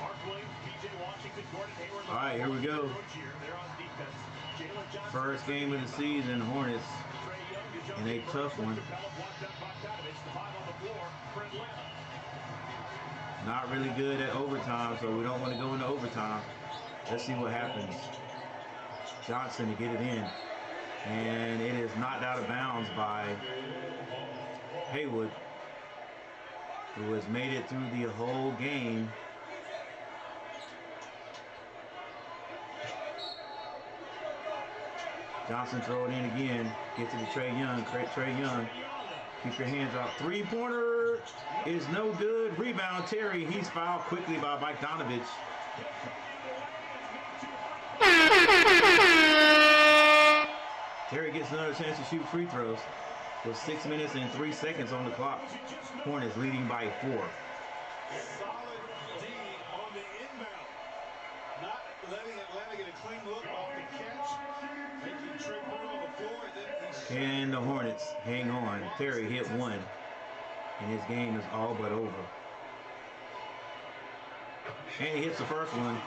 Mark Williams, PJ Washington, Gordon Hayward. All right, here we go. They're on defense. First game of the season, Hornets. And a tough one. Not really good at overtime, so we don't want to go into overtime. Let's see what happens. Johnson to get it in. And it is knocked out of bounds by Haywood, who has made it through the whole game. Johnson throw it in again. Gets it to Trae Young. Trae Young Keep your hands out. Three-pointer is no good. Rebound, Terry. He's fouled quickly by Bogdanovich. Terry gets another chance to shoot free throws with 6 minutes and 3 seconds on the clock. Hornets leading by 4. Solid D on the inbound. Not letting Atlanta get a clean look off the catch. Making Trey put it on the floor, and then And the Hornets hang on. Terry hit one, and his game is all but over. And he hits the first one.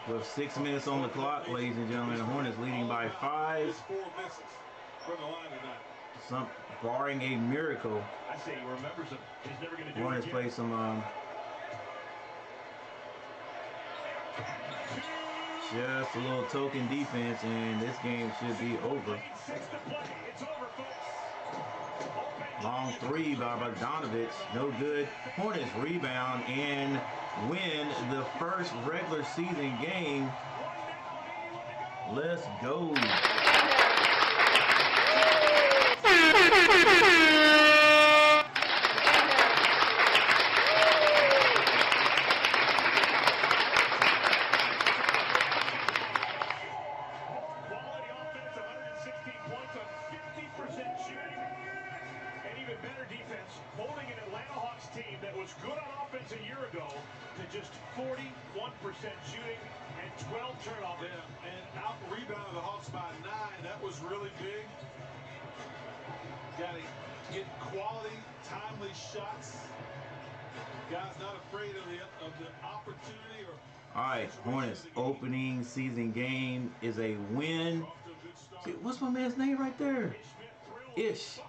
With 6 minutes on the clock, ladies and gentlemen, the Hornets leading by 5. Some, barring a miracle, I say he remembers him. He's never going to do Hornets it play some just a little token defense, and this game should be over. Long three by Bogdanovich, no good. Hornets rebound and win the first regular season game. Let's go. Shooting and 12 turnovers. Yeah, and out-rebounded the Hawks by 9. That was really big. Got to get quality, timely shots. Guys not afraid of the opportunity. All right, Hornets opening season game is a win. See, what's my man's name right there? Ish.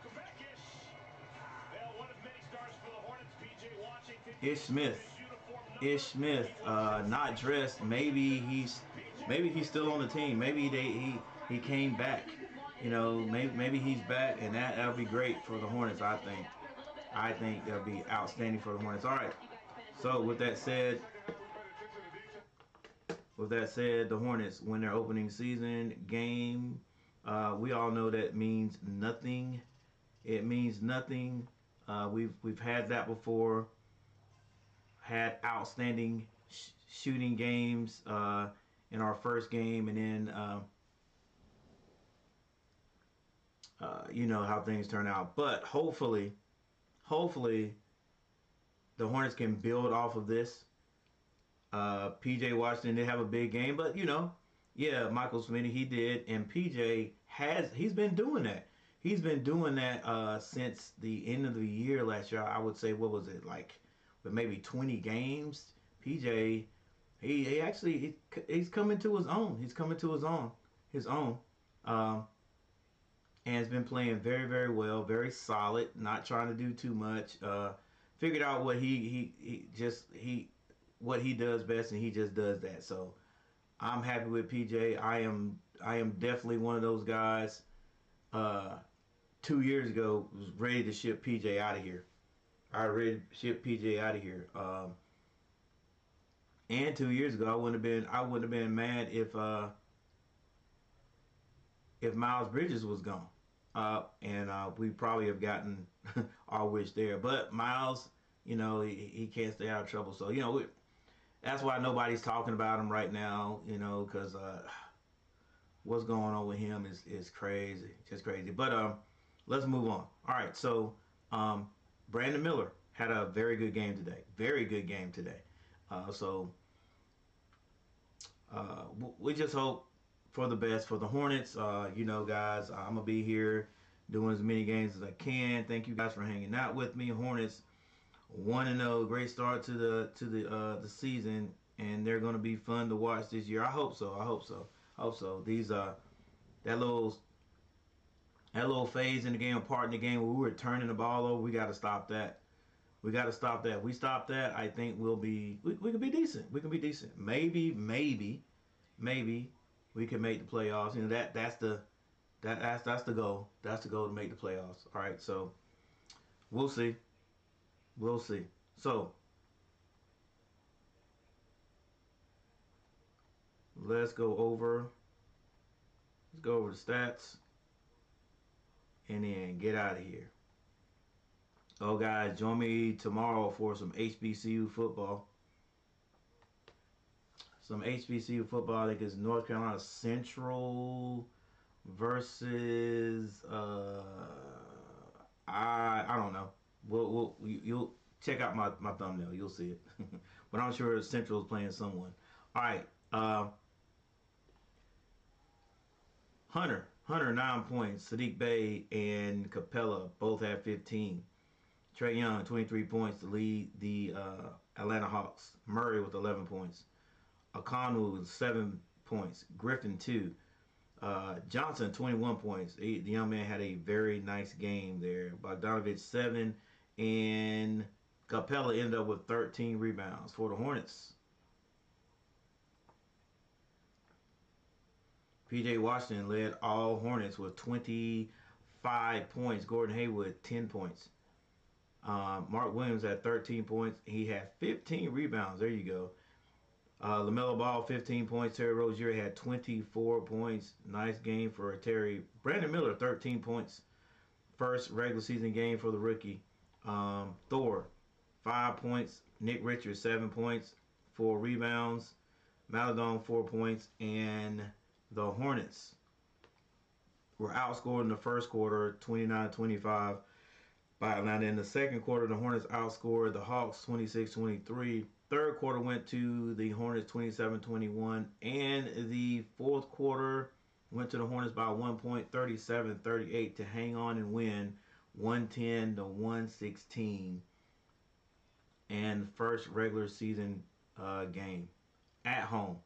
Ish Smith. Ish Smith, not dressed. Maybe he's still on the team. Maybe he came back. You know, maybe he's back, and that'll be great for the Hornets. I think that'll be outstanding for the Hornets. All right. So with that said, the Hornets win their opening season game. We all know that means nothing. It means nothing. We've had that before. Had outstanding shooting games in our first game, and then you know how things turn out. But hopefully the Hornets can build off of this. PJ Washington did have a big game, but you know, yeah, Michael Smitty, he did, and PJ he's been doing that. He's been doing that since the end of the year last year. I would say, what was it, like, with maybe 20 games? PJ, he's coming to his own. He's coming to his own. And has been playing very, very well, very solid, not trying to do too much. Figured out what he does best, and he just does that. So I'm happy with PJ. I am definitely one of those guys 2 years ago was ready to ship PJ out of here. I ready to ship PJ out of here. And 2 years ago I wouldn't have been mad if Miles Bridges was gone. And we probably have gotten our wish there. But Miles, you know, he can't stay out of trouble. So, you know, that's why nobody's talking about him right now, you know, because what's going on with him is crazy, just crazy. But let's move on. All right, so Brandon Miller had a very good game today. Very good game today. So we just hope for the best for the Hornets. You know, guys, I'm gonna be here doing as many games as I can. Thank you guys for hanging out with me. Hornets 1-0, great start to the season, and they're gonna be fun to watch this year. I hope so. These that little phase in the game, part in the game where we were turning the ball over, we got to stop that. We stop that. I think we can be decent. We can be decent. Maybe we can make the playoffs. You know, that's the goal. That's the goal, to make the playoffs. All right, so we'll see. So let's go over the stats. and then get out of here. Oh, guys, join me tomorrow for some HBCU football. Some HBCU football. I think it's North Carolina Central versus I don't know. You'll check out my thumbnail. You'll see it. But I'm sure Central is playing someone. All right. Hunter 9 points. Sadiq Bey and Capella both have 15. Trey Young 23 points to lead the Atlanta Hawks. Murray with 11 points. Akanu with 7 points. Griffin 2. Johnson 21 points. The young man had a very nice game there. Bogdanovich 7, and Capella ended up with 13 rebounds for the Hornets. P.J. Washington led all Hornets with 25 points. Gordon Hayward 10 points. Mark Williams had 13 points. He had 15 rebounds. There you go. LaMelo Ball, 15 points. Terry Rozier had 24 points. Nice game for Terry. Brandon Miller, 13 points. First regular season game for the rookie. Thor, 5 points. Nick Richards, 7 points. 4 rebounds. Maladon, 4 points. And the Hornets were outscored in the first quarter, 29-25 by Atlanta. In the second quarter, the Hornets outscored the Hawks 26-23. Third quarter went to the Hornets 27-21, and the fourth quarter went to the Hornets by 1 point, 37-38, to hang on and win 110-116, and first regular season game at home.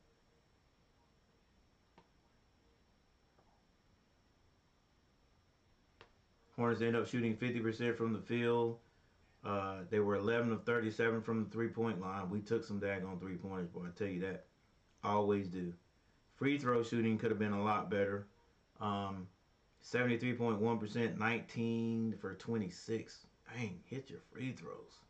Hornets ended up shooting 50% from the field. They were 11 of 37 from the three-point line. We took some daggone three-pointers, boy, I tell you that. Always do. Free throw shooting could have been a lot better. 73.1%, 19 for 26. Dang, hit your free throws.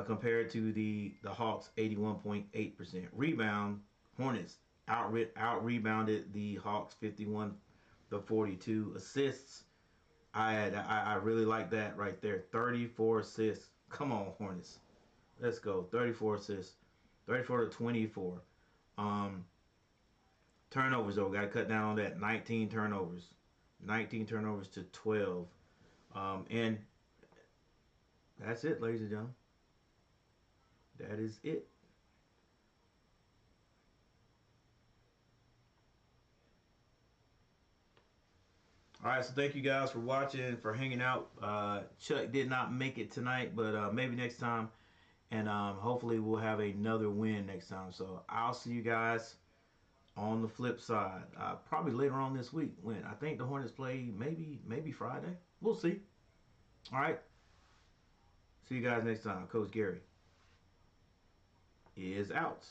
Compared to the Hawks, 81.8%. Rebound, Hornets out-rebounded the Hawks 51-42. Assists, I really like that right there. 34 assists. Come on, Hornets. Let's go. 34 assists. 34-24. Turnovers, though. Got to cut down on that. 19 turnovers. 19 turnovers to 12. And that's it, ladies and gentlemen. That is it. All right, so thank you guys for watching, for hanging out. Chuck did not make it tonight, but maybe next time. And hopefully we'll have another win next time. So I'll see you guys on the flip side. Probably later on this week, when I think the Hornets play maybe Friday. We'll see. All right. See you guys next time. Coach Gary is out.